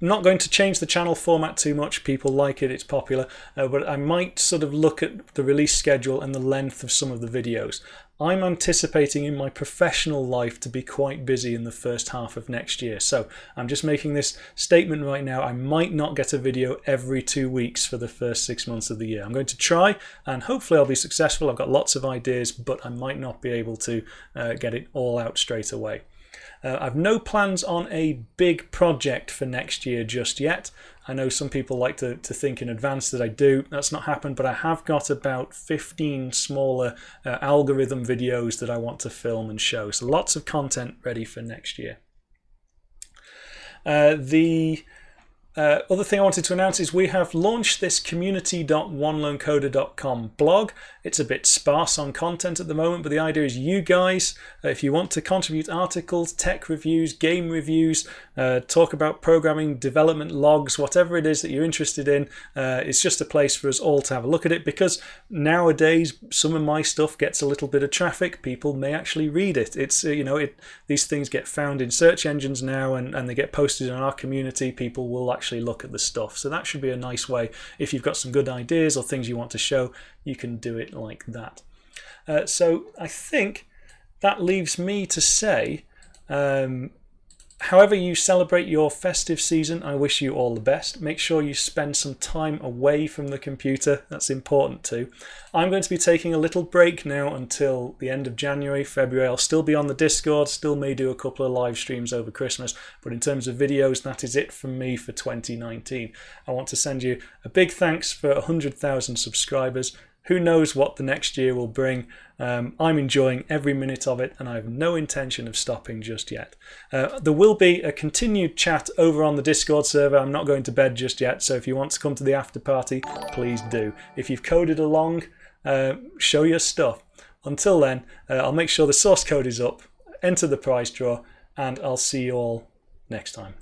not going to change the channel format too much. People like it, it's popular, but I might sort of look at the release schedule and the length of some of the videos. I'm anticipating in my professional life to be quite busy in the first half of next year, so I'm just making this statement right now. I might not get a video every 2 weeks for the first 6 months of the year. I'm going to try, and hopefully I'll be successful. I've got lots of ideas, but I might not be able to get it all out straight away. I've no plans on a big project for next year just yet. I know some people like to think in advance that I do. That's not happened, but I have got about 15 smaller algorithm videos that I want to film and show. So lots of content ready for next year. The other thing I wanted to announce is we have launched this community.onelonecoder.com blog. It's a bit sparse on content at the moment, but the idea is you guys, if you want to contribute articles, tech reviews, game reviews, talk about programming, development logs, whatever it is that you're interested in, it's just a place for us all to have a look at it, because nowadays some of my stuff gets a little bit of traffic. People may actually read it. It's these things get found in search engines now, and they get posted in our community. People will actually look at the stuff, so that should be a nice way. If you've got some good ideas or things you want to show, you can do it like that. So I think that leaves me to say, however you celebrate your festive season, I wish you all the best. Make sure you spend some time away from the computer. That's important too. I'm going to be taking a little break now until the end of January, February. I'll still be on the Discord, still may do a couple of live streams over Christmas, but in terms of videos, that is it from me for 2019. I want to send you a big thanks for 100,000 subscribers. Who knows what the next year will bring. I'm enjoying every minute of it, and I have no intention of stopping just yet. There will be a continued chat over on the Discord server. I'm not going to bed just yet, so if you want to come to the after party, please do. If you've coded along, show your stuff. Until then, I'll make sure the source code is up, enter the prize draw, and I'll see you all next time.